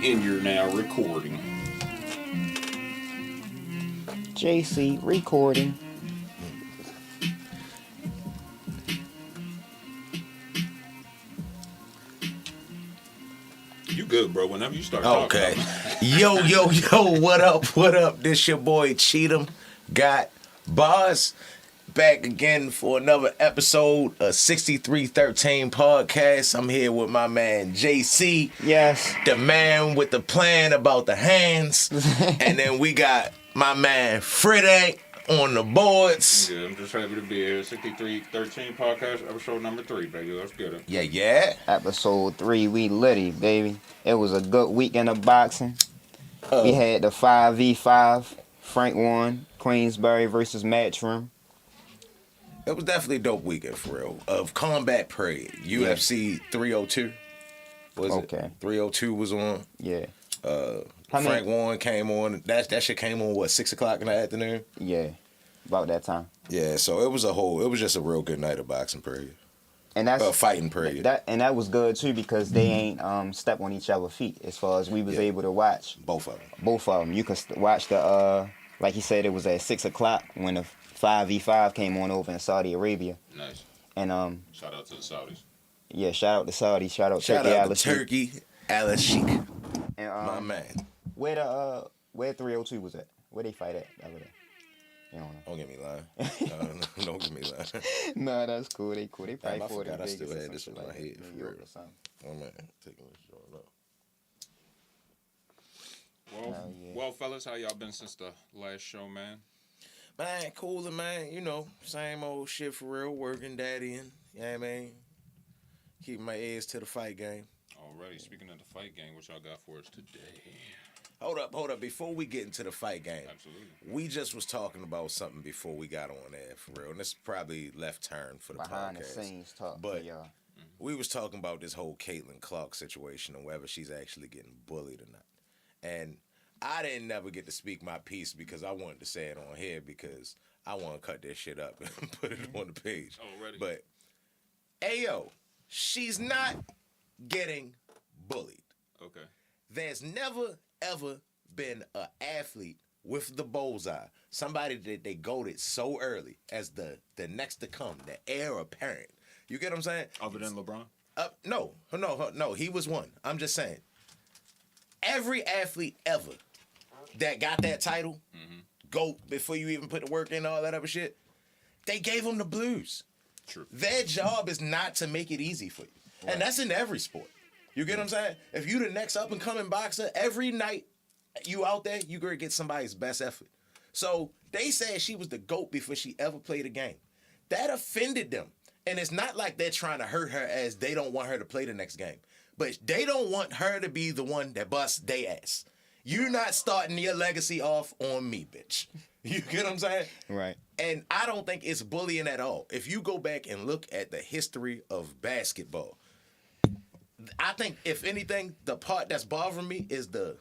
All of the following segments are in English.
And you're now recording. JC recording. You good, bro. Whenever you start talking. Okay. Yo, what up? This your boy Cheatham. Got Bars back again for another episode of 6313 podcast. I'm here with my man JC. Yes. The man with the plan about the hands. And then we got my man Freddie on the boards. Yeah, I'm just happy to be here. 6313 podcast, episode number 3, baby. Let's get it. Yeah. Episode 3, we litty, baby. It was a good weekend of boxing. We had the 5v5. Frank won. Queensberry versus Matchroom. It was definitely a dope weekend for real. Of Combat Parade. UFC 302. Was Okay. it? 302 was on. Yeah. Frank Warren came on. That shit came on, what, 6 o'clock in the afternoon? Yeah. About that time. Yeah, so it was just a real good night of boxing period. And that's fighting period. That was good too because they ain't step on each other's feet as far as we was able to watch. Both of them. Both of them. You could watch the like he said, it was at 6 o'clock when the 5v5 came on over in Saudi Arabia. Nice. And shout out to the Saudis. Yeah, shout out to Saudi, shout out to Turkey Al Sheikh. And my man. Where 302 was at? Where they fight at over there? You don't get me lying. Don't get me lying. Nah, that's cool. They cool. They probably I for forgot the I still Vegas had this in my head New for York real. or something. Oh man, taking this joint up. Well, fellas, how y'all been since the last show, man? Man, cooler, man. You know, same old shit for real. Working, daddying. You know what I mean? Keeping my ears to the fight game. Alrighty, speaking of the fight game, what y'all got for us today? Hold up. Before we get into the fight game, absolutely. We just was talking about something before we got on there, for real. And this is probably left turn for the behind podcast. The scenes talk but for y'all. We was talking about this whole Caitlin Clark situation and whether she's actually getting bullied or not. And I didn't never get to speak my piece because I wanted to say it on here because I want to cut this shit up and put it on the page. Already. But, ayo, she's not getting bullied. Okay. There's never, ever been an athlete with the bullseye, somebody that they goated so early as the next to come, the heir apparent. You get what I'm saying? Other than LeBron? No, he was one. I'm just saying. Every athlete ever that got that title, GOAT, before you even put the work in, all that other shit, they gave them the blues. True. Their job is not to make it easy for you. Right. And that's in every sport. You get what I'm saying? If you the next up and coming boxer, every night you out there, you gonna get somebody's best effort. So they said she was the GOAT before she ever played a game. That offended them. And it's not like they're trying to hurt her as they don't want her to play the next game. But they don't want her to be the one that busts they ass. You're not starting your legacy off on me, bitch. You get what I'm saying? Right. And I don't think it's bullying at all. If you go back and look at the history of basketball, I think if anything, the part that's bothering me is the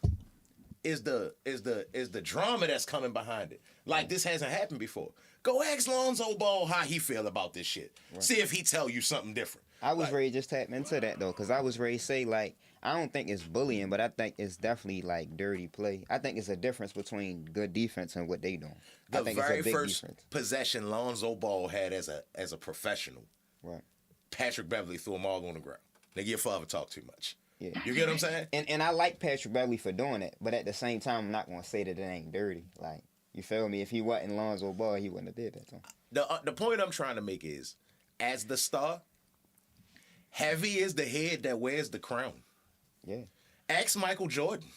drama that's coming behind it. Like this hasn't happened before. Go ask Lonzo Ball how he feel about this shit. Right. See if he tell you something different. I was ready to just tap into that though, because I was ready to say like I don't think it's bullying, but I think it's definitely like dirty play. I think it's a difference between good defense and what they doing. I think very it's a big first difference. possession Lonzo Ball had as a professional, right? Patrick Beverly threw them all on the ground. Nigga, your father talk too much. Yeah. You get what I'm saying? And I like Patrick Beverly for doing it, but at the same time, I'm not gonna say that it ain't dirty. Like, you feel me? If he wasn't Lonzo Ball, he wouldn't have did that to him. The point I'm trying to make is, as the star, heavy is the head that wears the crown. Yeah. Ask Michael Jordan.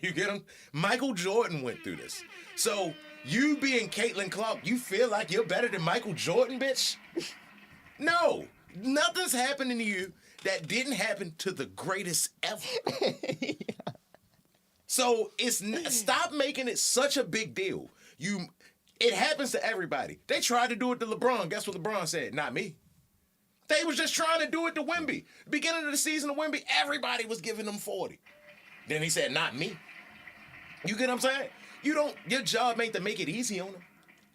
You get him? Michael Jordan went through this. So you being Caitlin Clark, you feel like you're better than Michael Jordan, bitch? No. Nothing's happening to you that didn't happen to the greatest ever. Yeah. So stop making it such a big deal. It happens to everybody. They tried to do it to LeBron. Guess what LeBron said? Not me. They was just trying to do it to Wemby. Beginning of the season of Wemby, everybody was giving him 40. Then he said, not me. You get what I'm saying? Your job ain't to make it easy on them.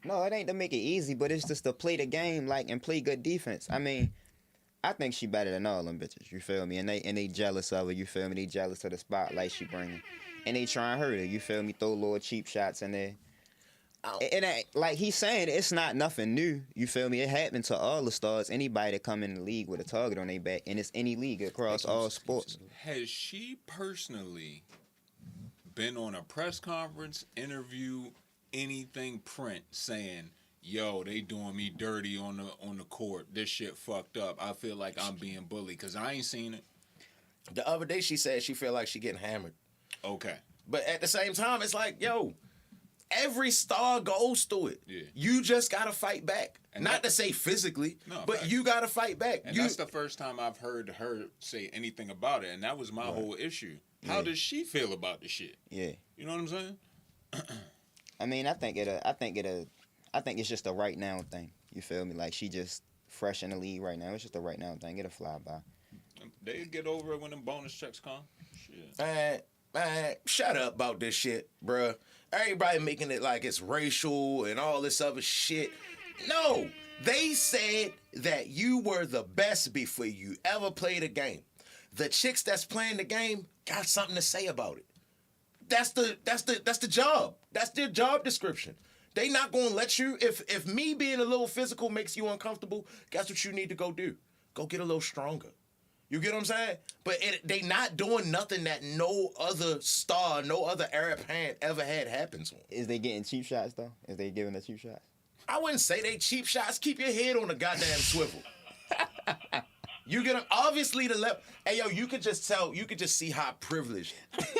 No, it ain't to make it easy, but it's just to play the game and play good defense. I mean, I think she better than all them bitches. You feel me? And they jealous of her. You feel me? They jealous of the spotlight she bringing, and they try and hurt her. You feel me? Throw little cheap shots in there. And like he's saying, it's not nothing new. You feel me? It happened to all the stars. Anybody that come in the league with a target on their back, and it's any league across all sports. Has she personally been on a press conference, interview, anything print saying, "Yo, they doing me dirty on the court. This shit fucked up. I feel like I'm being bullied," because I ain't seen it. The other day she said she feel like she getting hammered. Okay. But at the same time, it's like, yo, every star goes through it. Yeah. You just gotta fight back. And Not to say physically, No, but facts. you gotta fight back. And that's the first time I've heard her say anything about it, and that was my whole issue. How does she feel about the shit? Yeah. You know what I'm saying? I mean, I think it's just a right now thing. You feel me? Like she just fresh in the league right now. It's just a right now thing. It'll fly by. They get over it when them bonus checks come. Shit. Man, shut up about this shit, bruh. Everybody making it like it's racial and all this other shit. No, they said that you were the best before you ever played a game. The chicks that's playing the game got something to say about it. That's the job. That's their job description. They not gonna let you. If me being a little physical makes you uncomfortable, guess what you need to go do? Go get a little stronger. You get what I'm saying? But they not doing nothing that no other star, no other Arab hand ever had happen to them. Is they getting cheap shots though? Is they giving the cheap shots? I wouldn't say they cheap shots. Keep your head on the goddamn swivel. You get them. Obviously, the left. Hey, yo, you could just see how privileged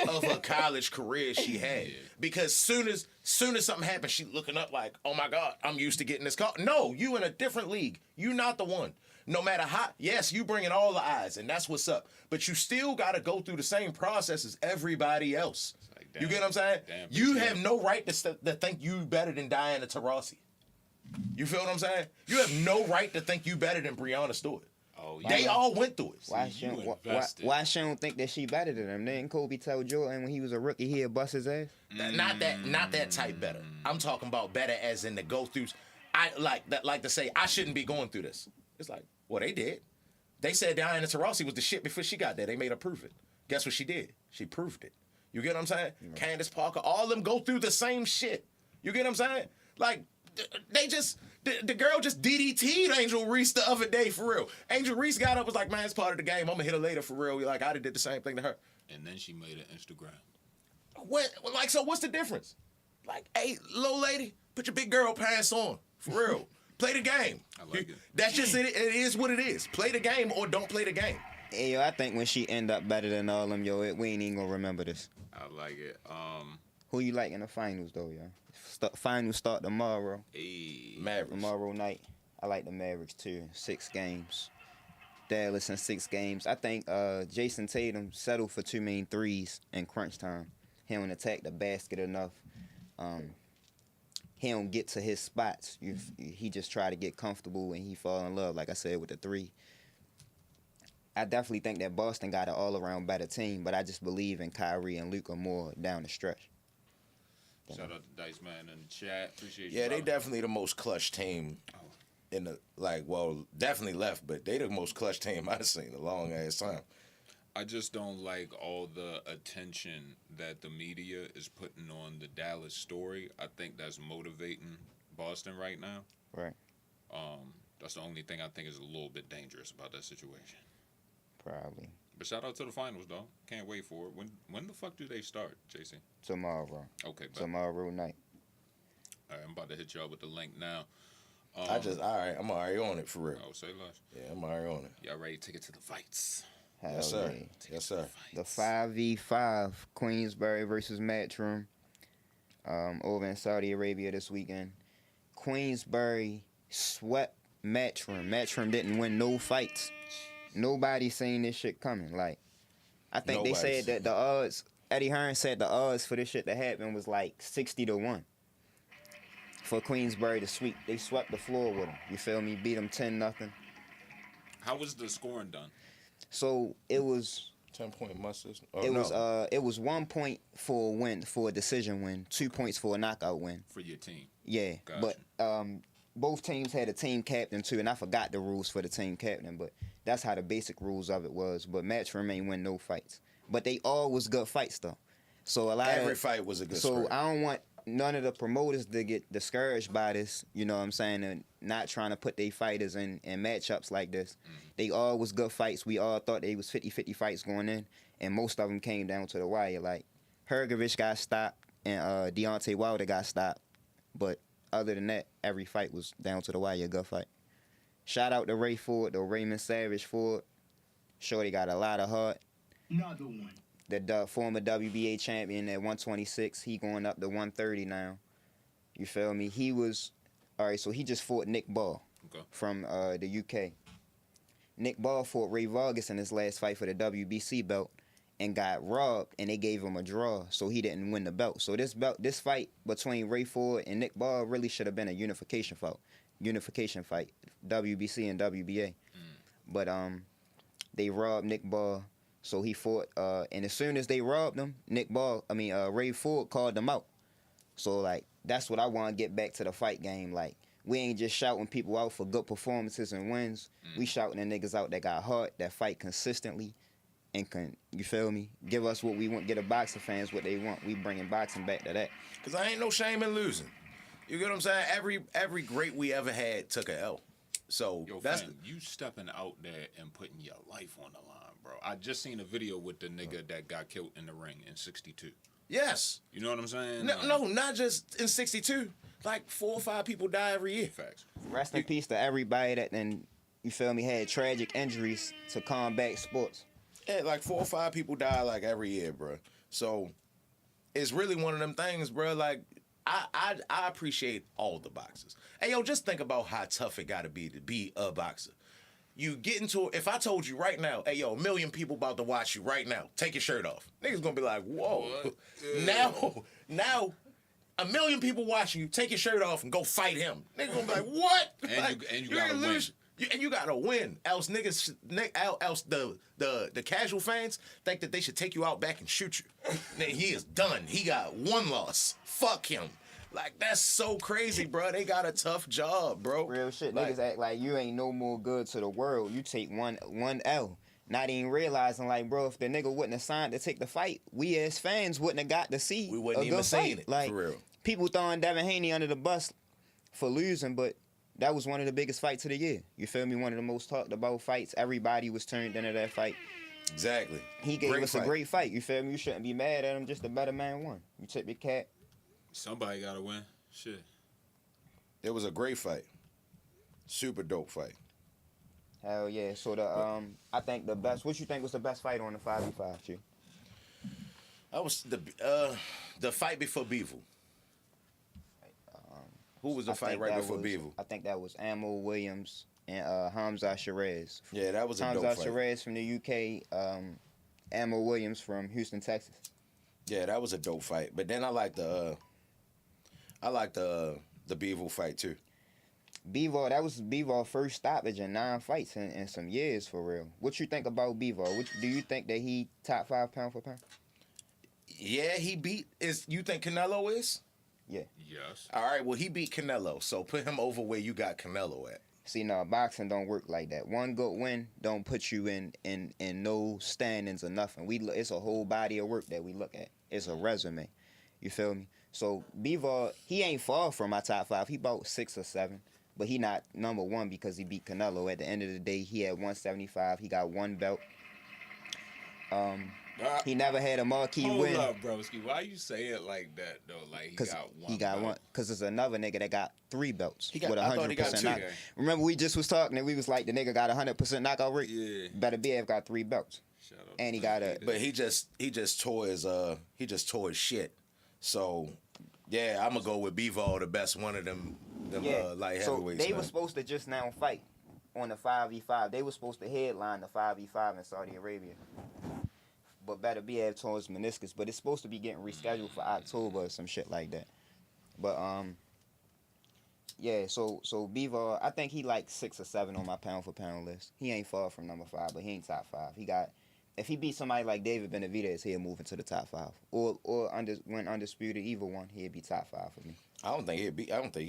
of a college career she had. Because soon as something happens, she looking up like, oh my God, I'm used to getting this call. No, you in a different league. You not the one. No matter how, yes, you bringing all the eyes, and that's what's up. But you still got to go through the same process as everybody else. Like, damn, you get what I'm saying? You have no right to think you better than Diana Taurasi. You feel what I'm saying? You have no right to think you better than Breonna Stewart. Oh, They all went through it. Why she don't think that she better than them? Didn't Kobe tell Jordan when he was a rookie he'd bust his ass? Not that type better. I'm talking about better as in the go throughs. I like to say I shouldn't be going through this. It's like, well, they did. They said Diana Taurasi was the shit before she got there. They made her prove it. Guess what she did? She proved it. You get what I'm saying? Right. Candace Parker, all of them go through the same shit. You get what I'm saying? Like, they just, the girl just DDT'd Angel Reese the other day, for real. Angel Reese got up, was like, man, it's part of the game. I'm going to hit her later, for real. Like, I did the same thing to her. And then she made an Instagram. What? Like, so what's the difference? Like, hey, little lady, put your big girl pants on, for real. Play the game. I like it. That's just it. It is what it is. Play the game or don't play the game. Hey, yo, I think when she end up better than all them, yo, we ain't even gonna remember this. I like it. Who you like in the finals though, yo? Finals start tomorrow. Mavericks. Tomorrow night. I like the Mavericks too. 6 games. Dallas in 6 games. I think Jason Tatum settled for too many threes in crunch time. He don't attack the basket enough. He don't get to his spots. He just try to get comfortable and he fall in love, like I said, with the 3. I definitely think that Boston got an all-around better team, but I just believe in Kyrie and Luka more down the stretch. Shout out to Dice Man in the chat. Appreciate you. Yeah, they brother. definitely the most clutch team in the, like, well, definitely left, but they the most clutch team I've seen in a long ass time. I just don't like all the attention that the media is putting on the Dallas story. I think that's motivating Boston right now. Right. That's the only thing I think is a little bit dangerous about that situation. Probably. But shout out to the finals, though. Can't wait for it. When the fuck do they start, JC? Tomorrow. Okay, but Tomorrow night. all right, I'm about to hit y'all with the link now. All right, I'm already on it for real. Oh, say less. Yeah, I'm already on it. Y'all ready to take it to the fights? Yes, sir. Yes, sir. The 5v5 Queensberry versus Matchroom over in Saudi Arabia this weekend. Queensberry swept Matchroom. Matchroom didn't win no fights. Nobody seen this shit coming. Like, I think they said that the odds, Eddie Hearn said the odds for this shit to happen was like 60-1 for Queensberry to sweep. They swept the floor with them. You feel me? Beat them 10-0. How was the scoring done? So it was 10-point mustard. it was 1 point for a win, for a decision win, 2 points for a knockout win. For your team. Yeah, Gotcha. but both teams had a team captain too, and I forgot the rules for the team captain, but that's how the basic rules of it was. But Matchroom ain't win no fights, but they all was good fights though. So Every fight was a good So script. I don't want none of the promoters to get discouraged by this, you know what I'm saying, and not trying to put their fighters in matchups like this. They all was good fights. We all thought they was 50-50 fights going in, and most of them came down to the wire. Like, Hergovich got stopped, and Deontay Wilder got stopped. But other than that, every fight was down to the wire, good fight. Shout out to Ray Ford, though, Raymond Savage Ford. Shorty got a lot of heart. Another one. The former WBA champion at 126, he going up to 130 now. You feel me? He was, all right, so he just fought Nick Ball from the UK. Nick Ball fought Ray Vargas in his last fight for the WBC belt and got robbed, and they gave him a draw, so he didn't win the belt. So this fight between Ray Ford and Nick Ball really should have been a unification fight, WBC and WBA. But they robbed Nick Ball. So he fought, and as soon as they robbed him, Ray Ford called them out. So, like, that's what I want to get back to the fight game. Like, we ain't just shouting people out for good performances and wins. We shouting the niggas out that got heart, that fight consistently, and can, you feel me, give us what we want, get the boxing fans what they want. We bringing boxing back to that. Because I ain't no shame in losing. You get what I'm saying? Every great we ever had took a L. So, Yo, that's... fam, you stepping out there and putting your life on the line, bro. I just seen a video with the nigga that got killed in the ring in 62. Yes. You know what I'm saying? No, not just in 62. Like 4 or 5 people die every year. Facts. Rest in peace to everybody that then, you feel me, had tragic injuries to combat sports. Yeah, like 4 or 5 people die like every year, bro. So it's really one of them things, bro. Like I appreciate all the boxers. Hey, yo, just think about how tough it got to be a boxer. You get into, if I told you right now, hey, yo, 1 million people about to watch you right now, take your shirt off. Niggas gonna be like, whoa. Now, 1 million people watching you, take your shirt off and go fight him. Niggas gonna be like, what? And you gotta win. And you gotta win. Else niggas, else the casual fans think that they should take you out back and shoot you. Nigga, he is done. He got 1 loss. Fuck him. Like, that's so crazy, bro. They got a tough job, bro. Real shit. Like, Niggas act like you ain't no more good to the world. You take one L. Not even realizing, like, bro, if the nigga wouldn't have signed to take the fight, we as fans wouldn't have got to see we wouldn't a even good seen fight. it, Like, for real. people throwing Devin Haney under the bus for losing, but that was one of the biggest fights of the year. You feel me? One of the most talked about fights. Everybody was turned into that fight. Exactly. He gave us a great fight. You feel me? You shouldn't be mad at him. Just the better man won. You tip your cap. Somebody gotta win. Shit. It was a great fight. Super dope fight. Hell yeah. So I think the best. What you think was the best fight on the 5v5, Chief? That was the fight before Beevil. Who was the fight right before Beevil? I think that was Ammo Williams and Hamza Shiraz. Yeah, that was a dope Hamza fight. Shiraz from the UK, Ammo Williams from Houston, Texas. Yeah, that was a dope fight. But then I like the Beevil fight too. Bivol, that was Bivol's first stoppage in 9 fights in some years, for real. What you think about Bivol? Do you think that he top 5 pound for pound? Yeah, he beat. You think Canelo is? Yeah. Yes. All right, well, he beat Canelo, so put him over where you got Canelo at. See, no, boxing don't work like that. One good win don't put you in no standings or nothing. It's a whole body of work that we look at. It's a resume. You feel me? So Bivol, he ain't far from my top 5. He about 6 or 7. But he not number 1 because he beat Canelo. At the end of the day, he had 175. He got 1 belt. He never had a marquee win. Hold up, broski. Why you say it like that, though? Like, He got one. Because there's another nigga that got 3 belts with I thought he got 100% two. knockout. Remember, we just was talking and we was like, the nigga got 100% knockout rate? Yeah. Better BF got 3 belts. Shout out And he to got Better But he just tore his shit. So yeah, I'm gonna go with Bivol, the best one of them light So heavyweights. they man. were supposed to just now fight on the 5v5. They were supposed to headline the 5v5 in Saudi Arabia. But Better BF tore his meniscus. But it's supposed to be getting rescheduled for October or some shit like that. But yeah, so Bivol, I think he like 6 or 7 on my pound for pound list. He ain't far from number 5, but he ain't top 5. If he beat somebody like David Benavidez, he'll move into the top 5. Or when undisputed, either one, he'd be top 5 for me. I don't think he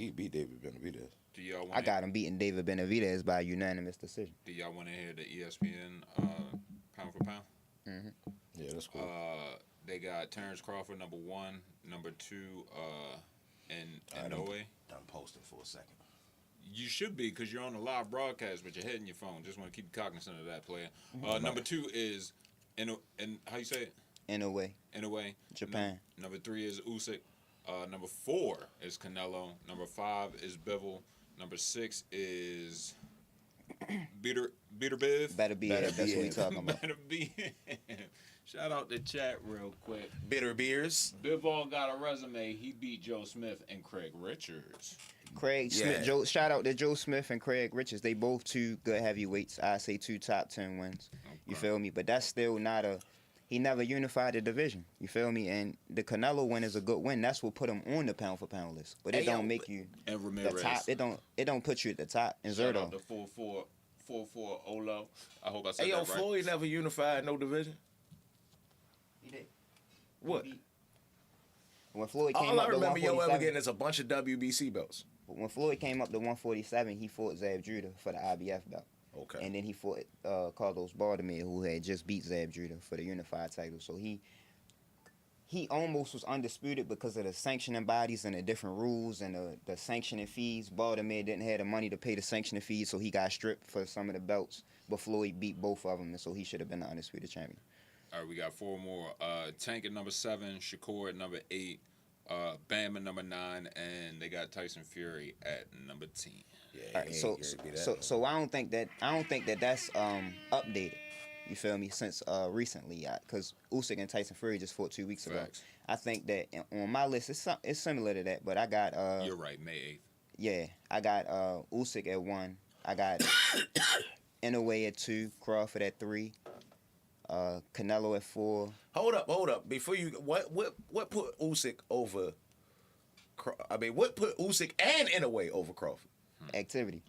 beat David Benavidez. Do y'all want? I got him beating David Benavidez by unanimous decision. Do y'all want to hear the ESPN pound for pound? Yeah, that's cool. They got Terrence Crawford number 1, number 2, and no way. Done posting for a second. You should be, because you're on a live broadcast, but you're head in your phone. Just want to keep cognizant of that, player. Number 2 is in how you say it? In a way, Japan. Number 3 is Usyk. Number 4 is Canelo. Number 5 is Bivol. Number 6 is Bitter Biv. Better be it. That's what we talking about. Better be. Shout out the chat real quick. Bitter beers. Bivol got a resume. He beat Joe Smith and Craig Richards. Smith. Shout out to Joe Smith and Craig Richards. They both 2 good heavyweights. I say 2 top 10 wins. Okay. You feel me? But that's still not a. He never unified the division. You feel me? And the Canelo win is a good win. That's what put him on the pound for pound list. But it don't make you and Ramirez. The top. It don't put you at the top. And Shout Zerdo. out the 4-4 Olo. I hope I said that right. Floyd never unified no division. He did. What? When Floyd came All up I to remember yo ever 147, getting is a bunch of WBC belts. when Floyd came up to 147, he fought Zab Judah for the IBF belt. Okay. And then he fought Carlos Baltimore, who had just beat Zab Judah for the unified title. So he almost was undisputed because of the sanctioning bodies and the different rules and the sanctioning fees. Baltimore didn't have the money to pay the sanctioning fees, so he got stripped for some of the belts. But Floyd beat both of them, and so he should have been the undisputed champion. All right, we got 4 more. Tank at number 7, Shakur at number 8, Bam at number 9, and they got Tyson Fury at number 10. Yeah, All right, so I don't think that that's updated. You feel me? Since recently, because Usyk and Tyson Fury just fought 2 weeks ago. Facts. I think that on my list it's similar to that, but I got You're right, May 8th. Yeah, I got Usyk at 1. I got Inoue at 2, Crawford at 3, Canelo at 4. Hold up. Before you, what put Usyk over? What put Usyk and Inoue over Crawford? Activity.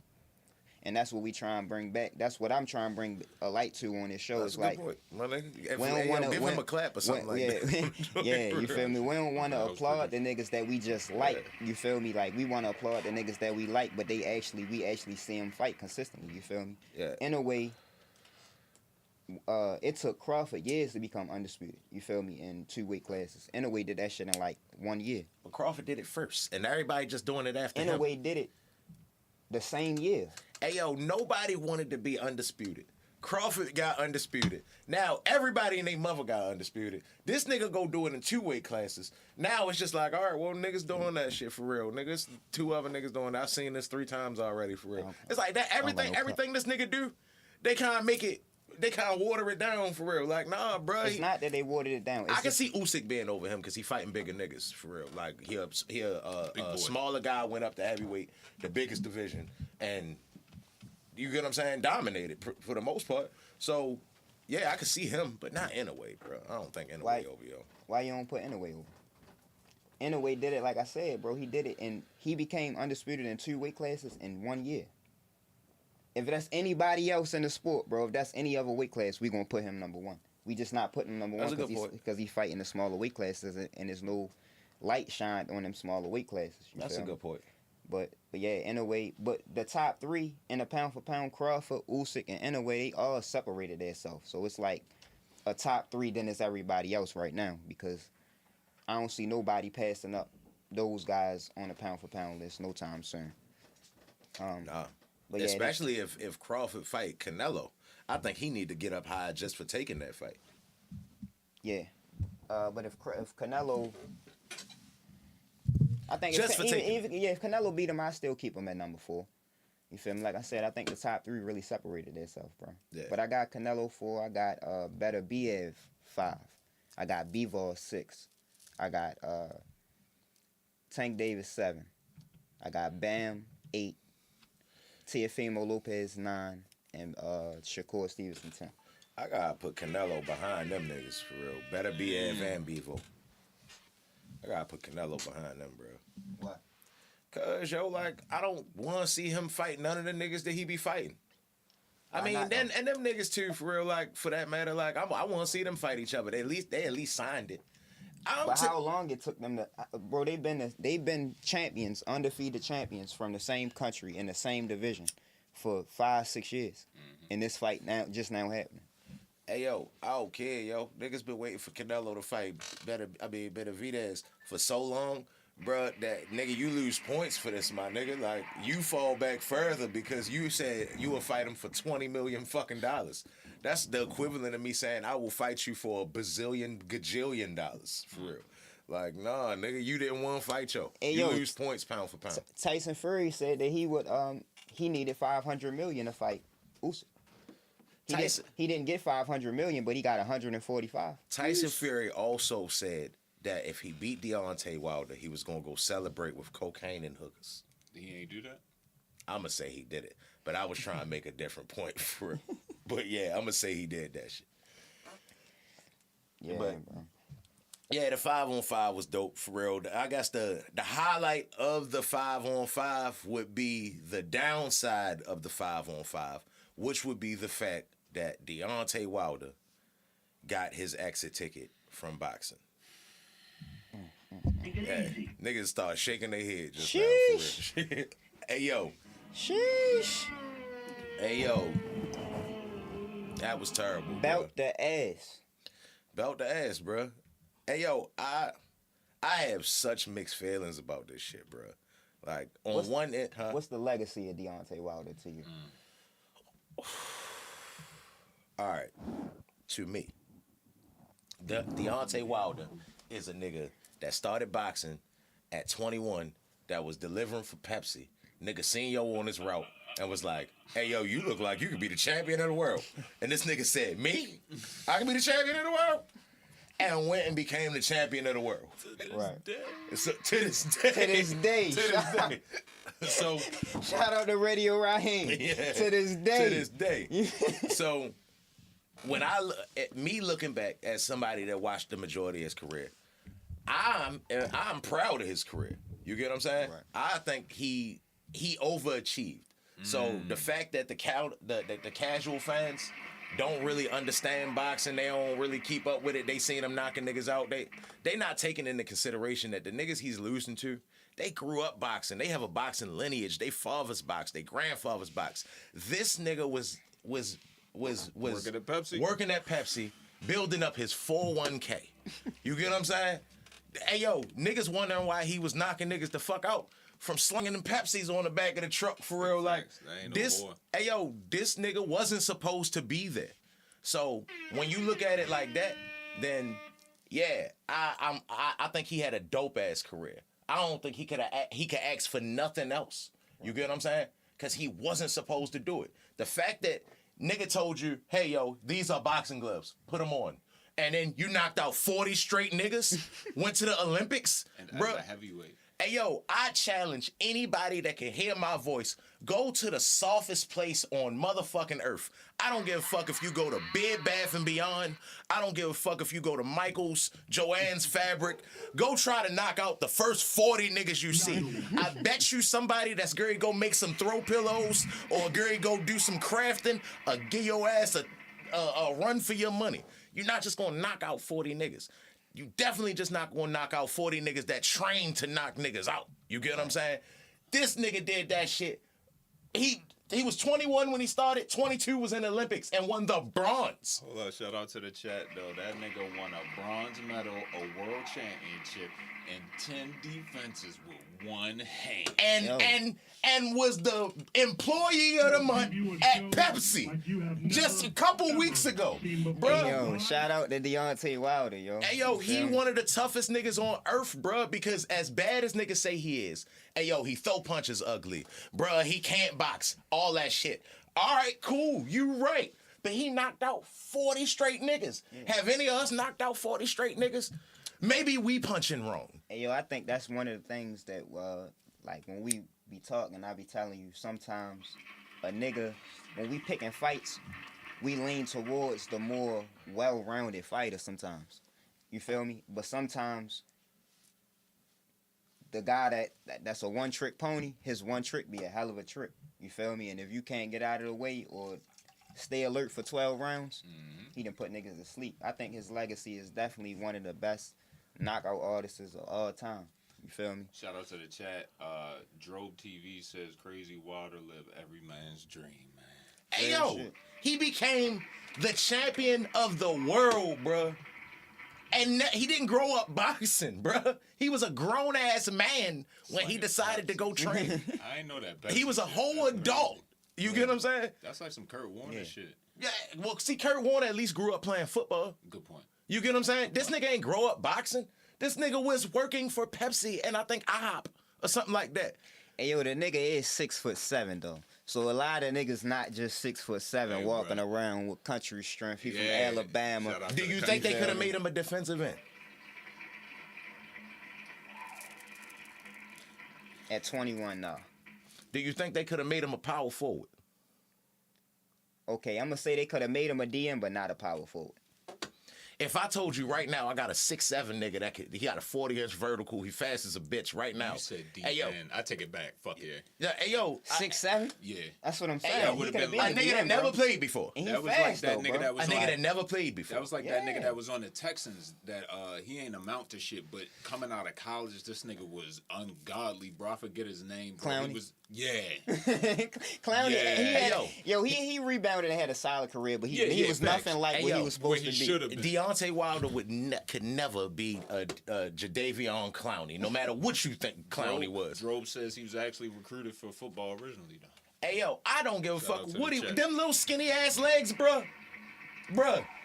And that's what we try and bring back. That's what I'm trying to bring a light to on this show. That's it's a like good point. My nigga, we don't want to give him a clap or something like that. Yeah, you feel me? We don't want to applaud the niggas that we just like. You feel me? Like we want to applaud the niggas that we like, but we actually see them fight consistently. You feel me? Yeah. In a way, it took Crawford years to become undisputed. You feel me? In 2 weight classes. In a way, did that shit in like 1 year. But Crawford did it first, and everybody just doing it after him. In a way, did it the same year. Hey, yo, nobody wanted to be undisputed. Crawford got undisputed. Now, everybody and their mother got undisputed. This nigga go do it in 2 weight classes. Now it's just like, all right, well, niggas doing that shit for real. Niggas, 2 other niggas doing that. I've seen this 3 times already for real. It's like that. Everything this nigga do, they kind of make it, they kind of water it down for real. Like, nah, bro. It's not that they watered it down. I can see Usyk being over him because he fighting bigger niggas for real. Like he a smaller guy went up to heavyweight, the biggest division, and you get what I'm saying, dominated for the most part. So yeah, I can see him, but not Inoue, bro. I don't think Inoue over yo. Why you don't put Inoue over? Inoue did it like I said, bro. He did it, and he became undisputed in 2 weight classes in 1 year. If that's anybody else in the sport, bro, if that's any other weight class, we gonna put him number 1. We just not putting him number 1 because he's fighting the smaller weight classes and there's no light shined on them smaller weight classes. That's a good point. But yeah, Inoue, but the top 3 in the pound for pound, Crawford, Usyk, and Inoue, they all separated themselves. So it's like a top 3, then it's everybody else right now because I don't see nobody passing up those guys on the pound for pound list no time soon. Nah. But yeah, especially if Crawford fight Canelo, I think he need to get up high just for taking that fight. Yeah, but if Canelo, I think if Canelo beat him, I still keep him at number 4. You feel me? Like I said, I think the top 3 really separated themselves, bro. Yeah. But I got Canelo 4. I got Better Biev 5. I got Bivol 6. I got Tank Davis 7. I got Bam 8. Teofimo Lopez 9, and Shakur Stevenson 10. I gotta put Canelo behind them niggas for real. Better be and Bevo. I gotta put Canelo behind them, bro. Why? Cause yo, like, I don't want to see him fight none of the niggas that he be fighting. I mean, them niggas too, for real. Like, for that matter, like, I want to see them fight each other. They at least signed it. But how long it took them to, bro? They've been champions, undefeated champions from the same country in the same division for 5-6 years, and this fight now happening. Hey yo, I don't care, yo. Niggas been waiting for Canelo to fight Benavidez for so long, bruh, that nigga, you lose points for this, my nigga. Like, you fall back further because you said you will fight him for $20 million fucking dollars. That's the equivalent of me saying I will fight you for gajillion dollars, for real. Like, nah, nigga, you didn't want to fight, yo. Hey, you yo, lose points pound for pound. Tyson Fury said that he needed $500 million to fight Usyk. He didn't get $500 million, but he got $145. Tyson Fury also said that if he beat Deontay Wilder, he was gonna go celebrate with cocaine and hookers. He ain't do that? I'ma say he did it, but I was trying to make a different point for. But yeah, I'ma say he did that shit. Yeah, but, bro. Yeah, the 5-on-5 was dope for real. I guess the highlight of the 5-on-5 would be the downside of the 5-on-5, which would be the fact that Deontay Wilder got his exit ticket from boxing. Yeah, niggas start shaking their head just now. For real. Hey yo. Sheesh. Hey yo. That was terrible. Belt the ass. Belt the ass, bro. Hey yo, I have such mixed feelings about this shit, bro. Like on one end, What's the legacy of Deontay Wilder to you? All right, to me, Deontay Wilder is a nigga that started boxing at 21, that was delivering for Pepsi. Nigga seen yo on his route and was like, hey yo, you look like you could be the champion of the world. And this nigga said, me? I can be the champion of the world? And went and became the champion of the world. Right. So, to this day. So shout out to Radio Raheem. Yeah, to this day. To this day. So when at me looking back at somebody that watched the majority of his career, I'm proud of his career. You get what I'm saying? Right. I think he overachieved. So the fact that the casual fans don't really understand boxing, they don't really keep up with it, they seen him knocking niggas out, they not taking into consideration that the niggas he's losing to, they grew up boxing. They have a boxing lineage. They fathers box. They grandfathers box. This nigga was working at Pepsi, building up his 401k. You get what I'm saying? Hey yo, niggas wondering why he was knocking niggas the fuck out from slinging them Pepsis on the back of the truck for real. Like this, hey yo, this nigga wasn't supposed to be there. So when you look at it like that, then yeah, I think he had a dope ass career. I don't think he could ask for nothing else. You get what I'm saying? Because he wasn't supposed to do it. The fact that nigga told you, hey yo, these are boxing gloves, put them on. And then you knocked out 40 straight niggas, went to the Olympics. And as bro, a heavyweight. Hey, yo, I challenge anybody that can hear my voice, go to the softest place on motherfucking earth. I don't give a fuck if you go to Bed Bath & Beyond. I don't give a fuck if you go to Michael's, Joann's Fabric. Go try to knock out the first 40 niggas you see. I bet you somebody that's going to go make some throw pillows or going to go do some crafting or give your ass a run for your money. You're not just going to knock out 40 niggas. You definitely just not gonna knock out 40 niggas that trained to knock niggas out. You get what I'm saying? This nigga did that shit. He was 21 when he started, 22 was in the Olympics and won the bronze. Hold on, shout out to the chat though. That nigga won a bronze medal, a world championship, and 10 defenses with one hand. And was the employee of the month at Pepsi just a couple weeks ago. Bro. Hey, yo, shout out to Deontay Wilder, yo. Hey, yo, he one of the toughest niggas on earth, bruh, because as bad as niggas say he is, hey, yo, he throw punches ugly. Bruh, he can't box. All that shit. All right, cool. You right. But he knocked out 40 straight niggas. Yeah. Have any of us knocked out 40 straight niggas? Maybe we punching wrong. Hey, yo, I think that's one of the things that, like, when we be talking, I be telling you, sometimes a nigga, when we picking fights, we lean towards the more well-rounded fighter sometimes. You feel me? But sometimes the guy that's a one-trick pony, his one trick be a hell of a trick. You feel me? And if you can't get out of the way or stay alert for 12 rounds, he done put niggas to sleep. I think his legacy is definitely one of the best knockout artists of all time. You feel me? Shout out to the chat. Drobe TV says crazy water live every man's dream, man. Hey, Real yo, shit. he became the champion of the world, bruh. And he didn't grow up boxing, bruh. He was a grown-ass man when he decided to go train. I ain't know that. He was a whole That's adult. crazy. You get what I'm saying? That's like some Kurt Warner Yeah. shit. Yeah, well, see, Kurt Warner at least grew up playing football. Good point. You get what I'm saying? This nigga ain't grow up boxing. This nigga was working for Pepsi and I think IHOP or something like that. Hey yo, the nigga is 6'7" though. So a lot of niggas not just 6'7" Hey, walking bro. around with country strength. He from Yeah. Alabama. Shout out Do to you the think they country. could have made him a defensive end? At 21 now. Do you think they could have made him a power forward? Okay, I'm gonna say they could have made him a DM, but not a power forward. If I told you right now, I got a 6'7" nigga he got a 40-inch vertical, he fast as a bitch right now. You said deep Hey yo, end. I take it back. Fuck yeah. yeah, hey yo, 6'7"? Yeah. That's what I'm Hey, saying. yo, He would've coulda been been a like a nigga that DM, never bro. played before. And he That was fast like that though, nigga bro. that was A nigga like, that never played before. that was like that nigga Yeah. that was on the Texans that he ain't amount to shit, but coming out of college, this nigga was ungodly, bro. I forget his name, bro. Clowney? He was yeah. Clowney, Yeah. he had, Hey, he rebounded and had a solid career, but Yeah, he yeah, was facts. nothing like Hey, what yo, he was Where supposed he to should be. have been. Deontay Wilder could never be a Jadeveon Clowney, no matter what you think Clowney was. Drobe says he was actually recruited for football originally, though. Hey yo, I don't give a Shout fuck out to what the he chat. them little skinny ass legs, bruh.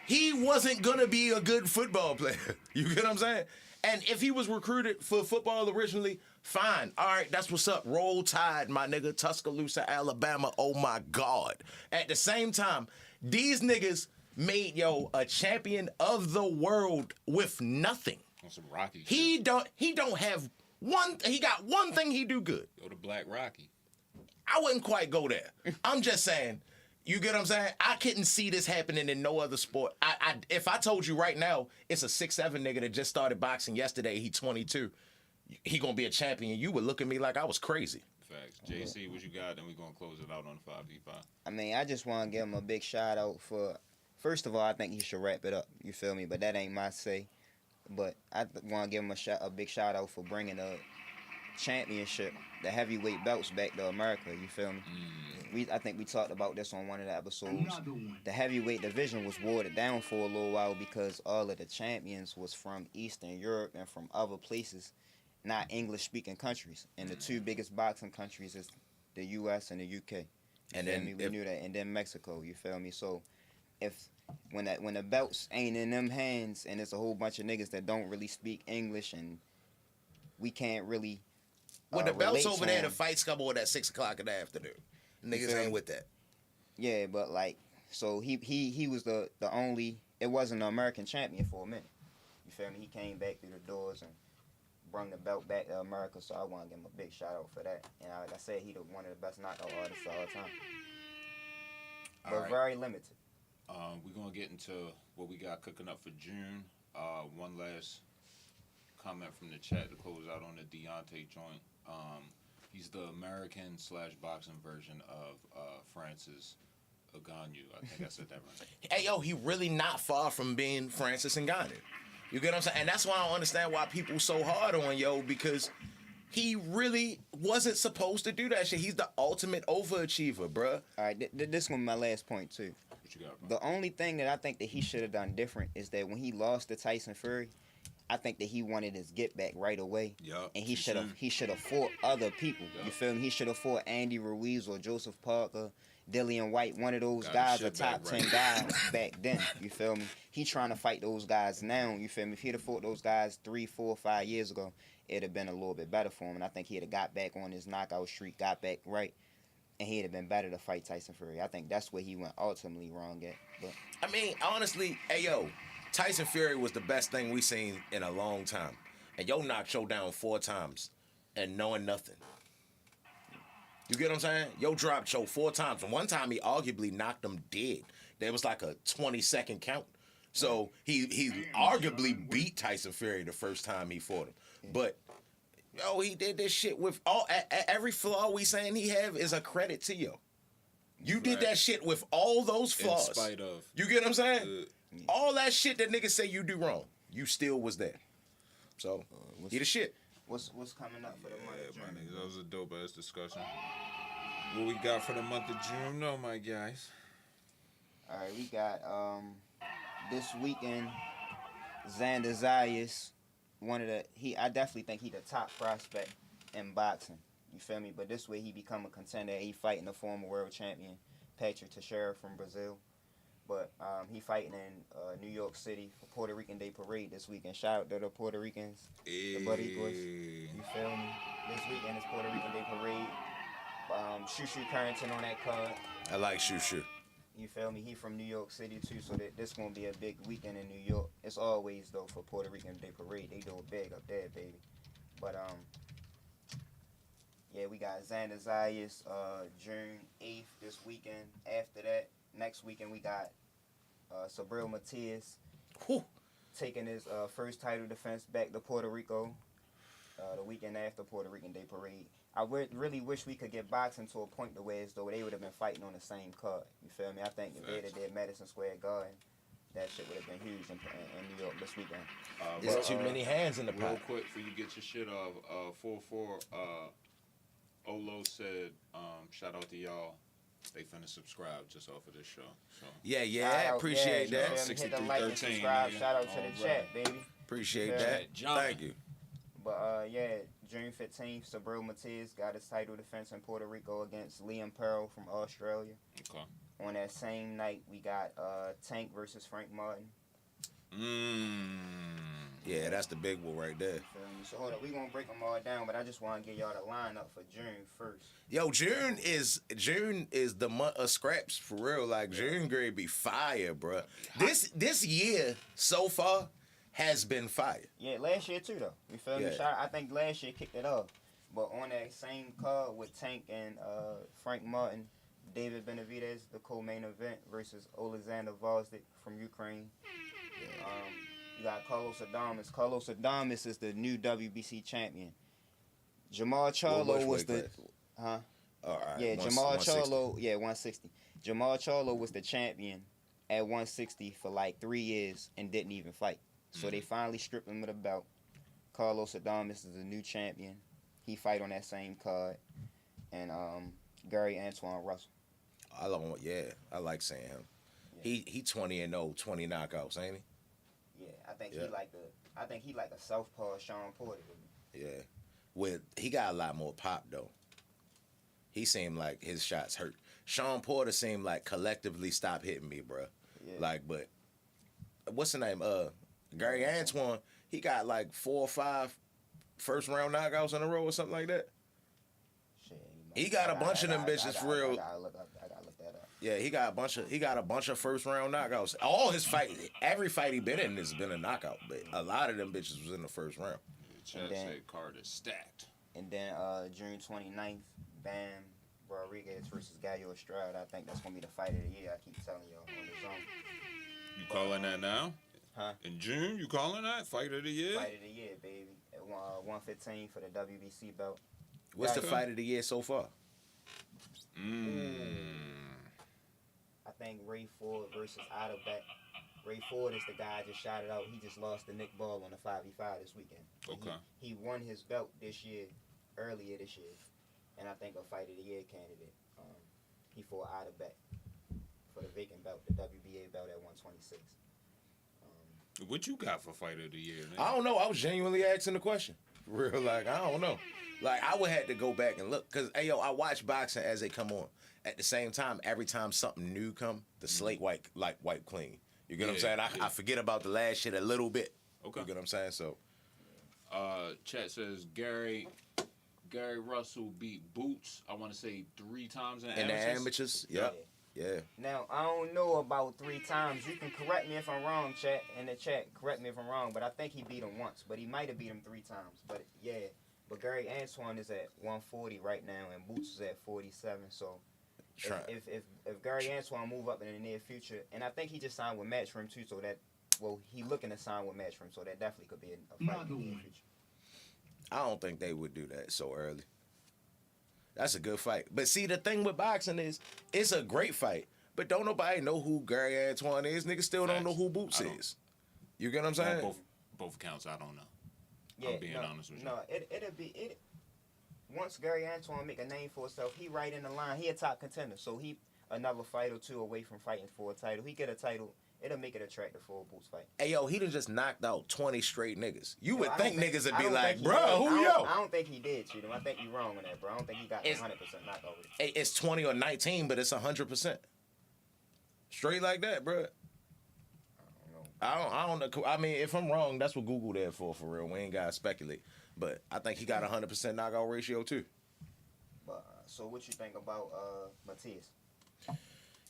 He wasn't gonna be a good football player. You get what I'm saying? And if he was recruited for football originally, fine. All right, that's what's up. Roll Tide, my nigga. Tuscaloosa, Alabama. Oh my God. At the same time, these niggas made a champion of the world with nothing. On some Rocky shit. He don't have one. He got one thing he do good. Go to Black Rocky. I wouldn't quite go there. I'm just saying, you get what I'm saying? I couldn't see this happening in no other sport. If I told you right now, it's a 6'7" nigga that just started boxing yesterday, he 22, he gonna be a champion, you would look at me like I was crazy. Facts. JC, what you got? Then we gonna close it out on the 5v5. I mean, I just want to give him a big shout out for. First of all, I think he should wrap it up. You feel me? But that ain't my say. But I want to give him a big shout out for bringing the championship, the heavyweight belts back to America. You feel me? I think we talked about this on one of the episodes. The heavyweight division was watered down for a little while because all of the champions was from Eastern Europe and from other places, not English-speaking countries. And the two biggest boxing countries is the U.S. and the U.K. And Feel then me? We if- knew that, and then Mexico. You feel me? So, when the belts ain't in them hands, and it's a whole bunch of niggas that don't really speak English, and we can't really. When the belt's relate over to there, the 'em. fights come on at 6 o'clock in the afternoon. Niggas feel ain't me? with that. Yeah, but like, so he was the only. It wasn't an American champion for a minute. You feel me? He came back through the doors and brought the belt back to America. So I want to give him a big shout out for that. And like I said, he one of the best knockout artists of all time. But All right. very limited. We're gonna get into what we got cooking up for June. One last comment from the chat to close out on the Deontay joint. He's the American / boxing version of Francis Ngannou. I think I said that right. Hey, yo, he really not far from being Francis Ngannou. You get what I'm saying? And that's why I don't understand why people so hard on because he really wasn't supposed to do that shit. He's the ultimate overachiever, bruh. All right, this one my last point too. What you got, bro? The only thing that I think that he should have done different is that when he lost to Tyson Fury, I think that he wanted his get back right away. Yup, And he too should have soon. fought other people. You Yup. feel me? He should have fought Andy Ruiz or Joseph Parker, Dillian White, one of those Got guys, his a shit back top right. 10 guys back then. You feel me? He trying to fight those guys now. You feel me? If he'd have fought those guys 3, 4, 5 years ago, it'd have been a little bit better for him. And I think he'd have got back on his knockout streak, got back right, and he'd have been better to fight Tyson Fury. I think that's where he went ultimately wrong at. But I mean, honestly, hey, yo, Tyson Fury was the best thing we seen in a long time. And yo knocked Joe down 4 times and knowing nothing. You get what I'm saying? Yo dropped Joe 4 times. And one time he arguably knocked him dead. There was like a 20-second count. So he arguably beat Tyson Fury the first time he fought him. But yo, he did this shit with every flaw we saying he have is a credit to yo. You did Right. that shit with all those flaws. In spite of. You get what I'm saying? All that shit that niggas say you do wrong, you still was there. So he the shit. What's coming up for the month of Yeah, my June? niggas, that was a dope ass discussion. What we got for the month of June, though, my guys? All right, we got this weekend Xander Zayas, I definitely think he the top prospect in boxing. You feel me? But this way he become a contender. He fighting the former world champion Patrick Teixeira from Brazil. But he fighting in New York City for Puerto Rican Day Parade this weekend. Shout out to the Puerto Ricans, the Buddy Boys. You feel me? This weekend is Puerto Rican Day Parade. Shushu Carrington on that card. I like Shushu. You feel me? He from New York City too, so this gonna be a big weekend in New York. It's always though for Puerto Rican Day Parade. They do it big up there, baby. But yeah, we got Xander Zayas June 8th this weekend. After that, next weekend we got Sabril Matias taking his first title defense back to Puerto Rico. The weekend after Puerto Rican Day Parade. I really wish we could get boxing to a point to where as though they would have been fighting on the same card. You feel me? I think if they'd have did Madison Square Garden, that shit would have been huge in New York this weekend. There's too many hands in the pot. Real quick, before you get your shit off, 4-4, Olo said, shout out to y'all. They finna subscribe just off of this show. So Yeah, appreciate that. You feel me? Hit the like and 6313, subscribe. nigga. Shout out to the chat, baby. Appreciate Yeah. that. John. Thank you. But yeah, June 15th, Sabril Matias got his title defense in Puerto Rico against Liam Pearl from Australia. Okay. On that same night, we got Tank versus Frank Martin. Yeah, that's the big one right there. Feel me? So hold up, we gonna break them all down, but I just want to give y'all the lineup for June first. Yo, June is the month of scraps for real. Like June grade be fire, bruh. This year so far has been fire. Yeah, last year too though. You feel me? Yeah. I think last year kicked it off. But on that same card with Tank and Frank Martin, David Benavidez, the co-main event versus Oleksandr Gvozdyk from Ukraine. You got Carlos Adames. Carlos Adames is the new WBC champion. Jamal Charlo was the... Huh? All right. Yeah, Jamal Charlo... Yeah, 160. Jamal Charlo was the champion at 160 for like 3 years and didn't even fight. So they finally stripped him of the belt. Carlos Adames is the new champion. He fight on that same card. And Gary Antoine Russell. I like seeing him. Yeah. He 20-0, 20 knockouts, ain't he? Yeah, I think he like a southpaw Sean Porter. Yeah. He got a lot more pop though. He seemed like his shots hurt. Sean Porter seemed like collectively stop hitting me, bro. Yeah. Like, but what's the name? Gary Antoine, he got like 4 or 5 first round knockouts in a row or something like that. Shit, He got a bunch of them bitches for real. I gotta look that up. Yeah, he got a bunch of first round knockouts. All his every fight he been in has been a knockout, but a lot of them bitches was in the first round. Chad said card is stacked. And then June 29th, Bam Rodriguez versus Gallo Estrada. I think that's gonna be the fight of the year. I keep telling y'all on the zone. You calling that now? Huh? In June, you calling that fight of the year? Fight of the year, baby. At 115 for the WBC belt. What's the fight of the year so far? I think Ray Ford versus Adalbeck. Ray Ford is the guy I just shouted out. He just lost to Nick Ball on the 5v5 this weekend. Okay. He won his belt earlier this year. And I think a fight of the year candidate. He fought Adalbeck for the vacant belt, the WBA belt at 126. What you got for fight of the year, man? I don't know. I was genuinely asking the question. Real, like, I don't know. Like, I would have to go back and look. Because, hey, yo, I watch boxing as they come on. At the same time, every time something new come, the slate wipe clean. You get what I'm saying? I forget about the last shit a little bit. Okay. You get what I'm saying? So, Chat says Gary Russell beat Boots, I want to say 3 times in the amateurs. amateurs, yep. Yeah. Now, I don't know about 3 times. You can correct me if I'm wrong, chat. In the chat, correct me if I'm wrong. But I think he beat him once. But he might have beat him 3 times. But, yeah. But Gary Antoine is at 140 right now, and Boots is at 47. So, if Gary Antoine move up in the near future, and I think he just signed with Matchroom, too, so that, well, he looking to sign with Matchroom, so that definitely could be a fight in the near future. I don't think they would do that so early. That's a good fight. But see, the thing with boxing is, it's a great fight. But don't nobody know who Gary Antoine is. Niggas still don't know who Boots is. You get what I'm saying? Both accounts, I don't know. Yeah, I'm being honest with you. No, it'll be it. Once Gary Antoine make a name for himself, he right in the line. He a top contender, so he another fight or two away from fighting for a title. He get a title, it'll make it attractive for a Boots fight. Hey, yo, he done just knocked out 20 straight niggas. You Yo, would I think don't niggas would I be don't like, think he bro, did. who I yo? don't think he did, Cheatham. I think you wrong on that, bro. I don't think he got 100% knockout with it. It's 20 or 19, but it's 100%. Straight like that, bro. I don't know. I mean, if I'm wrong, that's what Google there for real. We ain't gotta speculate. But I think he got 100% knockout ratio too. But so what you think about Matias?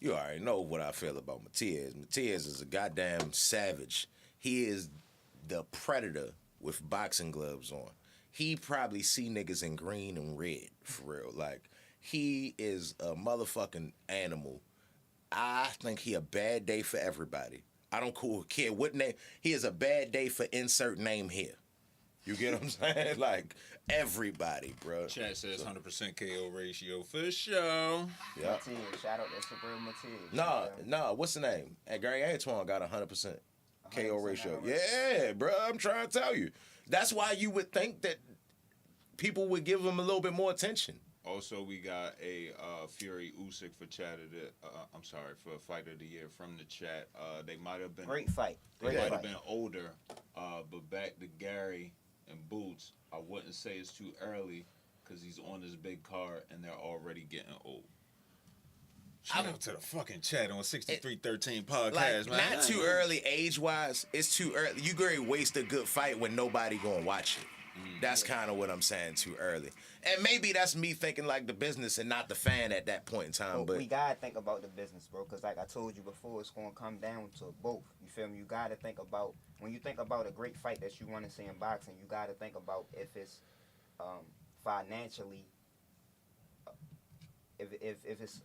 You already know what I feel about Matias. Matias is a goddamn savage. He is the predator with boxing gloves on. He probably see niggas in green and red, for real. Like, he is a motherfucking animal. I think he a bad day for everybody. I don't care what name. He is a bad day for insert name here. You get what I'm saying? Like, everybody, bro. Chat says 100% KO ratio for sure. Yeah. Matias, shout out to Supreme Matias. No, what's the name? And Gary Antoine got 100% KO 100% ratio. ratio. Yeah, bro, I'm trying to tell you. That's why you would think that people would give him a little bit more attention. Also, we got a Fury Usyk for for Fight of the Year from the chat. They might have been Great fight. They Great might fight. have been older, but back to Gary and Boots, I wouldn't say it's too early because he's on this big card and they're already getting old. Shout out to the fucking chat on 6313 podcast, Like, man. not too early age-wise. It's too early. You gonna waste a good fight when nobody gonna watch it. That's kind of what I'm saying, too early. And maybe that's me thinking like the business and not the fan at that point in time. But we gotta think about the business, bro, because like I told you before, it's gonna come down to both. You feel me? You gotta think about, when you think about a great fight that you want to see in boxing, you gotta think about if it's financially, if it's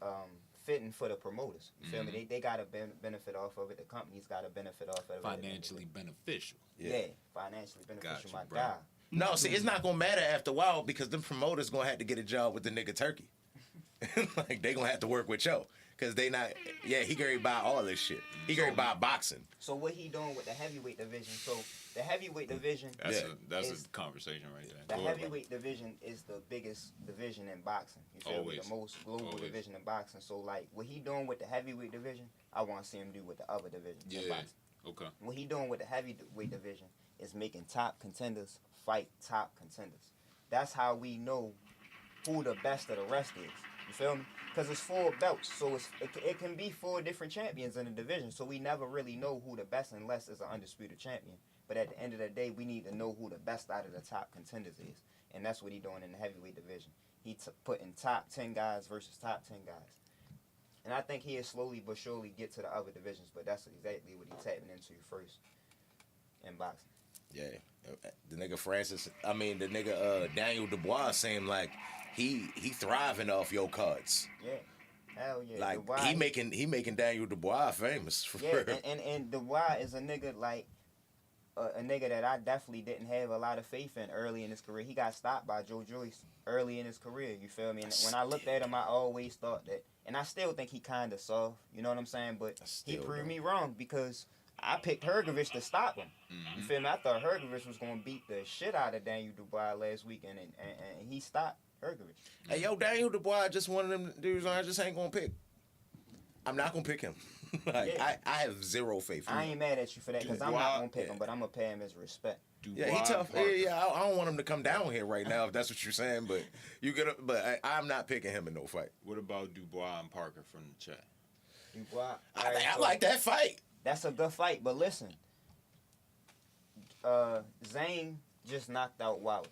fitting for the promoters. You feel me? They gotta benefit off of it. The company's gotta benefit off of it. Financially beneficial. Yeah, financially beneficial, Gotcha, my bro. guy. no, see, it's not gonna matter after a while because them promoters gonna have to get a job with the nigga Turkey. Like, they gonna have to work with yo. Cause they not, he gonna buy all this shit. He gonna buy boxing. So what he doing with the heavyweight division? So the heavyweight division, That's is- a conversation right there. the Go ahead, bro. heavyweight division is the biggest division in boxing. You feel me? Always. The most global Always. division in boxing. So like what he doing with the heavyweight division, I want to see him do with the other divisions in Yeah. boxing. Okay. What he doing with the heavyweight division is making top contenders fight top contenders. That's how we know who the best of the rest is. You feel me? Because it's 4 belts, so it can be 4 different champions in the division. So we never really know who the best unless it's an undisputed champion. But at the end of the day, we need to know who the best out of the top contenders is, and that's what he doing in the heavyweight division. He putting top 10 guys versus top 10 guys, and I think he'll slowly but surely get to the other divisions. But that's exactly what he's tapping into first in boxing. Yeah. The nigga Daniel Dubois seemed like he thriving off your cards. Yeah, hell yeah. Like, Dubois, he making Daniel Dubois famous. For yeah, real. and Dubois is a nigga like a nigga that I definitely didn't have a lot of faith in early in his career. He got stopped by Joe Joyce early in his career. You feel me? And when I looked at him, I always thought that, and I still think he kind of soft. You know what I'm saying? But he proved me wrong because I picked Hergovich to stop him. You feel me? I thought Hergovich was gonna beat the shit out of Daniel Dubois last weekend, and he stopped Hergovich. Hey, yo, Daniel Dubois just one of them dudes I just ain't gonna pick. I'm not gonna pick him. Like, Yeah. I have zero faith in I him. ain't mad at you for that because I'm not gonna pick him, but I'm gonna pay him his respect. Yeah, he tough. Yeah, I don't want him to come down here right now if that's what you're saying. But I'm not picking him in no fight. What about Dubois and Parker from the chat? Dubois. I like that fight. That's a good fight, but listen, Zane just knocked out Wilder,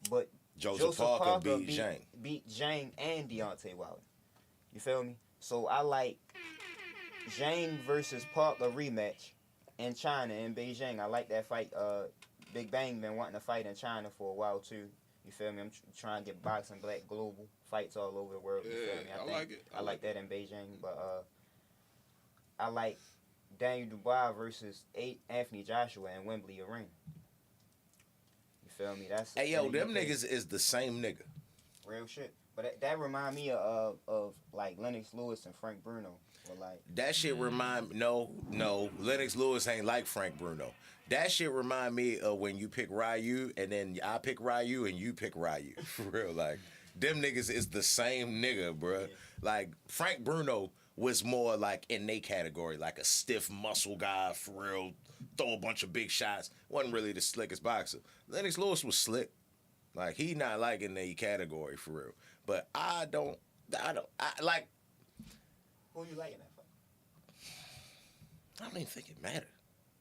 but Joseph Parker beat Zhang. beat Zhang and Deontay Wilder. You feel me? So I like Zhang versus Parker rematch in China, in Beijing. I like that fight. Big Bang been wanting to fight in China for a while too. You feel me? I'm trying to get boxing black global fights all over the world. You feel me? I like it. I like that in Beijing, but I like Daniel Dubois versus Anthony Joshua in Wembley Arena. You feel me? That's Hey, yo, them niggas is the same nigga. real shit. But that remind me of like Lennox Lewis and Frank Bruno. Or like, That shit remind no, Lennox Lewis ain't like Frank Bruno. That shit remind me of when you pick Ryu and then I pick Ryu and you pick Ryu. For real, like them niggas is the same nigga, bruh. Yeah. Like Frank Bruno was more like in they category, like a stiff muscle guy for real, throw a bunch of big shots. Wasn't really the slickest boxer. Lennox Lewis was slick. Like he not like in the category for real. But I like. who you like in that fight? I don't even think it mattered.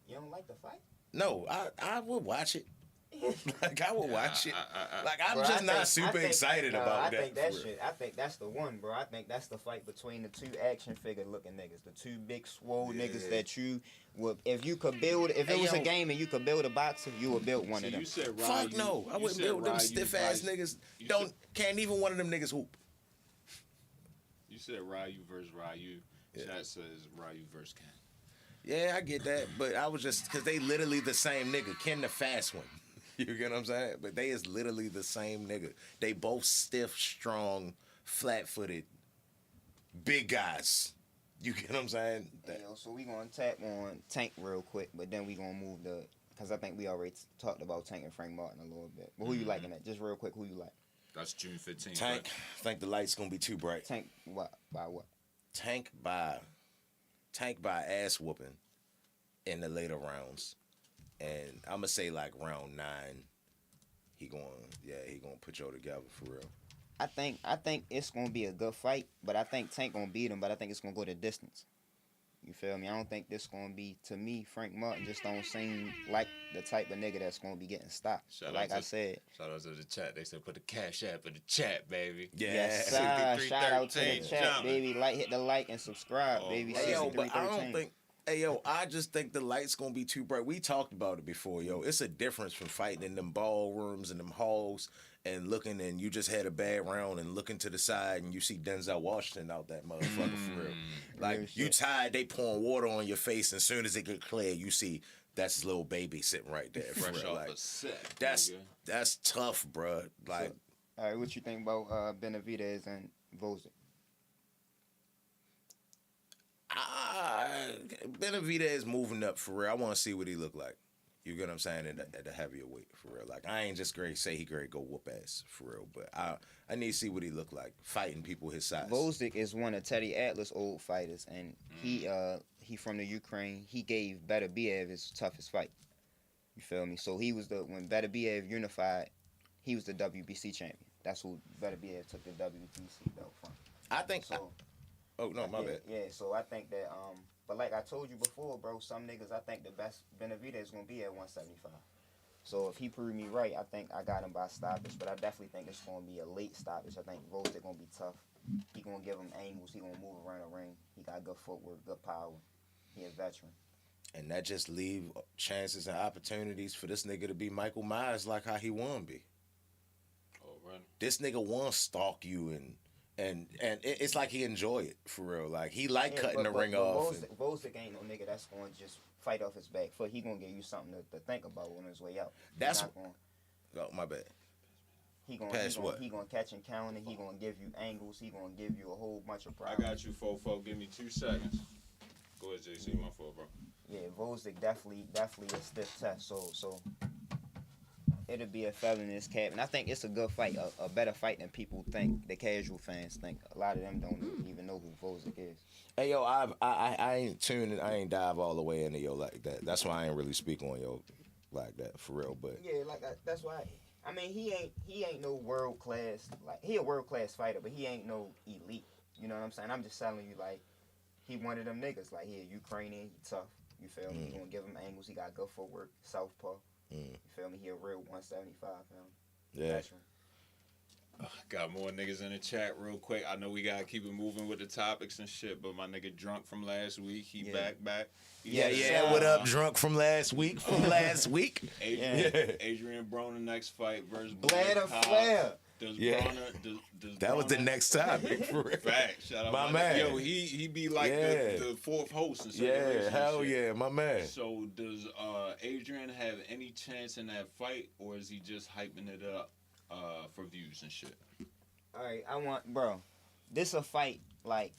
You don't like the fight? No, I would watch it. Like I would watch it. Like I'm Bro, just not super excited about that. I think that shit. I think that's the one, bro. I think that's the fight between the two action figure looking niggas, the two big swole niggas that you would. If you could build, if it was a game and you could build a boxer, you would build one of them. You said Ryu, fuck no, I wouldn't build them stiff ass niggas. Can't even one of them niggas hoop. You said Ryu versus Ryu. Chat says Ryu versus Ken. Yeah, I get that, but I was just because they literally the same nigga. Ken the fast one. You get what I'm saying? But they is literally the same nigga. They both stiff, strong, flat-footed, big guys. You get what I'm saying? So we gonna tap on Tank real quick, but then we gonna move because I think we already talked about Tank and Frank Martin a little bit. But who you liking that? Just real quick, who you like? That's June 15th. Tank. I think the light's gonna be too bright. Tank what? By what? Tank by ass whooping in the later rounds. And I'm gonna say like round 9, he gonna put y'all together for real. I think it's gonna be a good fight, but I think Tank gonna beat him, but I think it's gonna go the distance. You feel me? I don't think this gonna be, to me, Frank Martin just don't seem like the type of nigga that's gonna be getting stopped. Like I said. Shout out to the chat. They said put the cash app in the chat, baby. Yeah. Yes, sir. Shout out to the chat, baby. Hit the like and subscribe, baby. Hey, yo, but I don't think. Hey, yo, I just think the light's gonna be too bright. We talked about it before, yo. It's a difference from fighting in them ballrooms and them halls and looking, and you just had a bad round and looking to the side and you see Denzel Washington out that motherfucker for real. Like, you tired, they pouring water on your face, and as soon as it get clear, you see that's his little baby sitting right there. For Fresh real. off Like, a set. that's tough, bruh. Like, all right, what you think about Benavidez and Vozick? Benavidez moving up for real. I want to see what he look like. You get what I'm saying? At the heavier weight for real. Like I ain't just great say he great go whoop ass for real, but I need to see what he look like fighting people his size. Vozick is one of Teddy Atlas' old fighters, and he from the Ukraine. He gave Beterbiev his toughest fight. You feel me? So he was when Beterbiev unified, he was the WBC champion. That's who Beterbiev took the WBC belt from. I think so. Oh no, my bad. Yeah, so I think that but like I told you before, bro, some niggas I think the best Benavidez is gonna be at 175. So if he proved me right, I think I got him by stoppage, but I definitely think it's gonna be a late stoppage. I think Vozick gonna be tough. He gonna give him angles. He gonna move around the ring. He got good footwork, good power. He a veteran. And that just leave chances and opportunities for this nigga to be Michael Myers like how he won be. Oh, right. This nigga want to stalk you and it's like he enjoy it for real. Like he cutting the ring off. Vozick ain't no nigga that's gonna just fight off his back foot. He gonna give you something to think about on his way out. Oh, my bad. He gonna catch and counter. He gonna give you angles. He gonna give you a whole bunch of problems. I got you, Fofo. Give me 2 seconds. Go ahead, JC. My fault, bro. Yeah, Vozick definitely a stiff test. So it'll be a feather in his cap, and I think it's a good fight, a better fight than people think. The casual fans think. A lot of them don't even know who Vozick is. Hey yo, I ain't tuned. I ain't dive all the way into yo like that. That's why I ain't really speak on yo like that for real. But yeah, that's why. I mean, he ain't no world class. Like he a world class fighter, but he ain't no elite. You know what I'm saying? I'm just telling you, like he one of them niggas. Like he a Ukrainian, he tough. You feel me? You gonna give him angles. He got good footwork, southpaw. You feel me? He a real 175 pound. Yeah. Veteran. Got more niggas in the chat real quick. I know we gotta keep it moving with the topics and shit, but my nigga Drunk from last week, he back. Yeah. What up, Drunk from last week? Adrian Broner next fight versus Blair Flair. That was the next topic. Fact. Shout out my man. Yo, he be like the fourth host in Yeah, hell yeah, my man. So does Adrian have any chance in that fight, or is he just hyping it up for views and shit? All right, bro. This a fight like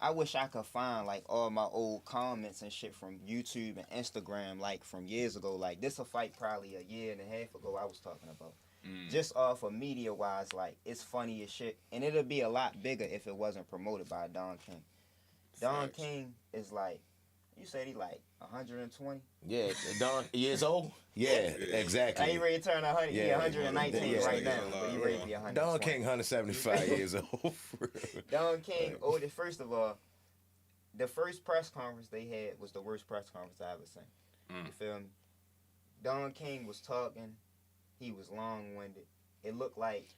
I wish I could find like all my old comments and shit from YouTube and Instagram, like from years ago. Like this a fight probably a year and a half ago. I was talking about just off of media wise, like it's funny as shit, and it'll be a lot bigger if it wasn't promoted by Don King. Don Facts. King is like, you said he like 120. Yeah, Don years old. Yeah, exactly. He ready to turn 100. He Yeah. 119 Yeah. right now, Yeah. but he ready to be 120. Don King, 175 years old. Don King, first of all, the first press conference they had was the worst press conference I ever seen. You feel me? Don King was talking. He was long-winded. It looked like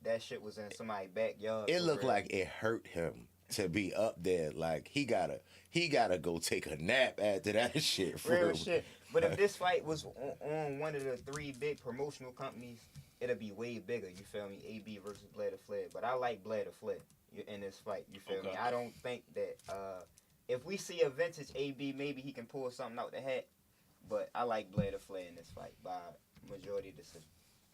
that shit was in somebody's backyard. It for looked real. like it hurt him to be up there. Like he gotta go take a nap after that shit. For real shit. But if this fight was on one of the 3 big promotional companies, it'd be way bigger. You feel me? AB versus Blair Flair. But I like Blair Flair in this fight. You feel me? I don't think that if we see a vintage AB, maybe he can pull something out the hat. But I like Blair Flair in this fight by majority decision.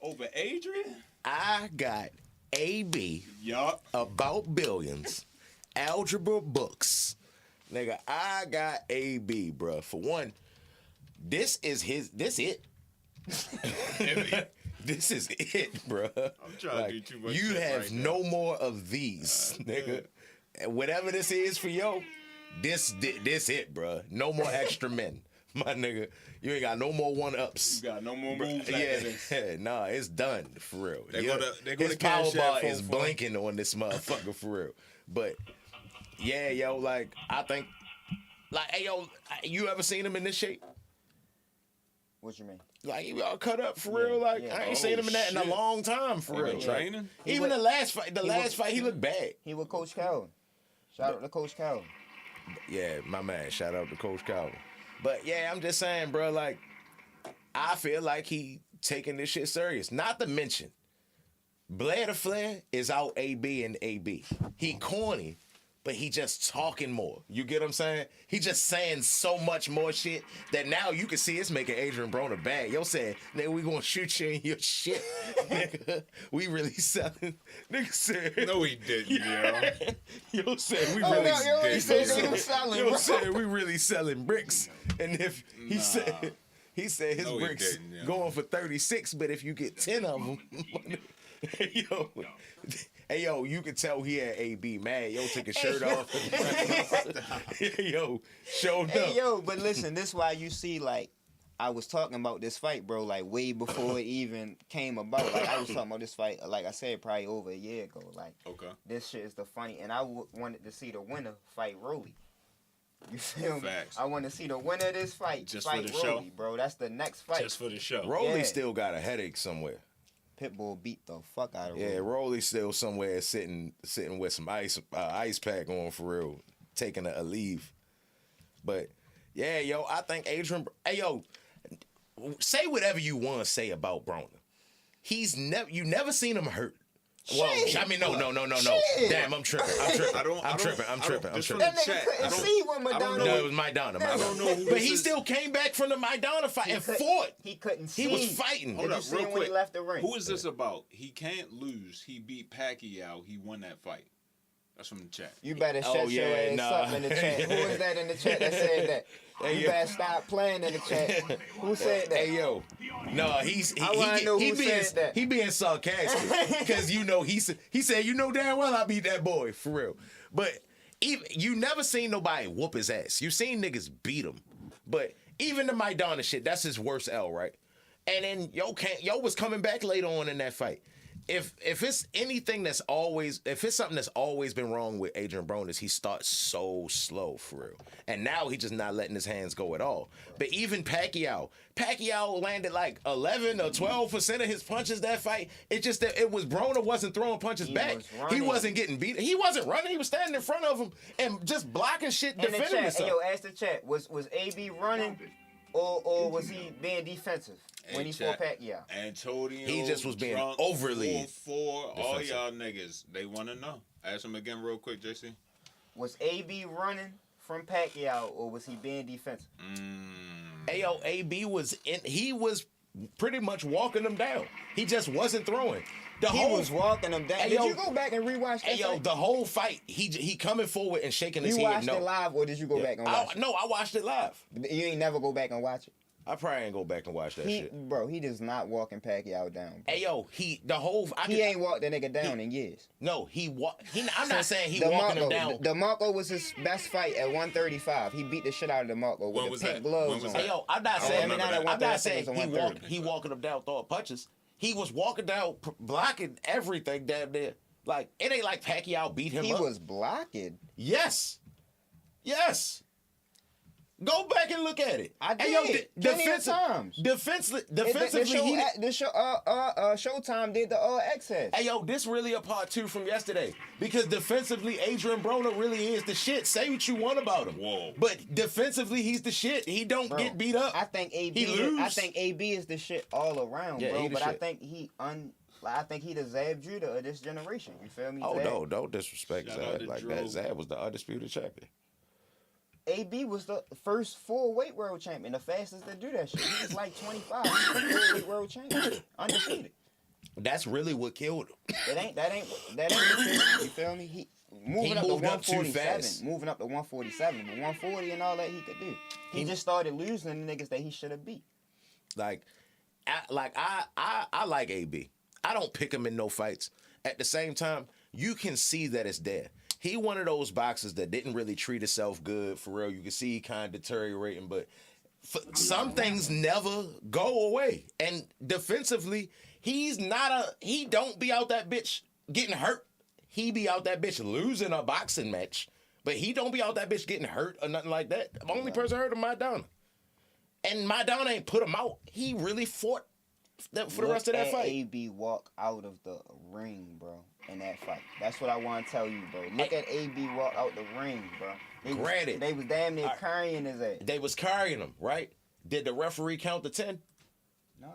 Over Adrian? I got AB Yup. about billions, algebra books, nigga. I got AB, bruh. For one, this it. This is it, bruh. I'm trying to do too much. You shit have right now. no more of these, nigga. And whatever this is for yo, this it, bruh. No more extra men, my nigga. You ain't got no more one-ups. You got no more moves after this. Yeah, nah, it's done for real. They Yo, go his to power Cash bar App is for- blinking on this motherfucker for real. But yeah, yo, like I think, like, hey, yo, you ever seen him in this shape? What you mean? Like he all cut up for real. Like yeah. I ain't seen him in that in a shit. long time for He real. been Like, training? even the last fight, he looked bad. He with Coach Calvin. Shout out to Coach Calvin. Yeah, my man. Shout out to Coach Calvin. But yeah, I'm just saying, bro. Like, I feel like he taking this shit serious. Not to mention, Blair Flair is out AB and AB. He corny, but he just talking more. You get what I'm saying? He just saying so much more shit that now you can see it's making Adrian Broner bad. Yo said, nigga, we gonna shoot you in your shit. Nigga, we really selling. Nigga said. No, he didn't, yo. Yo said we Oh, really. no, yo, he did, said yo. they was selling, Yo bro. said we really selling bricks, and if he said his No, he bricks didn't, yeah. going for 36, but if you get 10 of them, hey yo, you could tell he had AB mad. Yo took his shirt off. Yo, showed up. Hey, yo, but listen, this why you see, like, I was talking about this fight, bro, like, way before it even came about. Like, I was talking about this fight, like I said, probably over a year ago. Like, Okay. this shit is the funny, and I wanted to see the winner fight Rolly. You feel me? Facts. I want to see the winner of this fight Just fight for the show? Rolly, bro. That's the next fight. Just for the show. Rolly Yeah. still got a headache somewhere. Pitbull beat the fuck out of Yeah, Rolly. Rolly still somewhere sitting with some ice pack on for real, taking a leave. But yeah, yo, I think Adrian. Hey, yo, say whatever you want to say about Broner. You never seen him hurt. Well, Shit. I mean, no. Shit. Damn, I'm tripping. I'm tripping. Just from That the nigga chat, couldn't I don't- see when I don't Madonna. know. No, it was Maidana. I don't know who But this he is. still came back from the Maidana fight and fought. He couldn't see. He was fighting. Hold Did you up, see real him when he quick. left the ring? Who is this about? He can't lose. He beat Pacquiao. He won that fight. That's from the chat. You better shut Oh, your yeah, ass nah. up in the chat. Who is that in the chat that said that? Hey, You yo. better stop playing in the chat. Who said that? Hey yo, no, he wanna know who being said that. he being sarcastic because he said you know damn well I beat that boy for real, but even, you never seen nobody whoop his ass. You seen niggas beat him, but even the Maidana shit, that's his worst L, right? And then yo was coming back later on in that fight. If it's anything if it's something that's always been wrong with Adrian Broner, he starts so slow for real. And now he just not letting his hands go at all. But even Pacquiao landed like 11 or 12% of his punches that fight. It's just that it was Broner wasn't throwing punches He back. was He running. wasn't getting beat. He wasn't running. He was standing in front of him and just blocking shit, In the defending chat, hey, himself. yo, ask the chat. Was AB running or was he being defensive when he fought Pacquiao? Antonio. He just was being drunk, overly 4-4. All defensive. y'all niggas, they want to know. Ask him again real quick, JC. Was AB running from Pacquiao or was he being defensive? Hey yo, AB was pretty much walking him down. He just wasn't throwing. He was walking him down. Hey, Did yo, you go back and rewatch that? Hey, yo, fight? the whole fight, he coming forward and shaking his You head. watched No. it live, or did you go back and watch it? No, I watched it live. You ain't never go back and watch it. I probably ain't go back and watch that shit. Bro, he does not walking Pacquiao down. Bro. Hey, yo, he ain't walked that nigga down in years. No, I'm not saying he walking him down. DeMarco was his best fight at 135. He beat the shit out of DeMarco with the pink gloves on. Hey, yo, I'm not saying he walking him down throwing punches. He was walking down blocking everything down there. Like, it ain't like Pacquiao beat him up. He was blocking. Yes. Go back and look at it. I did. Hey, yo, times. Defensively, Showtime did the excess. Hey, yo, this really a part 2 from yesterday. Because defensively, Adrian Broner really is the shit. Say what you want about him. Whoa. But defensively, he's the shit. He don't get beat up. I think AB is the shit all around, bro. But I think I think he the Zab Judah of this generation. You feel me? Oh, Zab? no, don't disrespect Zab like that. Zab was the undisputed champion. AB was the first full weight world champion, the fastest to do that shit. He was like 25. He was the full weight world champion, undefeated. That's really what killed him. That ain't what killed him. You feel me? He moved up to 147, moving up to 147, but 140 and all that he could do. He just started losing the niggas that he should have beat. I like AB. I don't pick him in no fights. At the same time, you can see that it's there. He one of those boxers that didn't really treat himself good, for real. You can see he kind of deteriorating, but some things never go away. And defensively, he don't be out that bitch getting hurt. He be out that bitch losing a boxing match, but he don't be out that bitch getting hurt or nothing like that. The only person hurt him, Maidana. And Maidana ain't put him out. He really fought for the rest of that fight. AB walk out of the ring, bro, in that fight. That's what I want to tell you, bro. Look at AB walk out the ring, bro. They was damn near carrying his ass. They was carrying him, right? Did the referee count to 10? No.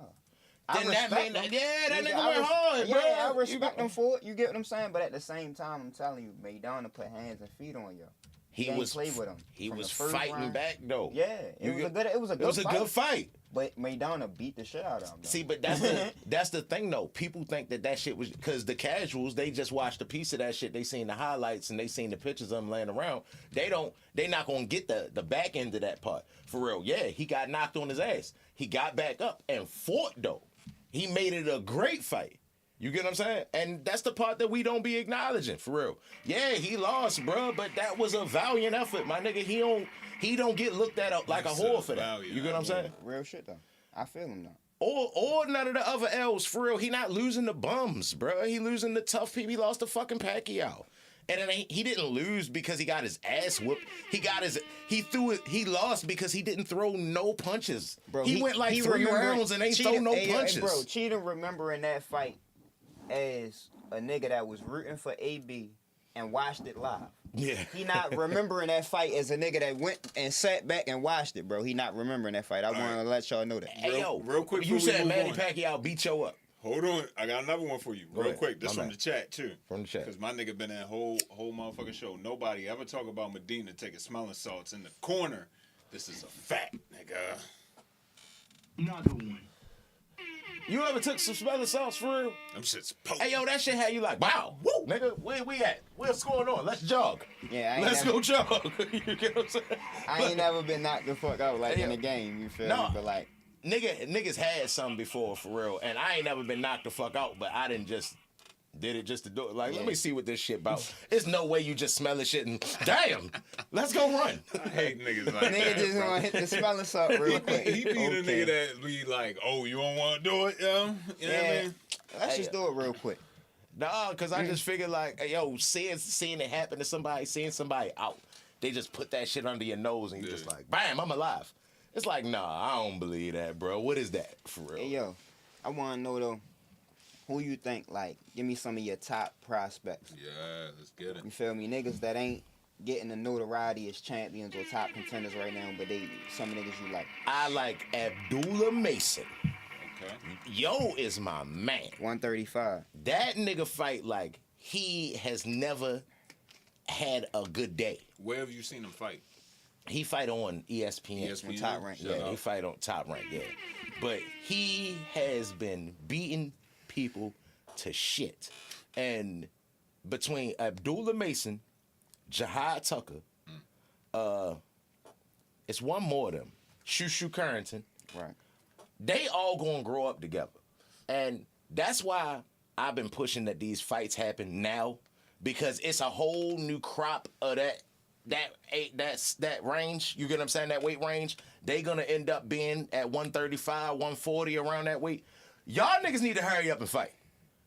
Then that nigga went hard, bro. Yeah, I respect him for it. You get what I'm saying? But at the same time, I'm telling you, Maidana put hands and feet on you. He was play with him. He was fighting back though. Yeah, it was a good fight. But Maidana beat the shit out of him. Though. See, but that's the thing though. People think that shit was because the casuals, they just watched a piece of that shit. They seen the highlights and they seen the pictures of him laying around. They not gonna get the back end of that part. For real. Yeah, he got knocked on his ass. He got back up and fought though. He made it a great fight. You get what I'm saying? And that's the part that we don't be acknowledging, for real. Yeah, he lost, bro, but that was a valiant effort, my nigga. He don't get looked at like a whore for that. You get what I'm saying? Real shit though. I feel him though. Or none of the other L's, for real. He not losing the bums, bro. He losing the tough people. He lost to fucking Pacquiao. And he didn't lose because he got his ass whooped. He lost because he didn't throw no punches. Bro, he went like 3 rounds and ain't throw no punches. Bro, Cheetah remembering that fight as a nigga that was rooting for AB and watched it live. Yeah. He not remembering that fight as a nigga that went and sat back and watched it, bro. He not remembering that fight. I want to let y'all know that. Hey, real quick. You said Manny Pacquiao beat you up. Hold on, I got another one for you. Real quick, this from the chat too. From the chat. Because my nigga been in that whole motherfucking show. Nobody ever talk about Medina taking smelling salts in the corner. This is a fact, nigga. Another one. You ever took some smelling salts for real? Them shit's potent. Hey, yo, that shit had you like, wow, woo, nigga, where we at? What's going on? Let's jog. Yeah, Let's go jog. You get what I'm saying? I ain't never been knocked the fuck out like in the game, you feel me? But like, niggas had something before, for real, and I ain't never been knocked the fuck out, but I did it just to do it. Like, let me see what this shit about. There's no way you just smell the shit and, damn, let's go run. I hate niggas like nigga that, just want to hit the smelling salt real quick. He be the nigga that be like, oh, you don't want to do it, yo? You know what I mean? Let's just do it real quick. Nah, because I just figured like, yo, seeing it happen to somebody, seeing somebody out, they just put that shit under your nose and you just like, bam, I'm alive. It's like, nah, I don't believe that, bro. What is that, for real? Hey, yo, I want to know, though, who you think, like, give me some of your top prospects. Yeah, let's get it. You feel me? Niggas that ain't getting the notoriety as champions or top contenders right now, but some niggas you like. I like Abdullah Mason. Okay. Yo is my man. 135. That nigga fight like he has never had a good day. Where have you seen him fight? He fight on ESPN. On Top Rank, Yeah, he fight on Top Rank, yeah. but he has been beating people to shit. And between Abdullah Mason, Jihad Tucker, it's one more of them, Shushu Carrington. Right. They all gonna grow up together. And that's why I've been pushing that these fights happen now, because it's a whole new crop of that range. You get what I'm saying? That weight range. They gonna end up being at 135, 140, around that weight. Y'all niggas need to hurry up and fight.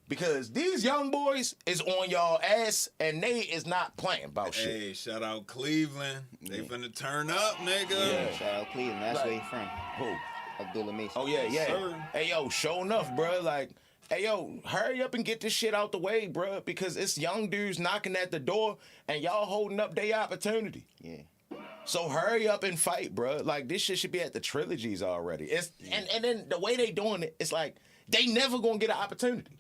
Because these young boys is on y'all ass and they is not playing about shit. Hey, shout out Cleveland. They finna turn up, nigga. Yeah. Shout out Cleveland. That's where he from. Who? Abdullah Mason. Oh, yeah, yeah. Sir. Hey, yo, sure enough, bro. Like, hey, yo, hurry up and get this shit out the way, bro. Because it's young dudes knocking at the door and y'all holding up their opportunity. Yeah. So hurry up and fight, bro. Like, this shit should be at the trilogies already. And then the way they doing it, it's like they never gonna get an opportunity.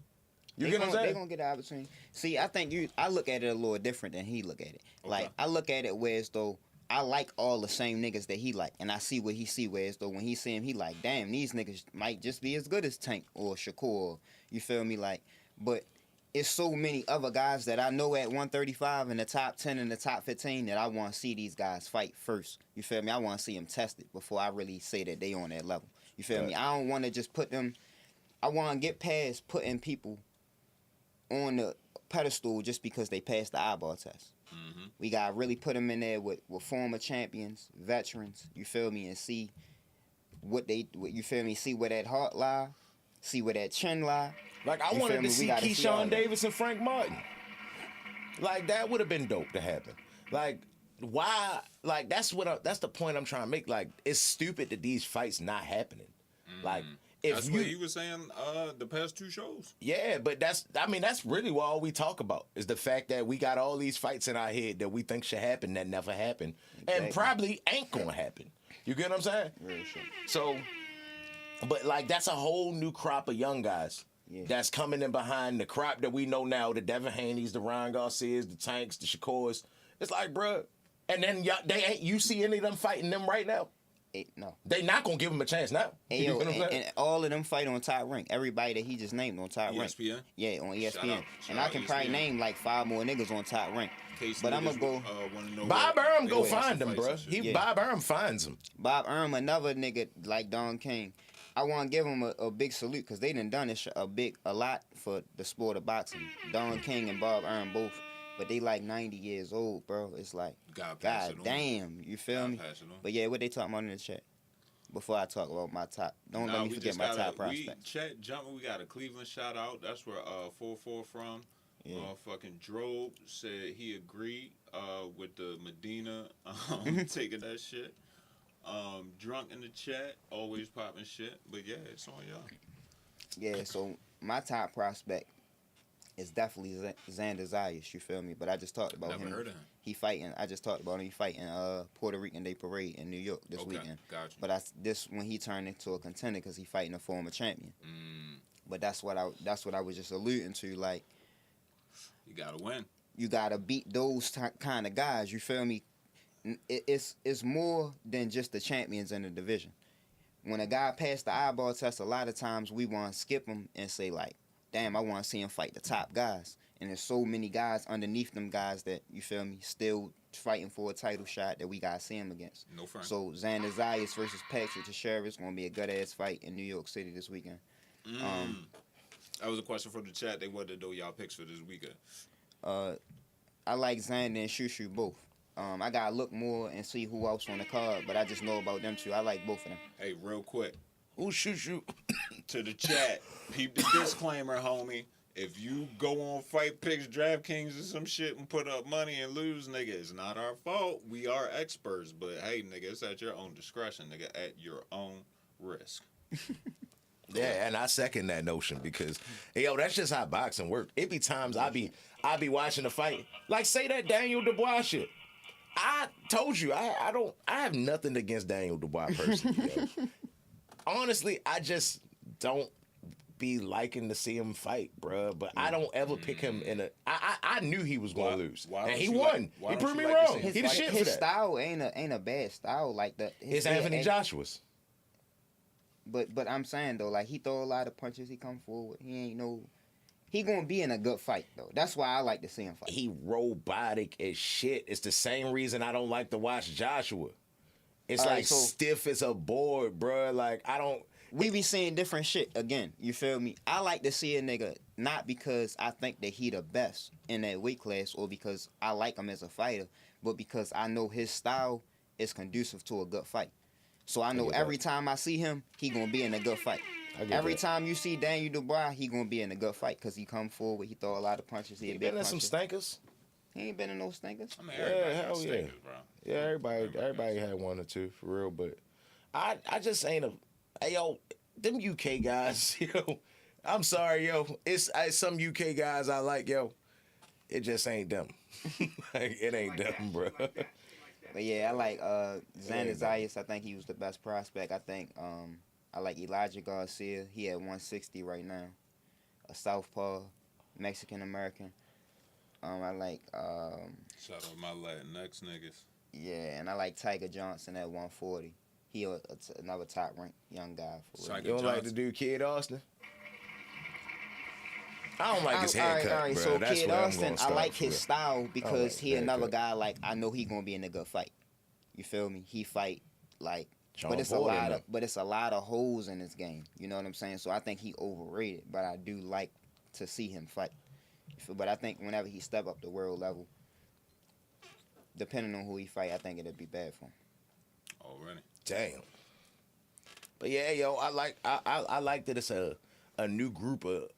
You get what I'm saying? They're gonna get an opportunity. See, I think I look at it a little different than he look at it. Okay. Like, I look at it whereas though I like all the same niggas that he like, and I see what he see, whereas though when he see him, he like, damn, these niggas might just be as good as Tank or Shakur. You feel me? Like, but it's so many other guys that I know at 135 in the top 10 and the top 15 that I want to see these guys fight first. You feel me? I want to see them tested before I really say that they on that level. You feel me? I don't want to just put them. I want to get past putting people on the pedestal just because they passed the eyeball test. Mm-hmm. We gotta really put them in there with former champions, veterans. You feel me? And see you feel me? See where that heart lie, see where that chin lie. Like, I You wanted feel me? to We see gotta see all Keyshawn that. Davis and Frank Martin. Like, that would have been dope to happen. Like, why? Like, that's the point I'm trying to make. Like, it's stupid that these fights not happening. Like, if That's what he was saying the past two shows. yeah, but that's really what all we talk about is the fact that we got all these fights in our head that we think should happen that never happened and Exactly. probably ain't gonna happen. You get what I'm saying? Real shit. So, but like, that's a whole new crop of young guys that's coming in behind the crop that we know now, the Devin Haney's, the Ryan Garcias, the Tanks, the Shakurs. It's like, bruh, and then you see any of them fighting them right now? No. They not gonna give him a chance now. And, You yo, know what I'm saying? and all of them fight on Top Rank. Everybody that he just named on Top Rank. ESPN? Yeah, on ESPN. Shout And out I can probably ESPN. name like 5 more niggas on Top Rank. Case But I'm niggas, gonna go. wanna know Bob where Earm they go lost find the him, fights bruh. and shit. Yeah. Bob Earm finds him. Bob Earm, another nigga like Don King. I want to give him a big salute because they done this a lot for the sport of boxing. Don King and Bob Earm both, but they like 90 years old, bro. It's like, Gotta pass God it on. damn, you feel Gotta me? pass it on. But yeah, what they talking about in the chat? Before I talk about my top, don't let me we forget just my got top we prospect. chat jumping. We got a Cleveland shout out. That's where 4-4 from. Yeah. Fucking Drobe said he agreed with the Medina taking that shit. Drunk in the chat, always popping shit. But yeah, it's on y'all. Yeah, so my top prospect is definitely Xander Zayas, you feel me? But I just talked about Never him. heard of him. He fighting. I just talked about him. He fighting Puerto Rican Day Parade in New York this Okay, weekend. gotcha. But this when he turned into a contender because he fighting a former champion. But that's what I was just alluding to. Like, You gotta win. you gotta beat those kind of guys. You feel me? It's more than just the champions in the division. When a guy passed the eyeball test, a lot of times we want to skip him and say like, damn, I want to see him fight the top guys. And there's so many guys underneath them guys that, you feel me, still fighting for a title shot that we got to see him against. No front. So Xander Zayas versus Patrick Teixeira is going to be a good-ass fight in New York City this weekend. That was a question from the chat. They wanted to know y'all picks for this weekend. I like Xander and Shushu both. I got to look more and see who else on the card, but I just know about them two. I like both of them. Hey, real quick. Ooh, shoot. To the chat, peep the disclaimer, homie. If you go on Fight Picks, DraftKings, or some shit and put up money and lose, nigga, it's not our fault. We are experts, but hey, nigga, it's at your own discretion, nigga, at your own risk. Yeah, and I second that notion because, yo, that's just how boxing works. It be times I be watching the fight, like say that Daniel Dubois shit. I told you I have nothing against Daniel Dubois personally. Yo. Honestly, I just don't be liking to see him fight, bruh. But I don't ever pick him in a. I knew he was gonna lose, and he won. He proved me wrong. He the shit for His that. style ain't a bad style like that. It's Anthony Joshua's. But I'm saying though, like he throw a lot of punches. He come forward. He gonna be in a good fight though. That's why I like to see him fight. He robotic as shit. It's the same reason I don't like to watch Joshua. It's All right, like so- stiff as a board, bruh. Like I don't. We be seeing different shit again. You feel me? I like to see a nigga not because I think that he the best in that weight class or because I like him as a fighter, but because I know his style is conducive to a good fight. So I know get every that. time I see him, he gonna be in a good fight. I get Every that. time you see Daniel Dubois, he gonna be in a good fight because he come forward, he throw a lot of punches. He a He big been in some puncher. stinkers. He ain't been in no stinkers. I mean, Yeah, everybody hell got yeah. stinkers, bro. Yeah, everybody had one or two for real, but I just ain't a. Hey yo, them UK guys, yo. I'm sorry, yo. It's some UK guys I like, yo. It just ain't them. Like, it ain't them, bro. But yeah, I like Xander Zayas. I think he was the best prospect. I think I like Elijah Garcia. He at 160 right now. A southpaw, Mexican American. I like Shout out my Latinx niggas. yeah, and I like Tiger Johnson at 140. He another top ranked young guy for real. Tiger You don't like Johnson. the dude Kid Austin? I don't like his All right, haircut, all right. bro. So That's Kid where I'm Austin, gonna I start like for his real. style because like he his another haircut. guy like I know he gonna be in a good fight. You feel me? He fight like, John but it's Boyd in a lot of holes in this game. You know what I'm saying? So I think he overrated, but I do like to see him fight. But I think whenever he step up the world level, depending on who he fight, I think it'll be bad for him. Already. Damn. But yeah, yo, I like that it's a new group of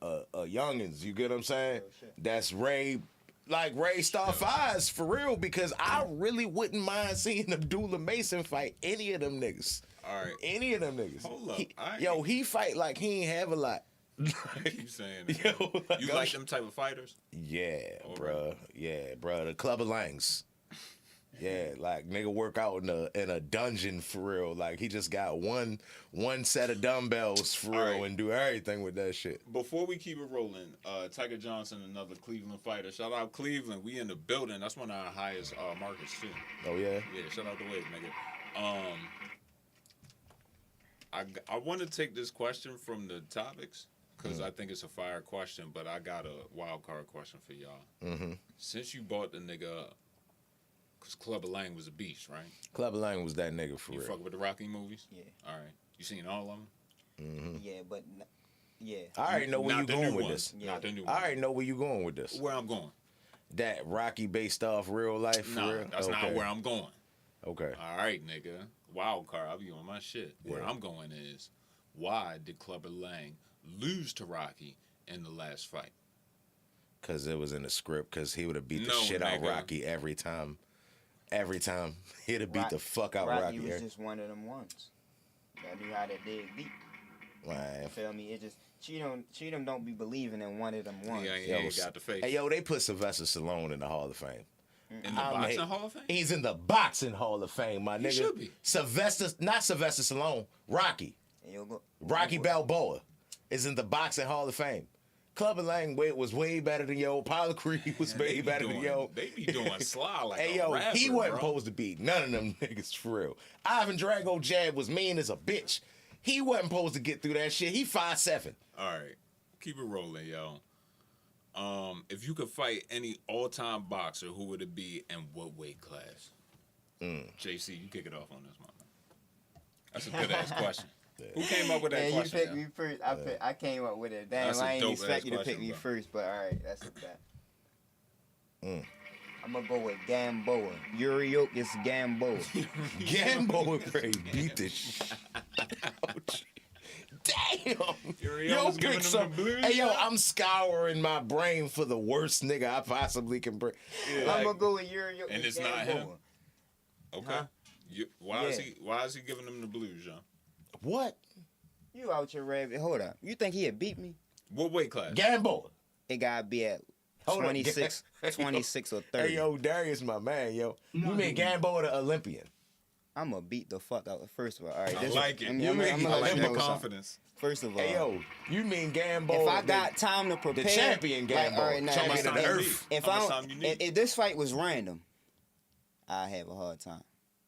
youngins. You get what I'm saying? That's Ray Star Fives for real. Because I really wouldn't mind seeing Abdullah Mason fight any of them niggas. All right. Any of them niggas. Hold up. Yo, he fight like he ain't have a lot. Keep saying that. Yo, You like, like them type of fighters? Yeah, All bruh. Yeah, bruh. The Club of Langs. Yeah, like nigga work out in a dungeon for real. Like he just got one set of dumbbells for real right. and do everything with that shit. Before we keep it rolling, Tiger Johnson, another Cleveland fighter. Shout out Cleveland. We in the building. That's one of our highest markets too. Oh yeah. Yeah, shout out the Wave, nigga. I want to take this question from the topics because I think it's a fire question, but I got a wild card question for y'all. Mm-hmm. Since you bought the nigga up, because Clubber Lang was a beast, right? Club of Lang was that nigga for You real. fuck with the Rocky movies? Yeah. All right. You seen all of them? Mm-hmm. Yeah, but yeah. I already know where you Not the going new with ones. this. Yeah. Not the new I ones. already know where you going with this. Where I'm going. That Rocky based off real life for No, real. that's Okay. not where I'm going. Okay. All right, nigga. Wild card. I'll be on my shit. Where Yeah. I'm going is, why did Clubber Lang lose to Rocky in the last fight? Cause it was in the script. Cause he would have beat the No, shit out nigga. Rocky every time. Every time he'd have beat the fuck out Rocky Rocky. was just one of them ones. That knew how that dig deep. Man. You feel me? It just Cheatham don't be believing in one of them ones. He Yo, ain't got the face. Hey yo, they put Sylvester Stallone in the Hall of Fame. in the I'm boxing hate- Hall of Fame? He's in the boxing Hall of Fame, my nigga. should be. Not Sylvester Stallone, Rocky. And you'll go, Rocky Balboa is in the boxing Hall of Fame. Clubber Lang was way better than yo. Apollo Creed was They way be better than doing- yo. They be doing sly like Hey a yo, rapper, he wasn't bro. supposed to beat none of them niggas for real. Ivan Drago Jab was mean as a bitch. He wasn't supposed to get through that shit. He 5'7". All right. Keep it rolling, yo. If you could fight any all-time boxer, who would it be and what weight class? JC, you kick it off on this one. That's a good-ass question. Who came up with that yeah, question? you picked me first. I came up with it. Damn, That's a I ain't dope-ass expect you to question, pick me bro. first, but all right, that's a bet. Mm. I'm gonna go with Gamboa. Uriok is Gamboa. Gambo and Craig beat the shit out. Damn. Uriel was giving them the blues, Hey yo, yo. I'm scouring my brain for the worst nigga I possibly can bring. I'm gonna go with Uriok And is it's not Gamboa. him. Okay. Huh? Why is Yeah. he giving them the blues, John? What? You out your rabbit? Hold up. You think he'd beat me? What weight class? Gambo. It gotta be at Hold on. 26, 26 or 30. Hey yo, Darius, my man, yo. You No, mean no. Gambo the Olympian? I'm gonna beat the fuck out. First of all, all right. I this like it. I'm You gonna make let like you the know something. confidence. First of all, Hey yo, you mean Gambo? if I got time to prepare, champion Gambo. all right, now, Champion of the if- earth. If How much time you need? if this fight was random, I have a hard time.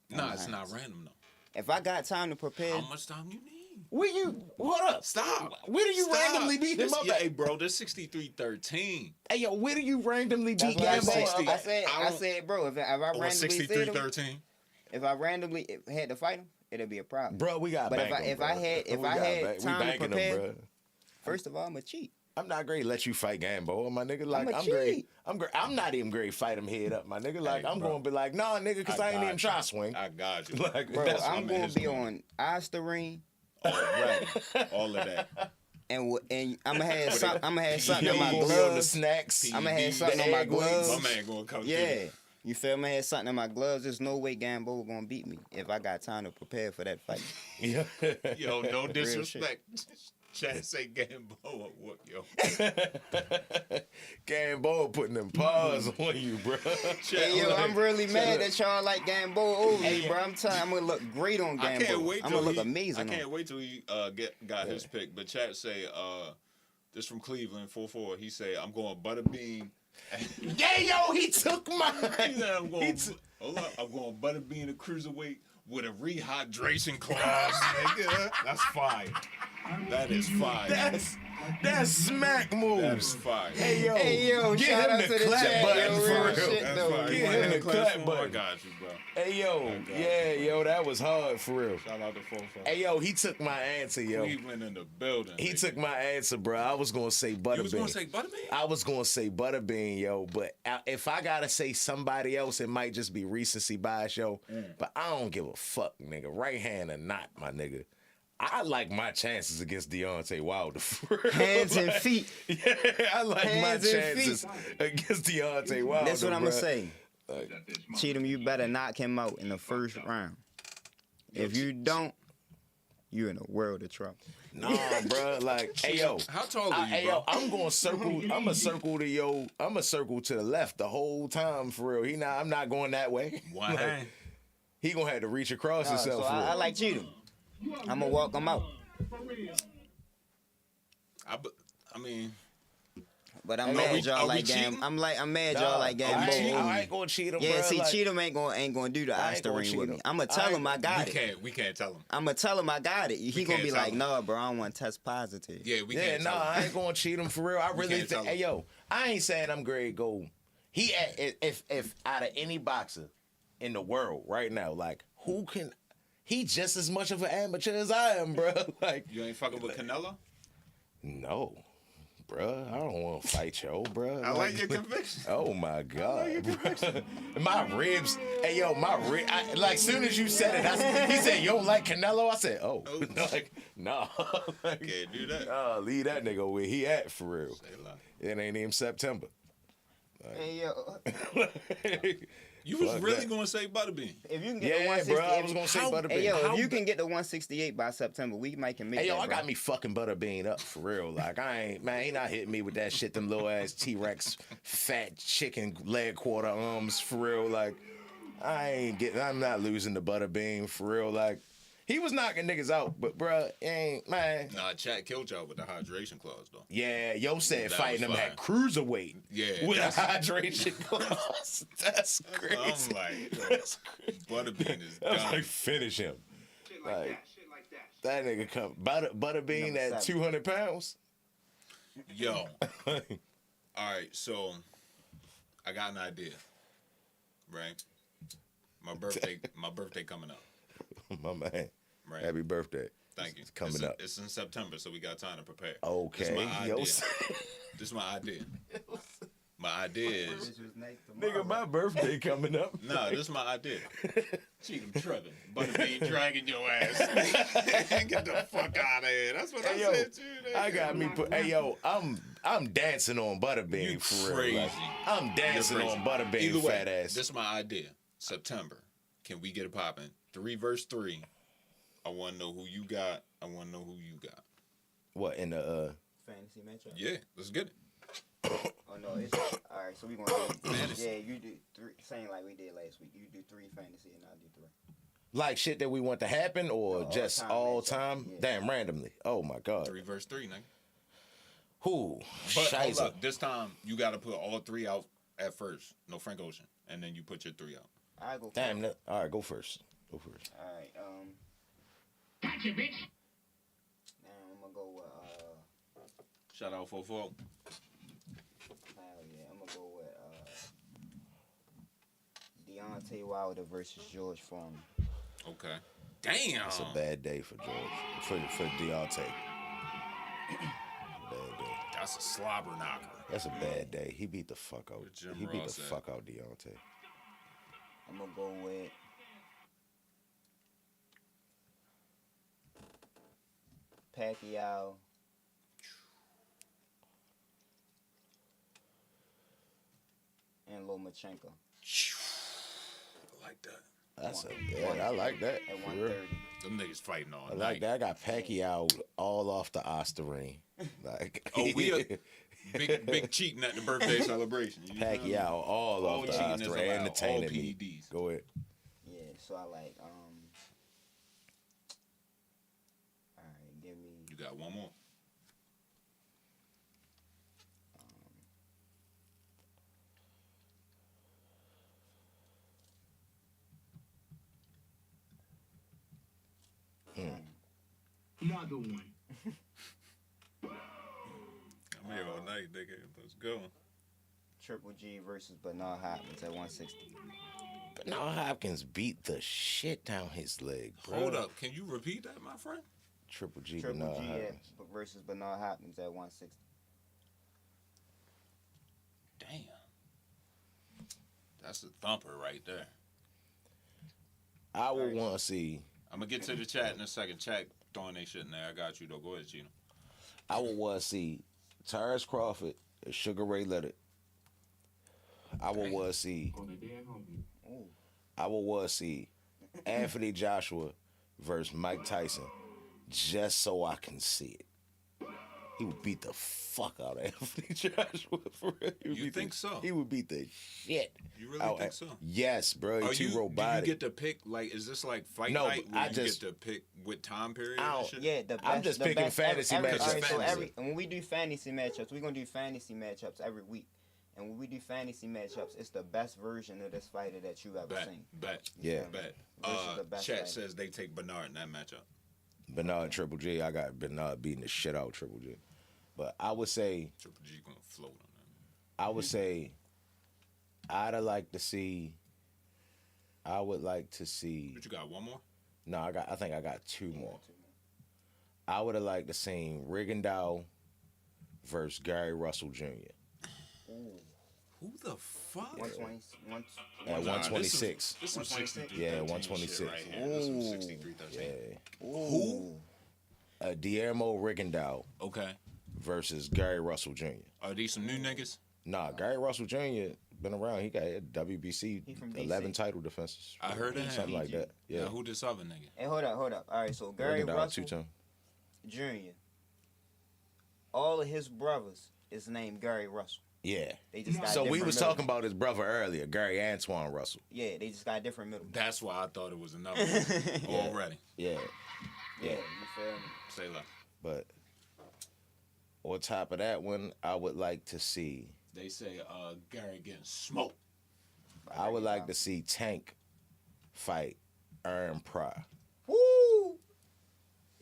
Nah, it's not random though. If I got time to prepare, How much time you need? Where you? Hold up. Stop. Where do you Stop. randomly beat him This- up yeah, at? Hey, bro, this 63-13. Hey, yo, where do you randomly beat That's what I Gambo said. up? I said, bro, if I Or randomly said him, 63-13. if I randomly had to fight him, it'd be a problem. Bro, we got. But if I had time to prepare, first of all, I'm a cheat. I'm not great. Let you fight Gambo, my nigga. Like a I'm great. cheat. I'm not even great. Fight him head up, my nigga. Like Hey, I'm bro. gonna be like, nah, nigga, because I ain't got even you. try to swing. I got you. Like, Bro, that's I'm in gonna his be corner. on Osterine, Already. All of that. and I'm gonna have something. I'm gonna have something Yo, in my gonna be on the gloves. snacks. I'm gonna have The something on my egg whites. My gloves. man gonna come Yeah. through. You feel me? I had something in my gloves. There's no way Gambo gonna beat me if I got time to prepare for that fight. Yeah. Yo, no shit. disrespect. Chat say Gambo or what, yo. Gambo putting them paws on you, bro. Hey, yo, I'm really mad that y'all like Gambo over me, bro. I'm telling you, I'm gonna look great on Gambo. I can't wait I'm till gonna look he, amazing. I on can't wait till he got his pick. But chat say this from Cleveland 4-4. He say I'm going Butterbean. Yeah, yo, he took He mine. said I'm going. Hold up, I'm going Butterbean a cruiserweight with a rehydration clause. Nigga, that's fire. That is fire. That's smack moves. That's fire. Hey yo, shout get out him to the the clap chat, button yo, for real real. shit, That's though. fire. Get You want him the the clap clap button? I button. got you, bro. Hey yo, yeah, yo, that was hard for real. Shout out to 4-4. Hey yo, he took my answer, yo. Cleveland in the building. He nigga. took my answer, bro. I was gonna say Butterbean. You was gonna say Butterbean? I was gonna say Butterbean, yo, but if I gotta say somebody else, it might just be recency bias, yo. But I don't give a fuck, nigga. Right hand or not, my nigga. I like my chances against Deontay Wilder. For real. Hands and Like, feet. Yeah, I like Hands my and feet. chances against Deontay Wilder. That's what I'm bruh. gonna say. Cheatham, you better knock him out in the first round. If you don't, you're in a world of trouble. Nah, bro. Like, hey yo, How tall are you, hey bro? yo, I'm gonna circle. I'm a circle to yo. I'm a circle to the left the whole time for real. I'm not going that way. Why? Like, he gonna have to reach across So himself. for real. I like Cheatham. I'm gonna walk him out. I mean, But I'm Are mad we- y'all are we like Gam. cheating? I'm mad Nah, y'all like Gambo. I ain't gonna cheat him. Yeah, bruh. see, Like, Cheatham ain't gonna do the I ain't gonna Osterine cheat with me. him. I'm gonna tell him I got it. we can't tell him. I'm gonna tell him I got it. He We gonna can't be tell like, him. no, bro, I don't want to test positive. Yeah, we Yeah, can't no, tell him. I ain't gonna cheat him for real. I really can't tell think. Hey, him. yo, I ain't saying I'm grade gold. He if out of any boxer in the world right now, like who can? He just as much of an amateur as I am, bro. Like, You ain't fucking with Canelo? no, bruh, I don't want to fight yo, bruh. I like your conviction. Oh my god, bruh. My ribs. Hey yo, my rib. Like soon as you said it, he said you don't like Canelo. I said, oh, like nah. Like, Can't do that. nah, leave that nigga where he at for real. Say a lot. It ain't even September. Hey yo, You was Fuck really that. gonna say Butterbean? if you can get Yeah, the 168, bro, I was gonna say Butterbean. Hey yo, How if you can get the 168 by September, we might can make Hey yo, that, I bro. got me fucking Butterbean up for real. Like he not hitting me with that shit, them little ass T-Rex fat chicken leg quarter arms for real. Like I'm not losing the Butterbean for real. Like he was knocking niggas out, but bruh, ain't man. Nah, Chat killed y'all with the hydration clause though. Yeah, yo said That fighting him was at cruiserweight. Yeah, with a that's- hydration clause. That's crazy. I'm like, yo, That's crazy. Butterbean is I was done. like, finish him. Shit like Like- that. Shit like that. That nigga come Butterbean Number at 7. 200 pounds. Yo, all right, so I got an idea, right? My birthday coming up, My man. right? Happy birthday. Thank you. It's coming it's up. It's in September, so we got time to prepare. Okay. This is my Yo, idea. This is my idea. My idea is nigga, my birthday coming up. no. This is my idea. Cheat him, tripping. Butterbean dragging your ass. Get the fuck out of here. That's what Hey, I yo, said to you. I got me put. Hey yo, I'm dancing on Butterbean You for real. crazy. Like, I'm dancing You're on crazy. Butterbean, Either way, fat ass. This is my idea. September. Can we get it popping? 3 versus 3. I want to know who you got. I want to know who you got. What in the fantasy matchup. Yeah, let's get it. Oh no, it's all right. So we gonna do Fantasy. yeah. You do 3, same like we did last week. You do 3 fantasy and I'll do 3. like shit that we want to happen or all just time all matchup. time? Yeah. Damn, randomly. Oh my god. 3 versus 3, nigga. Who? But hold Shiza. up. This time, you got to put all 3 out at first. No Frank Ocean. And then you put your 3 out. I go. Damn. All right, go first. Go first. All right. Gotcha, bitch. go with Shout out 4-4. hell yeah, I'm gonna go with Deontay Wilder versus George Foreman. Okay. Damn. It's a bad day for George. For Deontay. Bad day. That's a slobber knocker. That's a bad day. He beat the fuck out. What Jim He beat Ross the said. fuck out Deontay. I'm gonna go with Pacquiao and Lomachenko I like that. That's I like that. at For real. 130. Them niggas fighting all I night. like that. I got Pacquiao all off the Osterine. Like Oh, we are big cheating at the birthday celebration. You know? Pacquiao all off the cheating is Osterine. allowed. Entertaining All me. PEDs. Go ahead. Yeah, so I like all right, give me You got one more. Another one. I'm here all night, nigga. Let's go. Triple G versus Bernard Hopkins at 160. But now Hopkins beat the shit down his leg, bro. Hold up. Can you repeat that, my friend? Triple G, Triple Bernard G Hopkins. versus Bernard Hopkins at 160. Damn. That's a thumper right there. I would want to see. I'm going to get to the chat in a second. Chat throwing they shit in there. I got you, though. Go ahead, Gino. I would want to see Tyrese Crawford and Sugar Ray Leonard. I would want to see. On the dead homie. Ooh. I would want to see Anthony Joshua versus Mike Tyson, just so I can see it. He would beat the fuck out of Anthony Joshua. For real. He would You beat think the- so? He would beat the shit. You really out think of- so? Yes, bro. Are He's too you, robotic. do you get to pick, like, is this like fight No, night but where I you just- get to pick what time period I and don't- shit? Yeah, the best. I'm just the picking best, fantasy every, matchups. All right, so Fantasy. when we do fantasy matchups, we're gonna do fantasy matchups every week. And when we do fantasy matchups, it's the best version of this fighter that you've ever Bet, seen. bet, Yeah. bet. Versus the best Chat fighter. says they take Bernard in that matchup. Bernard Triple G. I got Bernard beating the shit out of Triple G. But I would say, Triple G gonna float on that. I would say, I'd like to see. I would like to see. But you got one more? No, I think I got two more. I would have liked to see Rigondeaux versus Gary Russell Jr. Ooh, Who the fuck? 120, At 126. This is some 63. Yeah, 126. 126. Right here. This is some Ooh. 63 Yeah. Ooh. Guillermo Rigondeaux Okay. versus Gary Russell Jr. Are these some new niggas? Nah, Gary Russell Jr. been around. He got WBC He from 11 DC. title defenses. I heard that. Something like that. Yeah. Now, who this other nigga? Hey, hold up. All right, so Gary Rigondeaux, Russell two-time. Jr. All of his brothers is named Gary Russell. Yeah. They just got So we different was middle talking about his brother earlier, Gary Antoine Russell. Yeah, they just got different middle. That's why I thought it was another one. Already. Yeah. Yeah, you feel me? Say less. But on top of that one, I would like to see. They say Gary getting smoked. I would like to see Tank fight Aaron Pryor. Woo!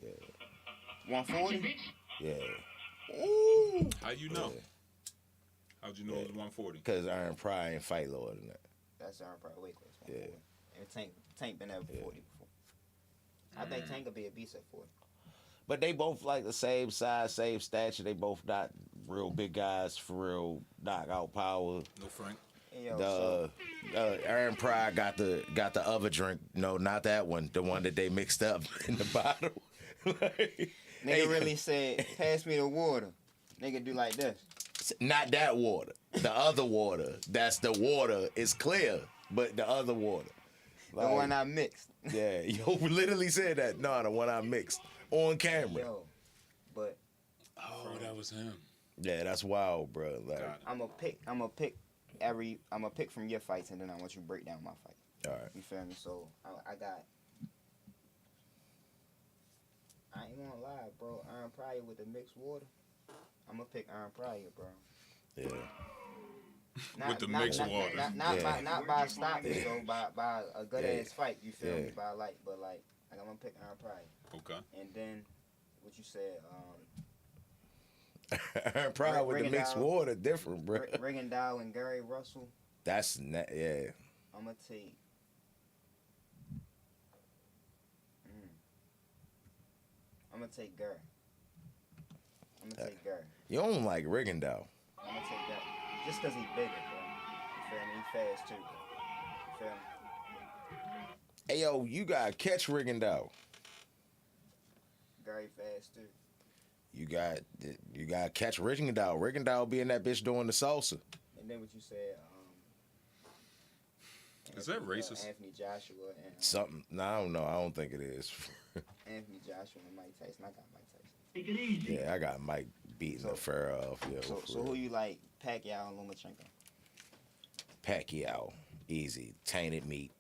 Yeah. 140? Yeah. Ooh! How you know? Yeah. How'd you know it was 140? Because Aaron Pryor ain't fight lower than that. That's Aaron Pryor weight class. Yeah. 140. And Tank been there for 40 before. I think Tank will be a beast at 40. But they both like the same size, same stature. They both not real big guys for real knockout power. No Frank. Hey, yo, Aaron Pryor got the other drink. No, not that one. The one that they mixed up in the bottle. Like, nigga really said, pass me the water. Nigga do like this. not that water. The other water. That's the water. It's clear, but the other water. The one I mixed. Yeah, yo, literally said that. No, the one I mixed on camera. Yo, but Oh, that was him. Yeah, that's wild, bro. Like, Got it. I'm gonna pick from your fights, and then I want you to break down my fight. all right. You feel me? So I ain't gonna lie, bro. Aaron Pryor with the mixed water. I'm gonna pick Aaron Pryor, bro. Yeah. With the mixed water. Not by stoppage, though. By a good Yeah. ass fight. You feel Yeah. me? But I'm gonna pick Aaron Pryor, Okay. and then what you said. Pride with the Rigondeaux. mixed water different, bro. Rigondeaux and Gary Russell. That's yeah. I'm gonna take. I'm gonna take Gary. I'm gonna take Gary. You don't like Rigondeaux. I'm gonna take Gary. Just because he's bigger, bro. You feel me? He fast too, bro. You feel me? Hey yo, you gotta catch Rigondeaux. Gary fast too. You gotta catch Rigondeaux. Rigondeaux be in that bitch doing the salsa. And then what you said, Is that racist? Anthony Joshua and Something. No, I don't know. I don't think it is. Anthony Joshua and Mike Tyson. I got Mike Tyson. Take it easy. Yeah, I got Mike beating the fur off. Yeah, So who you like, Pacquiao and Lomachenko? Pacquiao, easy, tainted meat,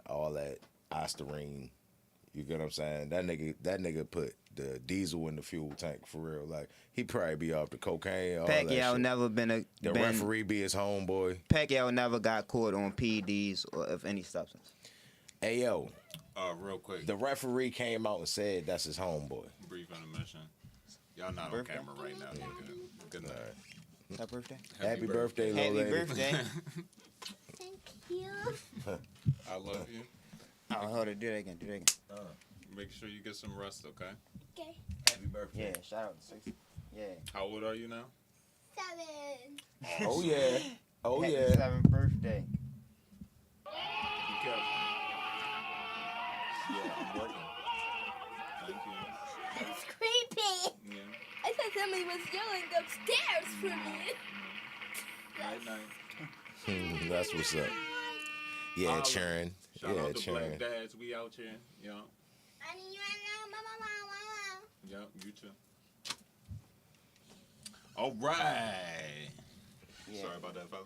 all that Ostarine. You get what I'm saying? That nigga put the diesel in the fuel tank for real. Like he probably be off the cocaine. All that Pacquiao shit. never been The referee be his homeboy. Pacquiao never got caught on PEDs or of any substance. Hey yo, Real quick, the referee came out and said that's his homeboy. brief intermission. Y'all not Birthday? on camera right now. You good night. Happy birthday. Happy birthday, little Happy lady. birthday. Thank you. I love you. Oh, hold it. Do that again. Do that again. Make sure you get some rest, okay? Okay. Happy birthday. Yeah, shout out to 60. Yeah. How old are you now? 7. Oh yeah. Oh Happy yeah. 7th birthday. Be careful. Yeah, I'm working. Thank you. It's creepy. Yeah. I thought somebody was yelling upstairs for me. Night night. That's what's up. Yeah, Holla. Churn. Shout Yeah, out to Black Churn. Dads. We out here. Yeah. I mean, you know, mama. Yeah, you too. All right. Yeah. Sorry about that, fella.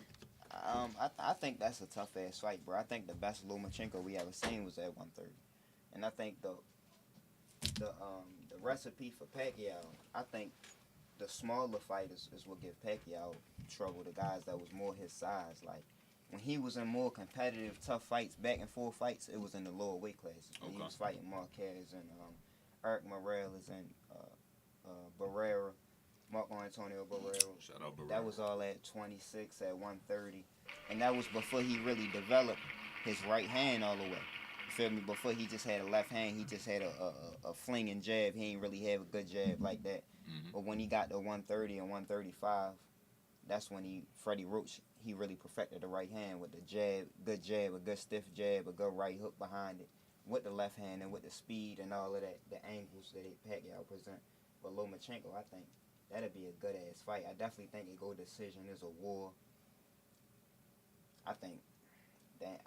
I think that's a tough ass fight, bro. I think the best Lomachenko we ever seen was at 130, and I think the recipe for Pacquiao, I think the smaller fighters is what give Pacquiao trouble. The guys that was more his size, like when he was in more competitive, tough fights, back and forth fights, it was in the lower weight classes. When he Okay. was fighting Marquez and Eric Morales and Barrera, Marco Antonio Barrera. Shout out, Barrera. That was all at 26, at 130. And that was before he really developed his right hand all the way. You feel me? Before he just had a left hand, he just had a flinging jab. He ain't really have a good jab like that. Mhm. But when he got to 130 and 135, that's when Freddie Roach, he really perfected the right hand with the jab, a good stiff jab, a good right hook behind it, with the left hand and with the speed and all of that, the angles that Pacquiao present. But Lomachenko, I think that'd be a good ass fight. I definitely think it go decision. Is a war. I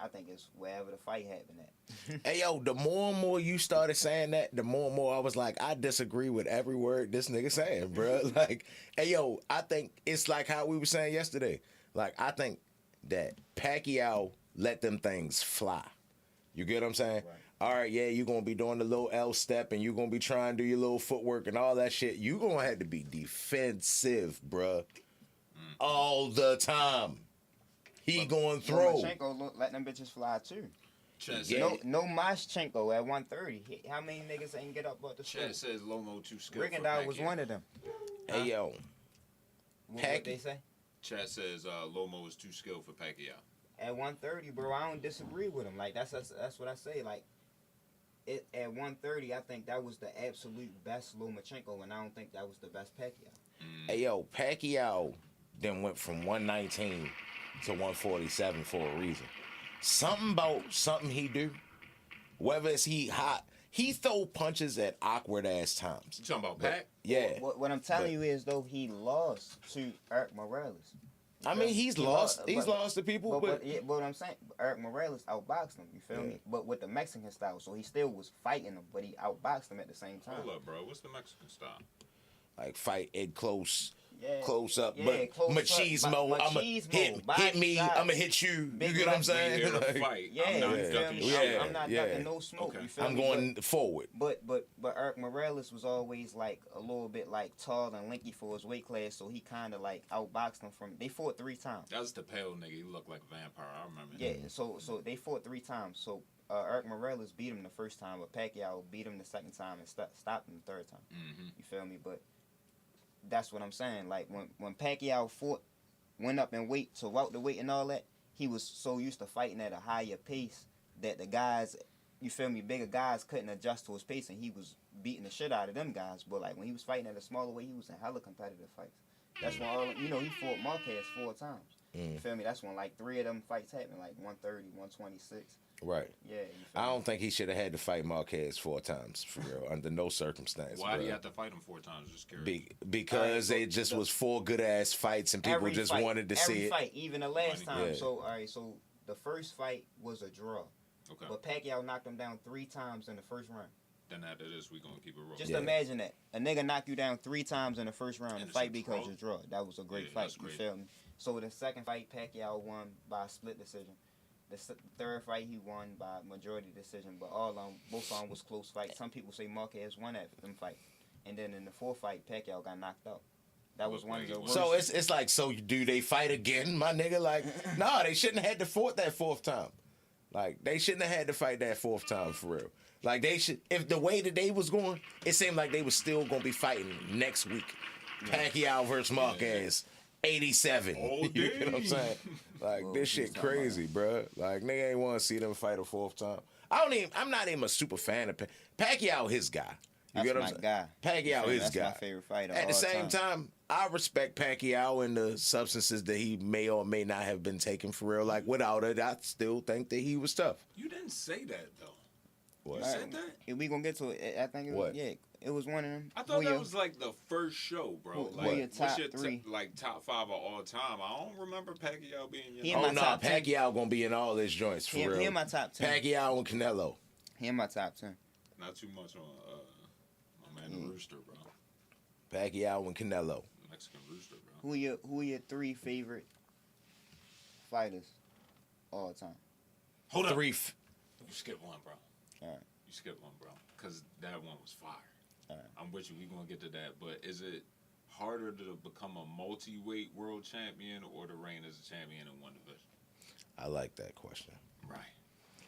think it's wherever the fight happened at. Hey yo, the more and more you started saying that, the more and more I was like, I disagree with every word this nigga saying, bro. Like, hey yo, I think it's like how we were saying yesterday. Like, I think that Pacquiao let them things fly. You get what I'm saying? Right. All right, yeah, you're gonna be doing the little L step and you're gonna be trying to do your little footwork and all that shit. You're gonna have to be defensive, bruh. All the time. He going throw. Lomachenko let them bitches fly too. Chad Yeah. said, No Moschenko at 130. How many niggas ain't get up but the Chad street? says Lomo too skilled for Rigondeaux was Pacquiao. one of them. Hey yo, What they say? Chad says Lomo is too skilled for Pacquiao. At 130, bro, I don't disagree with him. Like that's what I say. Like at 130, I think that was the absolute best Lomachenko, and I don't think that was the best Pacquiao. hey yo, Pacquiao then went from 119 to 147 for a reason. Something about something he do, whether it's he hot, he throw punches at awkward ass times. You talking about Pac? Yeah, What I'm telling But- you is though he lost to Eric Morales. I mean he's He lost. lost, He's but- lost to people, but But what I'm saying, Eric Morales outboxed him. You feel Yeah. me? But with the Mexican style, so he still was fighting him, but he outboxed him at the same time. Hold up, bro. What's the Mexican style? like fight it close. close up, Yeah, but close up, machismo. but I'ma machismo, hit me. body I'ma hit you. big You get what I'm like- saying? You're in a Like, fight. Yeah, I'm not you feel ducking me? shit. I'm not yeah. ducking no smoke. Okay. You feel I'm me? going forward. But Eric Morales was always like a little bit like tall and lanky for his weight class, so he kind of like outboxed him from. They fought 3 times. That was the pale nigga. He looked like a vampire. I remember. Yeah, so they fought 3 times. So Eric Morales beat him the first time, but Pacquiao beat him the second time and stopped him the third time. Mm-hmm. You feel me? But that's what I'm saying. Like when Pacquiao went up in weight to route the weight and all that, he was so used to fighting at a higher pace that the guys, you feel me, bigger guys couldn't adjust to his pace, and he was beating the shit out of them guys. But like when he was fighting at a smaller weight, he was in hella competitive fights. That's when he fought Marquez 4 times. You feel me? That's when like 3 of them fights happened, like 130, 126. Right. Yeah. You feel I me? don't think he should have had to fight Marquez 4 times for real, under no circumstance. Why do bruh. you have to fight him 4 times? Just curious. Because Alright, it just was 4 good ass fights and people Every just fight, wanted to every see it. fight, even the last time. Yeah. So so the first fight was a draw, Okay. but Pacquiao knocked him down 3 times in the first round. Then after this, we gonna keep it rolling. Just Yeah. imagine that a nigga knock you down 3 times in the first round And and it's a fight because draw? you draw. That was a great Yeah, fight. that's You great. feel me? So the second fight, Pacquiao won by split decision. The third fight, he won by majority decision. But both of them was close fights. Some people say Marquez won that them fight, and then in the 4th fight, Pacquiao got knocked out. That was one of the worst. So it's like, so do they fight again, my nigga? Like, nah, they shouldn't have had to fight that 4th time. Like, they shouldn't have had to fight that 4th time for real. Like, they should, if the way that they was going, it seemed like they was still gonna be fighting next week. Pacquiao versus Marquez, 87. Oh, You get what I'm damn. saying? Like, Well, this shit who's talking about crazy, bruh. Like, nigga ain't want to see them fight a 4th time. I'm not even a super fan of Pacquiao, his guy. You That's get what my I'm saying? guy. Pacquiao, his That's guy. my favorite fighter. At the all same time, I respect Pacquiao and the substances that he may or may not have been taking for real. Like, without it, I still think that he was tough. You didn't say that though. What? You said that? If we gonna get to it, I think it was, What? yeah, it was one of them. I thought Who that your- was like the first show, bro. Who Like, your what's top your 3? like top 5 of all time? I don't remember Pacquiao being your. He Oh, my no, top 10. Pacquiao gonna be in all his joints for He real. in my top 10. Pacquiao and Canelo. He in my top 10. Not too much on my man the Rooster, bro. Pacquiao and Canelo. Mexican Rooster, bro. Who your 3 favorite fighters all time? Hold up. 3. You skipped one, bro. All right. You skipped one, bro. Because that one was fire. All right. I'm with you. We gonna get to that. But is it harder to become a multi-weight world champion or to reign as a champion in one division? I like that question. Right.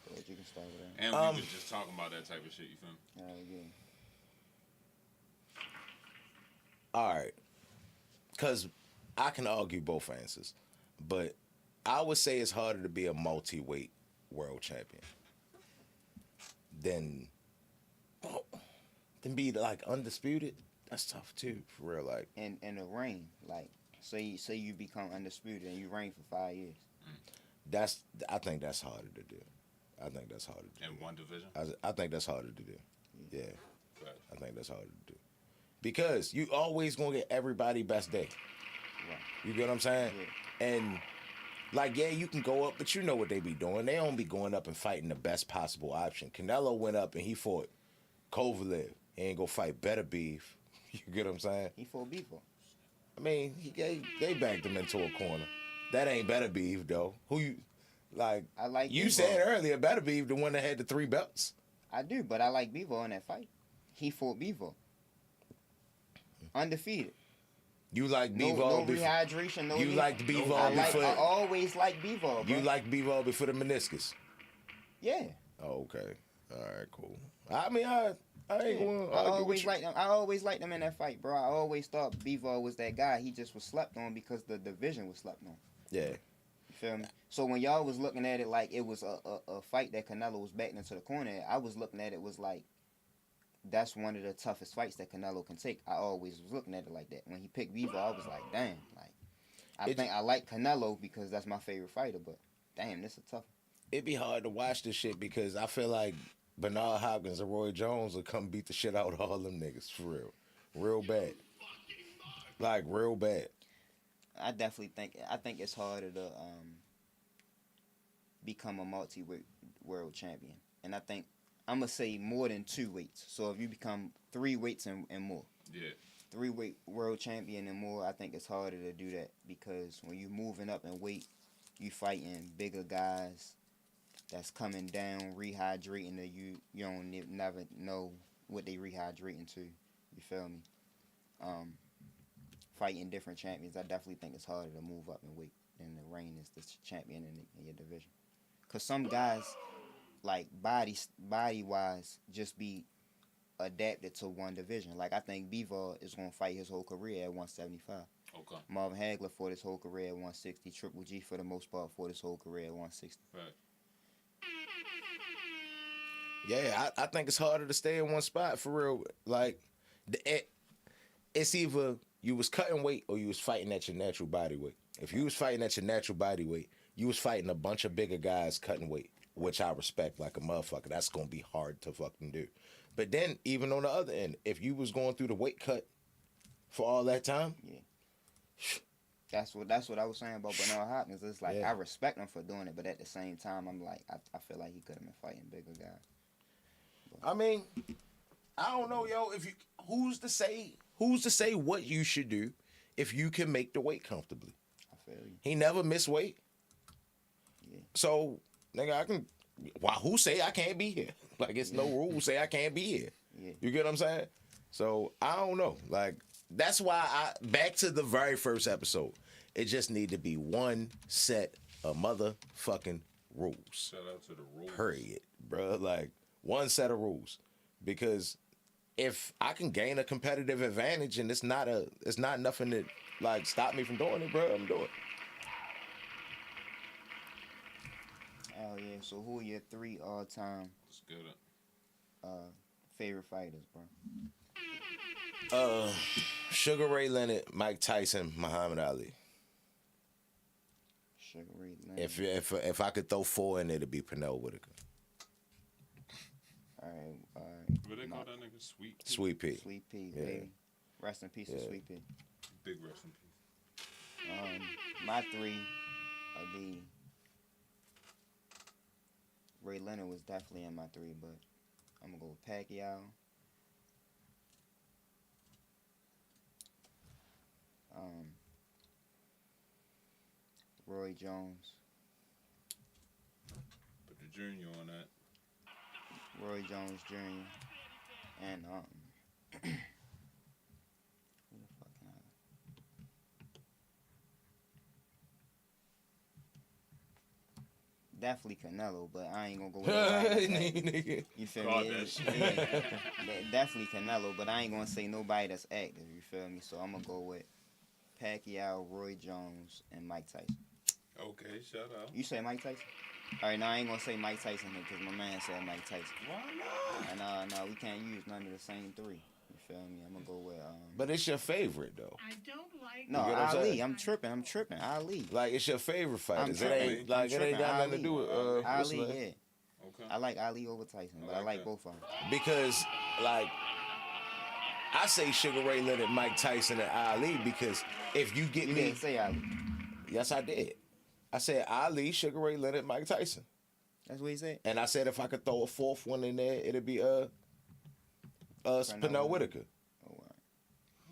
Go ahead, you can start with that. And we was just talking about that type of shit. You feel me? All right, yeah. All right. Because I can argue both answers. But I would say it's harder to be a multi-weight world champion than be like undisputed. That's tough too, for real. Like, And the reign, like, say you become undisputed and you reign for 5 years. I think that's harder to do. I think that's harder to In do. one division? I think that's harder to do. Yeah, Right. I think that's harder to do. Because you always gonna get everybody best day. Right. You get what I'm saying? Yeah. And like, yeah, you can go up, but you know what they be doing. They don't be going up and fighting the best possible option. Canelo went up and he fought Kovalev. He ain't go fight Better Beef. You get what I'm saying? He fought before. I mean, they backed him into a corner. That ain't Better Beef though. Who you like? I like You Bivol. said earlier, Better Beef, the one that had the 3 belts. I do, but I like Bivol in that fight. He fought Bivol. Undefeated. You like No, Bivol no before? rehydration, no You knee. liked Bivol I before? always like Bivol, bro. You like Bivol before the meniscus? Yeah. Oh, okay. All right, cool. I mean, I ain't going to I argue always with you. liked him. I always liked him in that fight, bro. I always thought Bivol was that guy. He just was slept on because the division was slept on. Yeah. You feel me? So when y'all was looking at it like it was a fight that Canelo was backing into the corner, I was looking at it was like that's one of the toughest fights that Canelo can take. I always was looking at it like that. When he picked Bivol, I was like, damn. Like, I think I like Canelo because that's my favorite fighter, but damn, this is tough. It'd be hard to watch this shit because I feel like Bernard Hopkins and Roy Jones will come beat the shit out of all them niggas for real. Real bad. Like, real bad. I definitely think it's harder to become a multi-weight world champion. And I think I'm going to say more than 2 weights. So if you become 3 weights and more. Yeah. 3-weight world champion and more, I think it's harder to do that because when you're moving up in weight, you fighting bigger guys that's coming down, rehydrating that you don't never know what they rehydrating to. You feel me? Fighting different champions, I definitely think it's harder to move up in weight than to reign as the champion in your division. Cause some guys, like body wise, just be adapted to one division. Like I think Bivol is gonna fight his whole career at 175. Okay. Marvin Hagler fought his whole career at 160. Triple G for the most part fought his whole career at 160. Right. Yeah, I think it's harder to stay in one spot for real. Like, it's either you was cutting weight or you was fighting at your natural body weight. If you was fighting at your natural body weight, you was fighting a bunch of bigger guys cutting weight, which I respect like a motherfucker. That's gonna be hard to fucking do. But then, even on the other end, if you was going through the weight cut for all that time, yeah. That's what I was saying about Bernard Hopkins. It's like I respect him for doing it, but at the same time, I'm like I feel like he could have been fighting bigger guys. I mean, I don't know, yo. If you, who's to say what you should do if you can make the weight comfortably? I feel you. He never missed weight. Yeah. So, nigga, I can. Why? Who say I can't be here? Like, it's no rule say I can't be here. Yeah. You get what I'm saying? So I don't know. Like, that's why back to the very first episode. It just need to be one set of motherfucking rules. Shout out to the rules. Period, bro. Like, one set of rules. Because if I can gain a competitive advantage and it's not nothing that like stop me from doing it, bro, I'm doing it. Oh yeah. So who are your 3 all-time Let's get it. favorite fighters, bro? Sugar Ray Leonard, Mike Tyson, Muhammad Ali. Sugar Ray Leonard. If I could throw 4 in, it'd be Pernell Whitaker. All right. But they call that nigga Sweet Pea. Sweet Pea. Sweet Pea, Yeah. baby. Rest in peace to Sweet Pea. Big rest in peace. My 3 would be Ray Leonard was definitely in my 3, but I'm gonna go with Pacquiao. Roy Jones. Put the junior on that. Roy Jones Jr. And who the fuck can I? Definitely Canelo, but I ain't gonna go with nobody. You feel God, me? that shit. Definitely Canelo, but I ain't gonna say nobody that's active. You feel me? So I'm gonna go with Pacquiao, Roy Jones, and Mike Tyson. Okay, shout out. You say Mike Tyson? All right, no, I ain't gonna say Mike Tyson because my man said Mike Tyson. Why not? And we can't use none of the same 3. You feel me? I'm gonna go with But it's your favorite though. I don't like. no, You get what I'm Ali. saying? I'm tripping. Ali. Like, it's your favorite fighters. It tripping. ain't like I'm it ain't got nothing to tripping. do with what's Ali, the name? yeah. Okay. I like Ali over Tyson, but I like like that. both of them. Because like I say Sugar Ray Leonard, Mike Tyson, and Ali because if you get You me, didn't say Ali. yes I did. I said Ali, Sugar Ray Leonard, Mike Tyson. That's what he said. And I said if I could throw a 4th one in there, it'd be Pernell Whitaker. Oh, wow.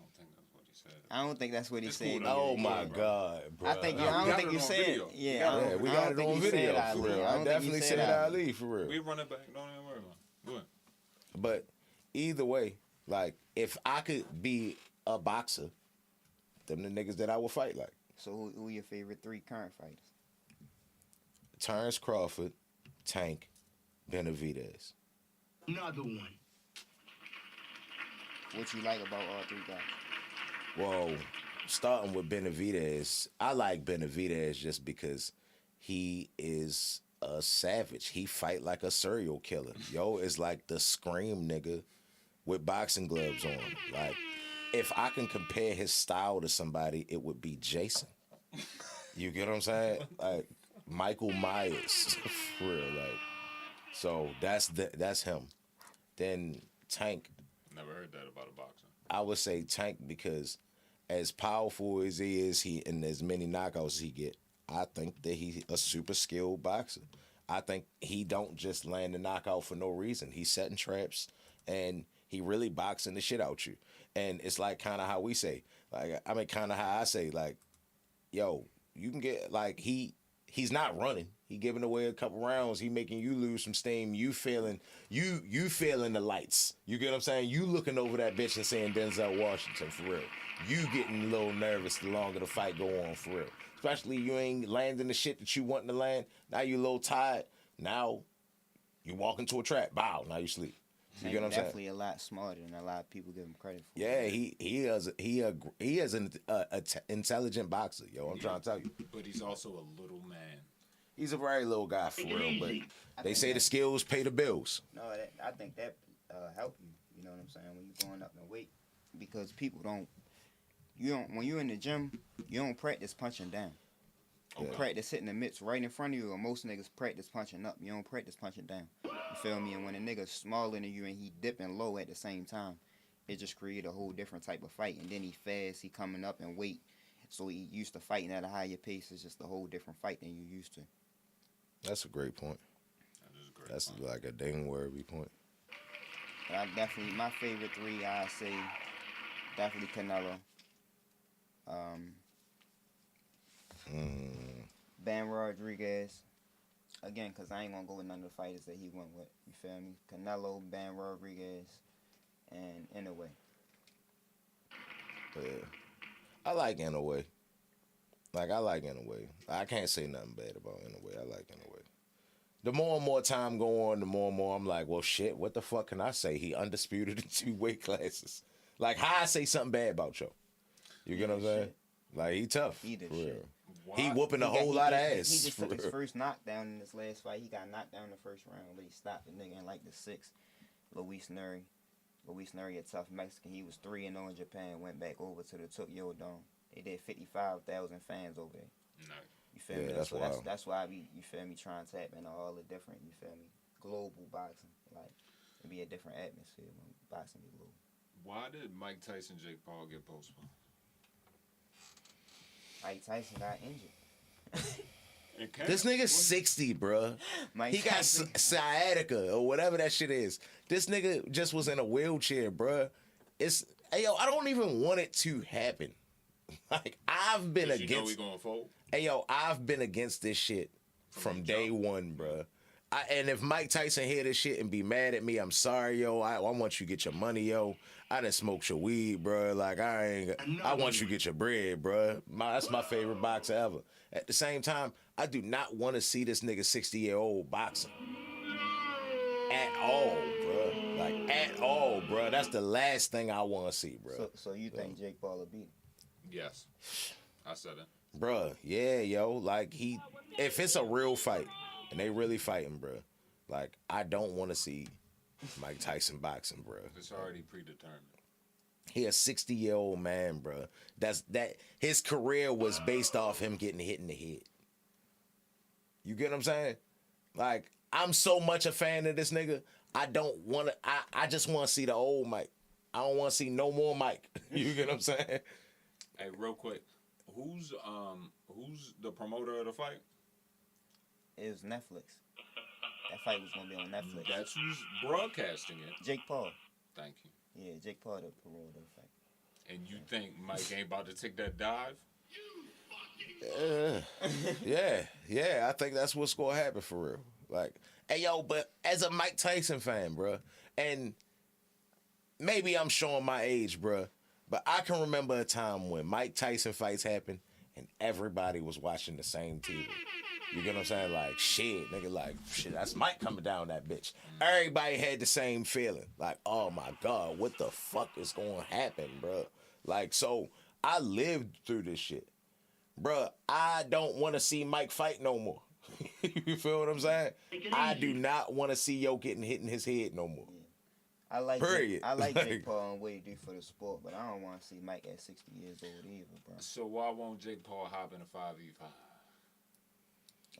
I don't think that's what he said. I don't think that's what he It's said. cool, though. Oh my God, bro. I think No, I we don't got think it you on said. video. Yeah, Yeah, we I got don't it think on you video said for Ali. real. I I don't think you definitely said Ali for real. We run it back. Don't even worry about it. Go ahead. But either way, like if I could be a boxer, them the niggas that I would fight like. So who are your favorite 3 current fighters? Terrence Crawford, Tank, Benavidez. Another one. What you like about all 3 guys? Well, starting with Benavidez, I like Benavidez just because he is a savage. He fight like a serial killer. Yo, it's like the Scream nigga with boxing gloves on. Like, if I can compare his style to somebody, it would be Jason. You get what I'm saying? Like Michael Myers, for real. Like, so that's him. Then Tank, Never heard that about a boxer. I would say Tank because as powerful as he is, and as many knockouts as he get, I think that he's a super skilled boxer. I think he don't just land a knockout for no reason. He's setting traps and he really boxing the shit out you. And it's like kind of how we say, like, I mean, kind of how I say, like, yo, you can get, like, he's not running. He giving away a couple rounds. He making you lose some steam. You feeling the lights. You get what I'm saying? You looking over that bitch and saying Denzel Washington for real. You getting a little nervous the longer the fight go on for real. Especially you ain't landing the shit that you wanting to land. Now you a little tired. Now you walk into a trap. Bow. Now you sleep. You get what I'm saying? Definitely a lot smarter than a lot of people give him credit for. Yeah, he is an intelligent boxer, yo. I'm trying to tell you. But he's also a little man. He's a very little guy for real, but they say the skills pay the bills. No, I think that help you. You know what I'm saying? When you're going up in weight, because people don't. When you're in the gym, you don't practice punching down. You practice hitting the mitts right in front of you, or most niggas practice punching up. You don't practice punching down. You feel me? And when a nigga's smaller than you and he dipping low at the same time, it just create a whole different type of fight. And then he fast, he coming up in weight. So he used to fighting at a higher pace. It's just a whole different fight than you used to. That's a great point. That's like a dang worthy point. But I definitely, my favorite three, I say, definitely Canelo. Ben Rodriguez. Again, because I ain't going to go with none of the fighters that he went with. You feel me? Canelo, Ben Rodriguez, and Inoue. Yeah. I like Inoue. I can't say nothing bad about Inoue. I like Inoue. The more and more time go on, the more and more I'm like, well, shit, what the fuck can I say? He undisputed in 2 weight classes. Like, how I say something bad about you? You get what I'm saying? Like, he tough. He did for shit. real. He whooping a whole lot of ass. He just took his real. first knockdown in this last fight. He got knocked down in the first round, but he stopped the nigga in like the 6th. Luis Neri, a tough Mexican. He was 3-0 in Japan. Went back over to the Tokyo Dome. They did 55,000 fans over there. No. You feel me? That's wild. That's why I be, you feel me, trying to tap into all the different, you feel me, global boxing. Like, it'd be a different atmosphere when boxing be global. Why did Mike Tyson, Jake Paul get postponed? Mike Tyson got injured. This nigga's 60, bruh. He got sciatica or whatever that shit is. This nigga just was in a wheelchair, bruh. Hey, yo, I don't even want it to happen. Like, I've been against. You know we going forward? Hey, yo, I've been against this shit from day one, bruh. And if Mike Tyson hear this shit and be mad at me, I'm sorry, yo. I want you to get your money, yo. I done smoked your weed, bruh. Like, I want you to get your bread, bruh. That's my favorite boxer ever. At the same time, I do not want to see this nigga 60-year-old boxing. At all, bruh. Like, at all, bruh. That's the last thing I want to see, bruh. So you think Jake Paul will beat him? Yes. I said it. Bruh, yeah, yo. Like, if it's a real fight, and they really fighting, bruh, like, I don't want to see Mike Tyson boxing, bruh. It's already predetermined. He a 60-year-old man, bruh. His career was based off him getting hit in the head. You get what I'm saying? Like, I'm so much a fan of this nigga, I don't want to, I just want to see the old Mike. I don't want to see no more Mike. You get what I'm saying? Hey, real quick, who's the promoter of the fight? It was Netflix. That fight was gonna be on Netflix. That's who's broadcasting it. Jake Paul. Thank you. Yeah, Jake Paul the promoter of the fight. And you think Mike ain't about to take that dive? Yeah, I think that's what's gonna happen for real. Like, hey, yo, but as a Mike Tyson fan, bruh, and maybe I'm showing my age, bruh, but I can remember a time when Mike Tyson fights happened and everybody was watching the same TV. You get what I'm saying? Like, shit, nigga, like, shit, that's Mike coming down that bitch. Everybody had the same feeling. Like, oh my God, what the fuck is going to happen, bruh? Like, so I lived through this shit. Bruh, I don't want to see Mike fight no more. You feel what I'm saying? I do not want to see yo getting hit in his head no more. I like Period. Jake Paul and what he do for the sport, but I don't want to see Mike at 60 years old either, bro. So why won't Jake Paul hop in a 5v5?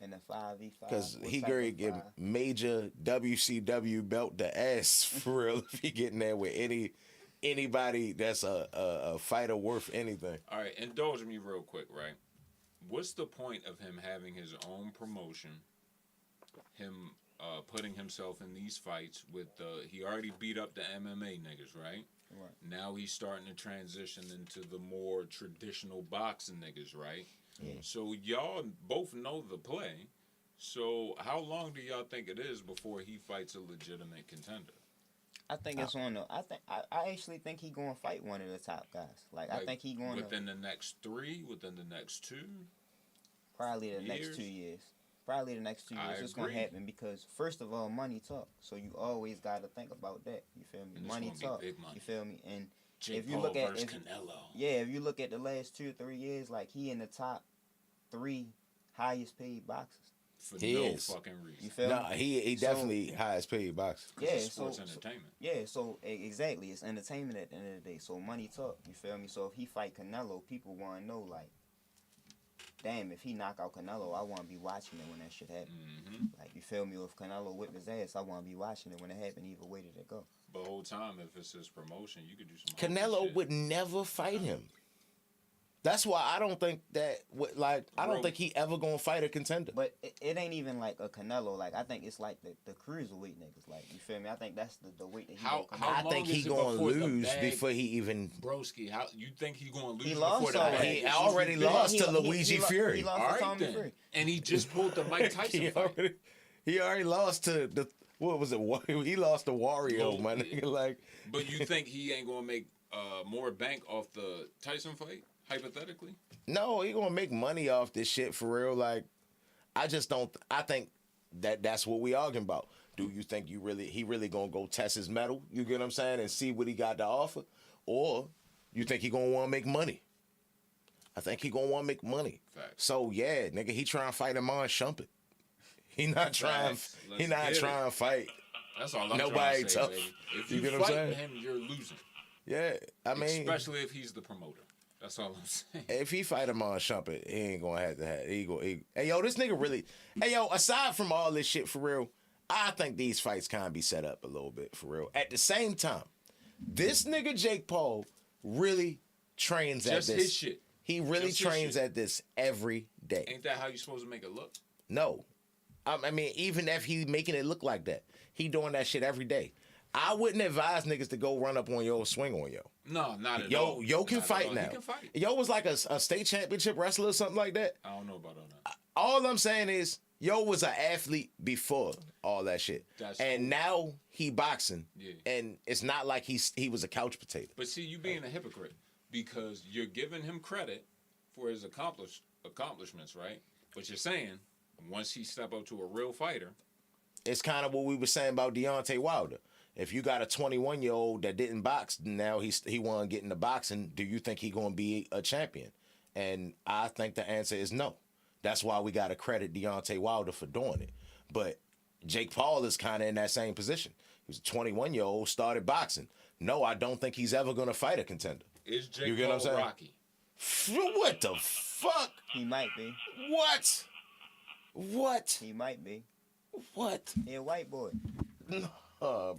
And the 5v5. Because he gonna get major WCW belt to ass for real if he getting there with anybody that's a fighter worth anything. All right, indulge me real quick, right? What's the point of him having his own promotion, him putting himself in these fights with he already beat up the MMA niggas, right? Right. Now he's starting to transition into the more traditional boxing niggas, right? Yeah. So y'all both know the play. So how long do y'all think it is before he fights a legitimate contender? I think it's on the. I actually think he going to fight one of the top guys. Like I think he going within the next 3, within the next 2. probably the years? next 2 years. Probably the next 2 years. It's going to agree. happen because first of all, money talk. So you always got to think about that. You feel me? And it's Money gonna be talk. big money. You feel me? And Jake if you Paul look at versus Canelo. if you look at the last 2 or 3 years, like he in the top 3 highest paid boxers. For He no is. fucking You reason. feel No, me? he So- definitely highest paid boxer. It's Yeah, sports so entertainment. yeah, so exactly, it's entertainment at the end of the day. So money talk, you feel me? So if he fight Canelo, people want to know like, damn, if he knock out Canelo, I want to be watching it when that shit happen. Mm-hmm. Like you feel me? If Canelo whip his ass, I want to be watching it when it happen. Either way did it go? But the whole time, if it's his promotion, you could do some. Canelo hokey shit. would never fight him. That's why I don't think that. I don't think he ever gonna fight a contender. But it ain't even like a Canelo. Like I think it's like the cruiserweight niggas. Like you feel me? I think that's the weight that he. How- gonna come how out. I long think is he it gonna before the lose bag- before he even. Broski, how you think he gonna lose He before lost the already. bag? He already lost to Luigi Fury. He lost All to right Tommy then, Fury. and he just pulled the Mike Tyson He fight. already lost to the. What was it? He lost to Wario, my Yeah. nigga. Like, But you think he ain't gonna make more bank off the Tyson fight? Hypothetically, no, he gonna make money off this shit for real. Like, I just don't. I think that's what we arguing about. Do you think he really gonna go test his metal? You get what I'm saying, and see what he got to offer, or you think he gonna want to make money? I think he gonna want to make money. Facts. So yeah, nigga, he trying to fight Amon Shumpert. He not trying. Facts. He Let's not get it. trying to fight. that's all I'm Nobody trying to say, tough. baby. If You you, get what I'm fight saying? him, you're losing. Yeah, I mean, Especially if he's the promoter. That's all I'm saying. if he fight Amon Shumpert, he ain't gonna have to have. Hey yo, this nigga really. Hey yo, aside from all this shit for real, I think these fights kind of be set up a little bit for real. At the same time, this nigga Jake Paul really trains Just at this. his shit. He really Just his trains shit. at this every day. Ain't that how you supposed to make it look? No, I mean even if he making it look like that, he doing that shit every day. I wouldn't advise niggas to go run up on yo, swing on yo. No, not at all. Yo can Not at fight all. now. He can fight. Yo was like a state championship wrestler or something like that. I don't know about all that. All I'm saying is, yo was an athlete before all that shit, That's and cool. now he boxing, Yeah. and it's not like he was a couch potato. But see, you being a hypocrite because you're giving him credit for his accomplishments, right? But you're saying once he step up to a real fighter, It's kind of what we were saying about Deontay Wilder. If you got a 21-year-old that didn't box, now he want to get into boxing. Do you think he gonna be a champion? And I think the answer is no. That's why we got to credit Deontay Wilder for doing it. But Jake Paul is kind of in that same position. He was a 21-year-old, started boxing. No, I don't think he's ever gonna fight a contender. is Jake You get what I'm Paul saying? Rocky? What the fuck? He might be. What? What? He might be. What? He a white boy. Bro.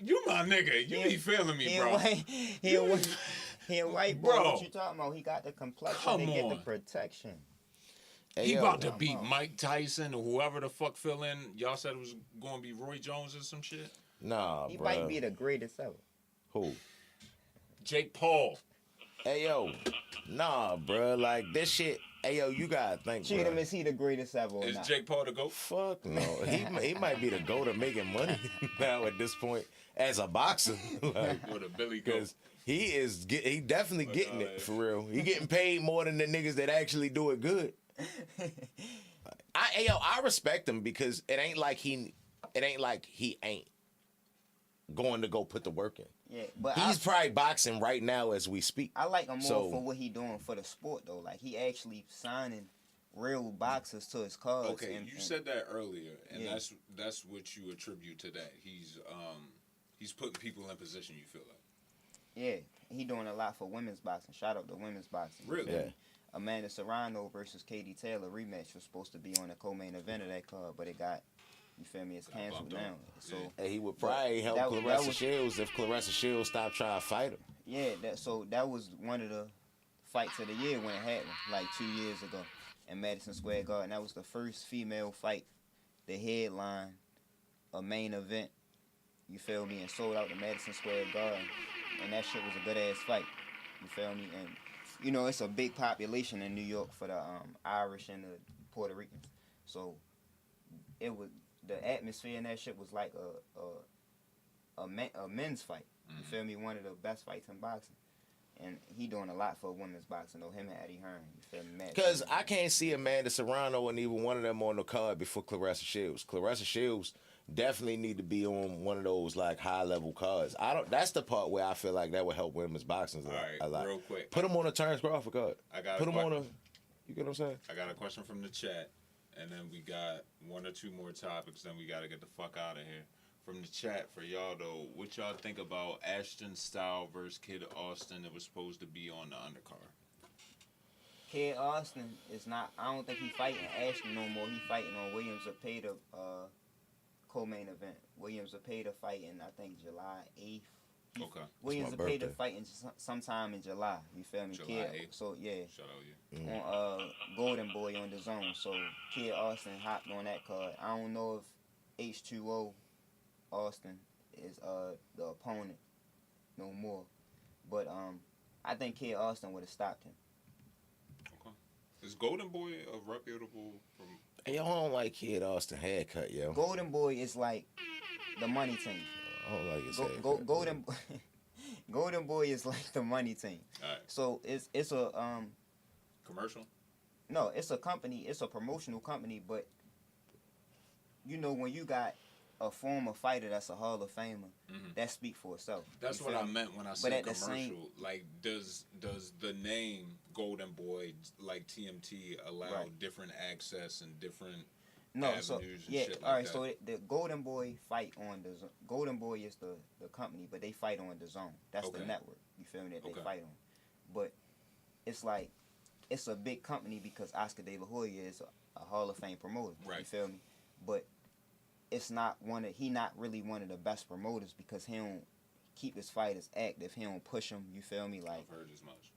You my nigga. You be feeling me, He bro. a white. He a white. He a white boy. Bro. What you talking about? He got the complexion Come to get the on. protection. He yo, about to beat Mike Tyson or whoever the fuck fill in. Y'all said it was going to be Roy Jones or some shit. Nah, He bro. might be the greatest ever. Who? Jake Paul. Hey yo, nah, bro. Like this shit. Hey yo, you gotta think, Cheat him, bro. is he the greatest ever or Is not? Jake Paul the GOAT? Fuck no. He might be the GOAT of making money now at this point as a boxer. Like, Or the Billy GOAT? because he definitely getting it for real. He getting paid more than the niggas that actually do it good. I respect him because it ain't like he ain't going to go put the work in. Yeah, but He's probably boxing right now as we speak. I like him more So- for what he doing for the sport though. Like he actually signing real boxers to his cards. Okay, and, you and- said that earlier, and Yeah. that's what you attribute to that. He's putting people in position. You feel like yeah, he doing a lot for women's boxing. Shout out to women's boxing. You Really? feel Yeah. me? Amanda Serrano versus Katie Taylor rematch was supposed to be on the co-main event of that card, but it got, you feel me, it's canceled bumped now. on. So Yeah. Hey, he would probably help that was- Clarissa Shields if Clarissa Shields stopped trying to fight him. yeah, that was one of the fights of the year when it happened, like 2 years ago in Madison Square Garden. That was the first female fight, the headline, a main event. You feel me? And sold out to Madison Square Garden. and that shit was a good ass fight. You feel me? And you know, it's a big population in New York for the Irish and the Puerto Ricans. So it was the atmosphere in that shit was like a men's fight. You feel me? One of the best fights in boxing. And he doing a lot for women's boxing though. Him and Eddie Hearn. You feel me? Because I can't see Amanda Serrano and even one of them on the card before Claressa Shields. Claressa Shields definitely need to be on one of those like high level cards. I don't. That's the part where I feel like that would help women's boxing a lot. Real quick. Put them on a Terrence Crawford card. I got Put them on a. You get what I'm saying? I got a question from the chat, and then we got one or two more topics. Then we got to get the fuck out of here. From the chat for y'all though, what y'all think about Ashton Style versus Kid Austin that was supposed to be on the undercard? Kid Austin is not. I don't think he fighting Ashton no more. He fighting on Williams Zepeda co-main event. Williams Zepeda fighting I think July 8th. Okay. Williams my Zepeda birthday. fighting sometime in July. You feel me? July Kid. 8th. So yeah. Shout out you. On Golden Boy on the zone. So Kid Austin hopped on that card. I don't know if H2O Austin is the opponent no more. But I think Kid Austin would have stopped him. Okay. Is Golden Boy a reputable from? Hey, yo, I don't like Kid Austin haircut, yo. Golden Boy is like the money team. I don't like his haircut. Golden Boy is like the money team. All right. So it's a Commercial. no, it's a company, it's a promotional company, but you know when you got a former fighter that's a Hall of Famer, that speak for itself. That's You what feel I me? meant when I But said at the commercial. same- Like, does the name Golden Boy, like TMT, allow Right. different access and different No, avenues so and yeah, shit like all right. that? So the Golden Boy fight on the Golden Boy is the company, but they fight on the zone. That's the Okay. network. You feel me? That they Okay. fight on. But it's like it's a big company because Oscar De La Hoya is a Hall of Fame promoter. Right. You feel me? But it's not he not really one of the best promoters because he don't keep his fighters active. He don't push them. You feel me? Like I've heard as much.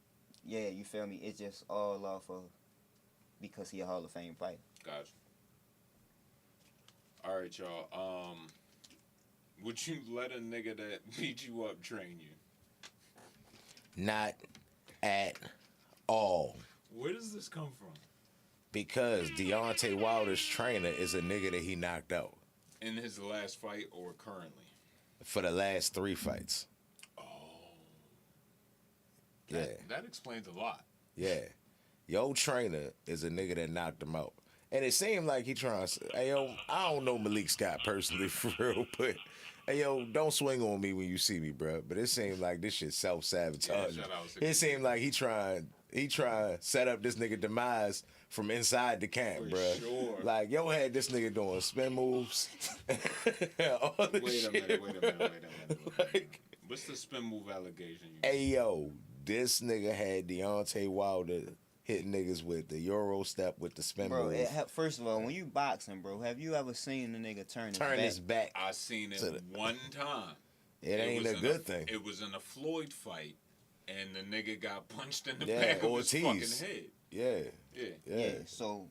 yeah, you feel me? It's just all off of because he a Hall of Fame fighter. Gotcha. All right, y'all. Would you let a nigga that beat you up train you? Not at all. Where does this come from? Because Deontay Wilder's trainer is a nigga that he knocked out In his last fight or currently? for the last 3 fights. Yeah, That explains a lot. yeah. Yo trainer is a nigga that knocked him out. And it seemed like he trying to say, hey, yo, I don't know Malik Scott personally for real, but hey, yo, don't swing on me when you see me, bro. But it seemed like this shit self-sabotage. Yeah, shout out It seemed like he trying to set up this nigga demise from inside the camp, For bro. sure. Like, yo had this nigga doing spin moves. All this Wait a shit. minute. Like, What's the spin move allegation? hey, yo, this nigga had Deontay Wilder hit niggas with the Euro step with the spin Bro, move. first of all, when you boxing, bro, have you ever seen a nigga turn Turn his his back? back. I seen it To the- one time. It ain't was a in good thing. It was in a Floyd fight, and the nigga got punched in the Yeah, back of his Ortiz. fucking head. Yeah. Yeah. Yeah. So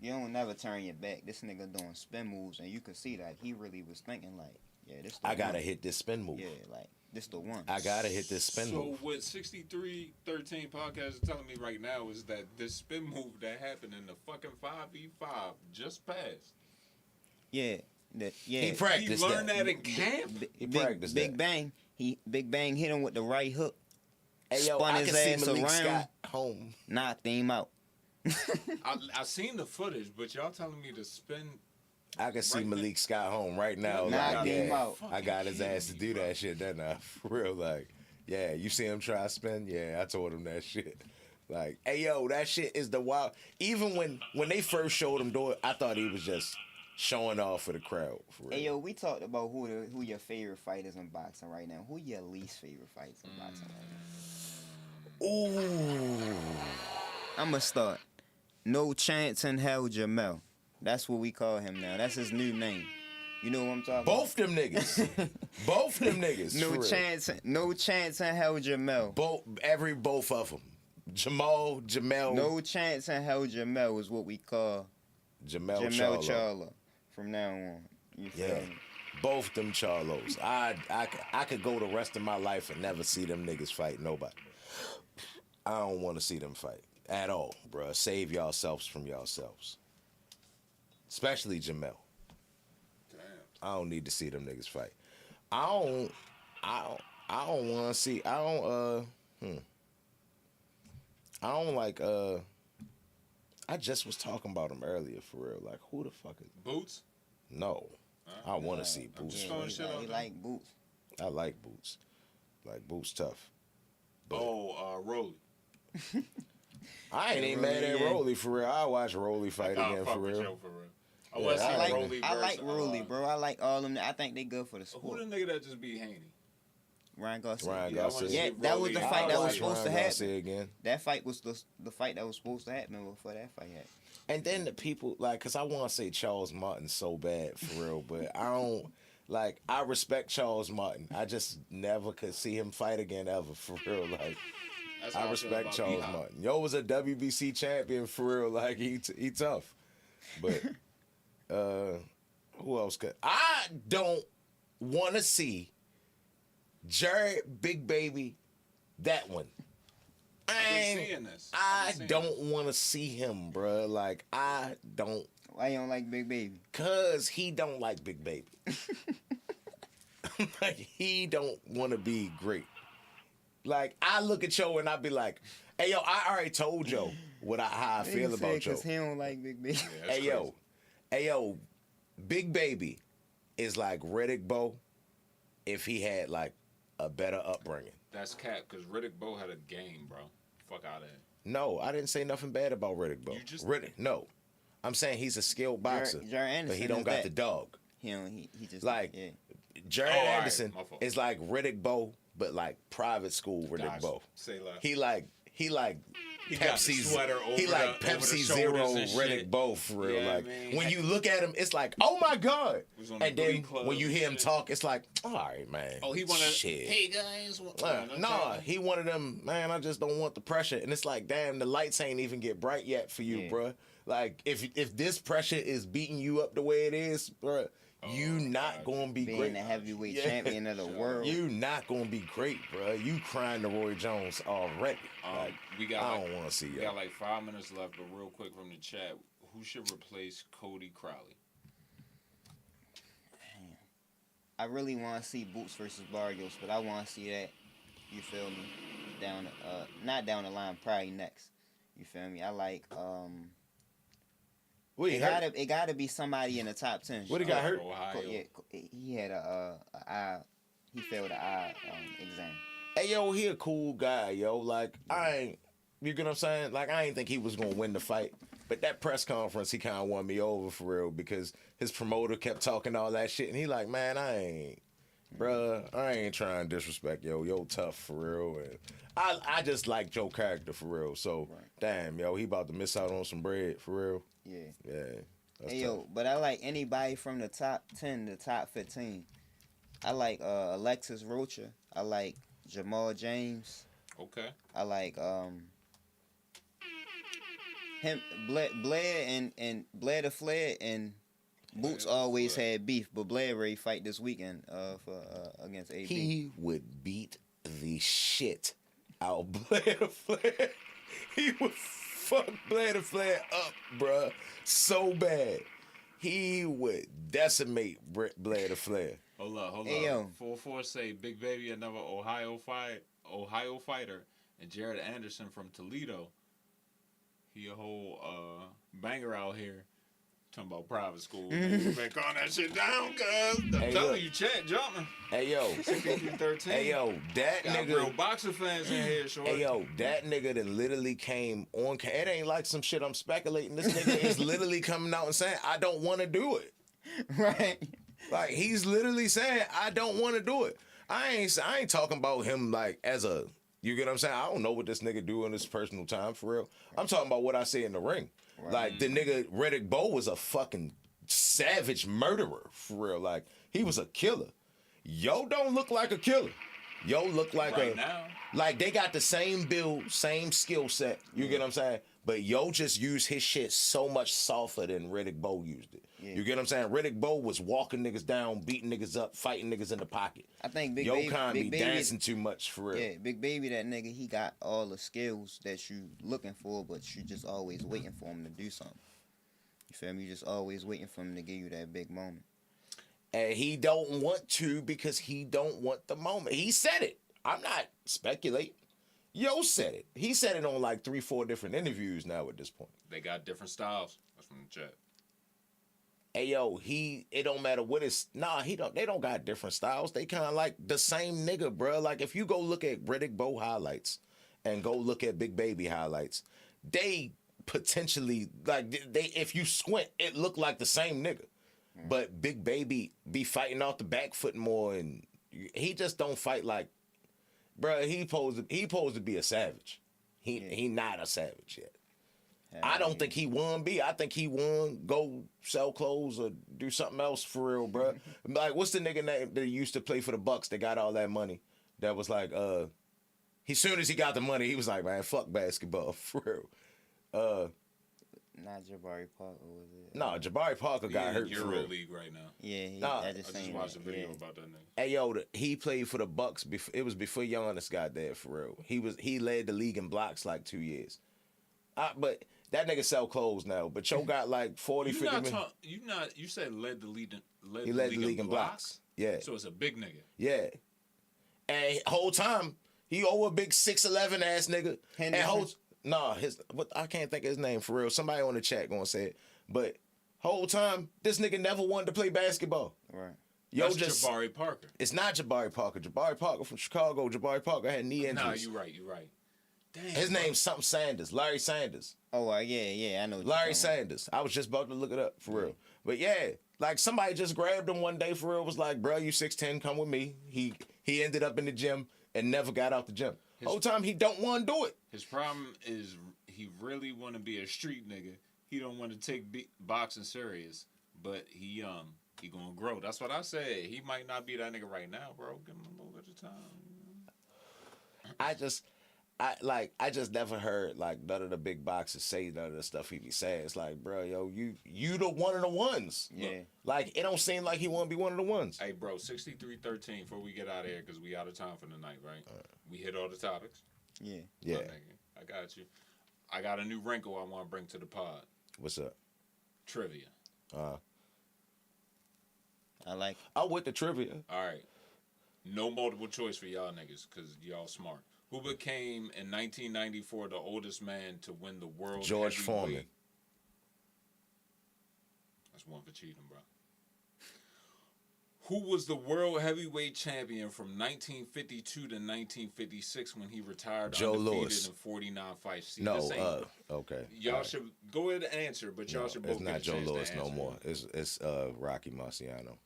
you don't never turn your back. This nigga doing spin moves, and you could see that he really was thinking like, yeah, this. The I gotta one. hit this spin move. Yeah, like this the one. I gotta hit this spin So move. what 6313 podcast is telling me right now is that this spin move that happened in the fucking 5v5 just passed. Yeah. Yeah. He practiced He learned that. that in camp. He practiced Big that. Bang. Big Bang hit him with the right hook. Hey, yo, spun I his can see ass Malik around. Scott home. Knocked him out. I seen the footage, but y'all telling me to spin. I can see Right Malik Scott home right now. Knocked Like, him yeah, out. I got his Fucking ass to kidding do me, bro. that shit. Then for real, like, yeah, you see him try to spin. Yeah, I told him that shit. Like, hey, yo, that shit is the wild. Even when they first showed him do it, I thought he was just showing off for the crowd. For real. Hey yo, we talked about who your favorite fighters in boxing right now. Who your least favorite fighters in boxing right now? Ooh. I'ma start. No chance in hell, Jamel. That's what we call him now. That's his new name. You know what I'm talking Both them niggas. Both them niggas. about? for real. No chance in hell, Jamel. Both of them. Jamel. No chance in hell, Jamel is what we call Jamel Jamel Charlo. Charlo from now on. You feel Yeah. me? Both them Charlos. I could go the rest of my life and never see them niggas fight nobody. I don't want to see them fight at all, bruh. Save yourselves from yourselves. Especially Jamel. Damn. I don't need to see them niggas fight. I don't want to see. I don't like. I just was talking about him earlier for real. Like, who the fuck is Boots? No? I want to see Boots. just Yeah, throwing he shit out there. like Boots. I like Boots. Like Boots tough. Rolly. I ain't even Rolly, mad at yeah. Rolly for real. I watch Rolly fight I'll again fuck for with real. Joe for real. I Yeah, want to I see like- Rolly I like versus, Rolly, bro. I like all them. I think they good for the Who sport. the nigga that just beat Haney? Ryan Garcia. Ryan Yeah, I wanna Garcia. see Yeah, that was Rolly the and fight that was Garcia. supposed to Ryan Garcia happen. again. That fight was the fight that was supposed to happen before that fight happened. And then the people, like, because I want to say Charles Martin so bad for real, but I don't, like, I respect Charles Martin. I just never could see him fight again ever for real. Like, That's how I feel respect about Charles B-Hop. Martin. Yo was a WBC champion for real. Like, he tough. But, who else could? I don't want to see Jared Big Baby, that one. I've been seeing this. I don't want to see him, bruh. Like, I don't, Why you don't like Big Baby? cause he don't like Big Baby. Like, he don't want to be great. Like, I look at Joe and I be like, hey, yo, I already told Joe how I feel about Joe. Because he don't like Big Baby. Yeah, that's Hey, yo, Big Baby is like Riddick Bowe if he had, like, a better upbringing. That's cap, because Riddick Bowe had a game, bro. Fuck out of here. No, I didn't say nothing bad about Riddick Bowe. You just- No. I'm saying he's a skilled boxer, Jared Anderson but he don't is got that. the dog. He don't. He just Like, yeah. Jared Oh, all right, Anderson my fault. is like Riddick Bowe, but like private school Riddick Gotcha. Bowe. Say less. He like He got the Pepsi's sweater he over like the- over the Pepsi shoulders Zero and Riddick shit. Bowe for real. Yeah, like man. when you look at him, it's like, oh my god. Was on the And then Glee Club when you and hear him shit. talk, it's like, all right, man. Oh, he wanted. shit. Hey guys. Nah, he one of them, man, I just don't want the pressure. And it's like, damn, the lights ain't even get bright yet for you, Yeah. bruh. Like, if this pressure is beating you up the way it is, bruh, you not God. gonna be Being great. the heavyweight Yeah. champion of the world. You not gonna be great, bruh. You crying to Roy Jones already. Like, We got. I like, don't want to see We y'all. got like 5 minutes left, but real quick from the chat, who should replace Cody Crowley? I really want to see Boots versus Barrios, but I want to see that. You feel me? Down, not down the line, probably next. You feel me? I like. What, he It hurt? gotta be somebody in the top 10. What he got hurt? Ohio. Yeah, he had a eye. He failed the eye exam. Hey, yo, he a cool guy, yo. Like, I ain't, you get what I'm saying? Like, I ain't think he was gonna win the fight. But that press conference, he kind of won me over for real because his promoter kept talking all that shit. And he like, man, I ain't trying to disrespect yo tough for real. And I just like Joe character for real. So, damn, yo, he about to miss out on some bread for real. Yeah. Yeah. That's Hey, tough. yo, but I like anybody from the top 10 to top 15. I like Alexis Rocha. I like Jamal James. Okay. I like him, Blair and Blair the Flair and Boots Blair the always Flair. had beef, but Blair ready to fight this weekend for against AB. He would beat the shit out of Blair the Flair. He would fuck Blair the Flair up, bruh, so bad. He would decimate Blair the Flair. Hold up. Hey, yo. 4-4 say Big Baby, another Ohio fighter, and Jared Anderson from Toledo. He a whole banger out here. Talking about private school. Niggas been calling that shit down, cuz. I'm Hey, telling look. you, chat jumping. Hey yo, 13. hey yo, that Got nigga. real boxer fans in here, short. Hey yo, that nigga that literally came on. It ain't like some shit I'm speculating. This nigga is literally coming out and saying, I don't want to do it. Right. Like, he's literally saying, I don't want to do it. I ain't talking about him like as a, you get what I'm saying? I don't know what this nigga do in his personal time for real. I'm talking about what I see in the ring. Like, the nigga Riddick Bowe was a fucking savage murderer for real. Like, he was a killer. Yo don't look like a killer. Yo look like Right now. like they got the same build, same skill set. You get what I'm saying? But Yo just used his shit so much softer than Riddick Bowe used it. Yeah. You get what I'm saying? Riddick Bowe was walking niggas down, beating niggas up, fighting niggas in the pocket. I think Big Yo Baby, kind Big be Baby, dancing too much for real. yeah, Big Baby, that nigga, he got all the skills that you looking for, but you just always waiting for him to do something. You feel me? You just always waiting for him to give you that big moment. And he don't want to because he don't want the moment. He said it. I'm not speculating. Yo said it. He said it on like 3-4 different interviews now at this point. They got different styles. That's from the chat. Hey yo, it don't matter what it's they don't got different styles. They kind of like the same nigga, bro. Like if you go look at Riddick Bowe highlights and go look at Big Baby highlights, they potentially like they if you squint, it look like the same nigga. But Big Baby be fighting off the back foot more, and he just don't fight like, bro. He supposed to be a savage. He not a savage yet. I don't think he won B. I think he won go sell clothes or do something else for real, bro. Like, what's the nigga name that used to play for the Bucks that got all that money? That was like, as soon as he got the money, he was like, man, fuck basketball, for real. Not Jabari Parker, was it? No, Jabari Parker got hurt for real. EuroLeague right now. Yeah, Nah, I just I just seen watched a it, video yeah. about that nigga. Hey yo, he played for the Bucks. It was before Giannis got there for real. He led the league in blocks like 2 years. But that nigga sell clothes now. But yo got like 40, 50 million. You said led the league He led the league in blocks. Yeah, So it's a big nigga. yeah. And whole time he over a big 6'11" ass nigga. Henderson? I can't think of his name for real. Somebody on the chat gonna say it. But whole time this nigga never wanted to play basketball. Right. Yo, That's just Jabari Parker. it's not Jabari Parker. Jabari Parker from Chicago. Jabari Parker had knee injuries. Nah, you right. Damn. His name's something Sanders. Larry Sanders. Oh, yeah, I know. What you're Larry talking about. Sanders. I was just about to look it up for real. But yeah, like somebody just grabbed him one day for real. Was like, bro, you 6'10", come with me. He ended up in the gym and never got out the gym. Whole time he don't want to do it. His problem is he really want to be a street nigga. He don't want to take boxing serious, but he young. He gonna grow. That's what I said. He might not be that nigga right now, bro. Give him a little bit of time. I just never heard like none of the big boxers say none of the stuff he be saying. It's like, bro, yo, you the one of the ones. Yeah. Like it don't seem like he want to be one of the ones. Hey, bro, 63-13 before we get out of here because we out of time for the night, right? We hit all the topics. Yeah. Yeah. My nigga, I got you. I got a new wrinkle I want to bring to the pod. What's up? Trivia. I like. I'm with the trivia. All right. No multiple choice for y'all niggas because y'all smart. Who became in 1994 the oldest man to win the world George heavyweight? Foreman. That's one for cheating, bro. Who was the world heavyweight champion from 1952 to 1956 when he retired Joe undefeated Louis. in 49 fights? See, No, this ain't, okay. y'all All right. should go ahead and answer, but y'all No, should both it's get not a Joe chance Louis to no answer. more. It's Rocky Marciano.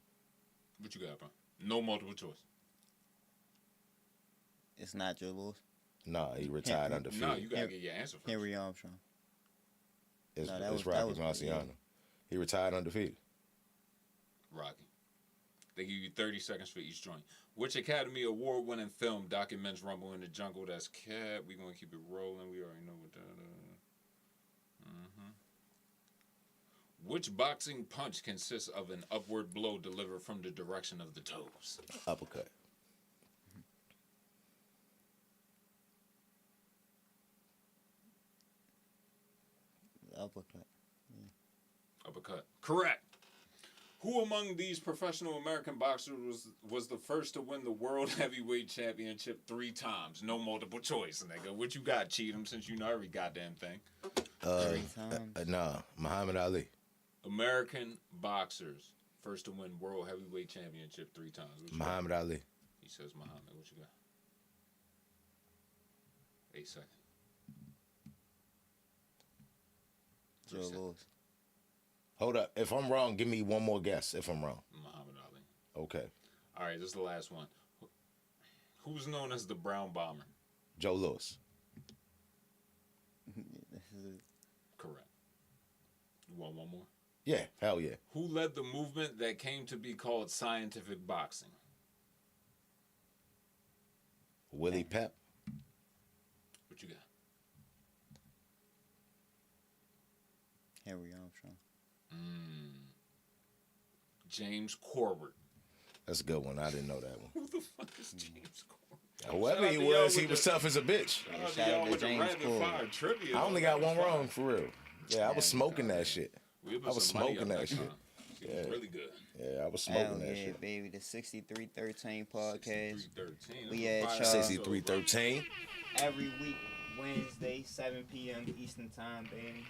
What you got, bro? No multiple choice. It's not Joe Louis. Nah, he retired undefeated. No, you gotta get your answer first. Henry Armstrong. It's, No, that it's was- Rocky that was- Marciano. yeah. He retired undefeated. Rocky. They give you 30 seconds for each joint. Which Academy Award-winning film documents Rumble in the Jungle? That's Cat. We gonna keep it rolling. We already know what that. Which boxing punch consists of an upward blow delivered from the direction of the toes? Uppercut. Uppercut. Uppercut. Correct. Who among these professional American boxers was the first to win the World Heavyweight Championship 3 times? No multiple choice, nigga. What you got, Cheatham, since you know every goddamn thing? 3 times. Nah, Muhammad Ali. American boxers first to win World Heavyweight Championship 3 times. What you got? Muhammad Ali. He says Muhammad. What you got? 8 seconds. Joe Louis. Hold up. If I'm wrong, give me one more guess if I'm wrong. Muhammad Ali. Okay. All right, this is the last one. Who's known as the Brown Bomber? Joe Louis. Correct. You want one more? Yeah, hell yeah. Who led the movement that came to be called scientific boxing? Willie Pep. What you got? Henry Armstrong. James Corbett. That's a good one. I didn't know that one. Who the fuck is James Corbett? Whoever Shout he out to y'all was, he with was the- tough as a bitch. Shout out to shout y'all out to with the James rapid Corbett. fire trivia. I only though. got That one was wrong fire. for real. Yeah, I was smoking that shit. We put I was some money smoking up that shit. time. It was really good. Yeah, I was Hell smoking that yeah, shit. baby. The 6313 podcast. 6313. We had y'all. 6313. Every week, Wednesday, 7 p.m. Eastern Time, baby.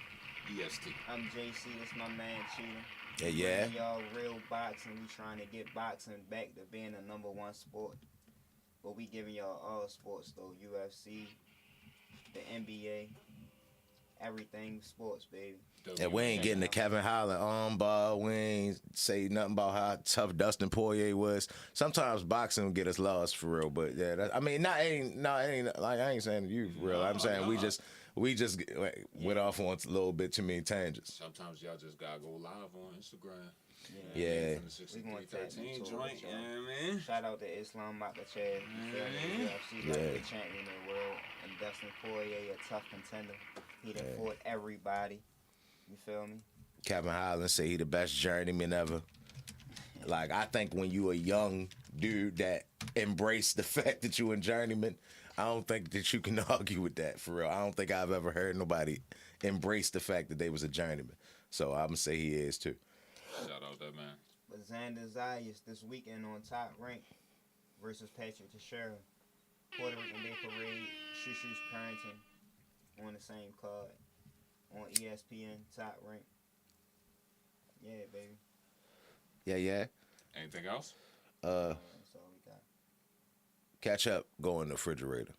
EST. I'm JC. This my man Cheetah. Yeah, yeah. Bringing y'all real boxing. We trying to get boxing back to being the #1 sport. But we giving y'all all sports though. UFC, the NBA, everything sports, baby. And we ain't getting the Kevin Holland armbar. We ain't say nothing about how tough Dustin Poirier was. Sometimes boxing will get us lost for real, but yeah, I mean, ain't like I ain't saying you for real. I'm saying we just went off on a little bit too many tangents. Sometimes y'all just gotta go live on Instagram. Yeah. From the We gonna tap 6313 into it, joint, y'all. you know what I mean? Shout out to Islam Makhachev, UFC lightweight champion of the world, and Dustin Poirier, a tough contender. He done fought everybody. You feel me? Kevin Holland say he the best journeyman ever. Like, I think when you a young dude that embrace the fact that you a journeyman, I don't think that you can argue with that for real. I don't think I've ever heard nobody embrace the fact that they was a journeyman. So I'm gonna say he is too. Shout out that man. But Xander Zayas this weekend on Top Rank versus Patrick Teixeira. Puerto Rican Day Parade, Shushu's Carrington on the same card on ESPN Top Rank. Yeah, baby. Yeah. Anything else? That's all we got. Catch up, go in the refrigerator.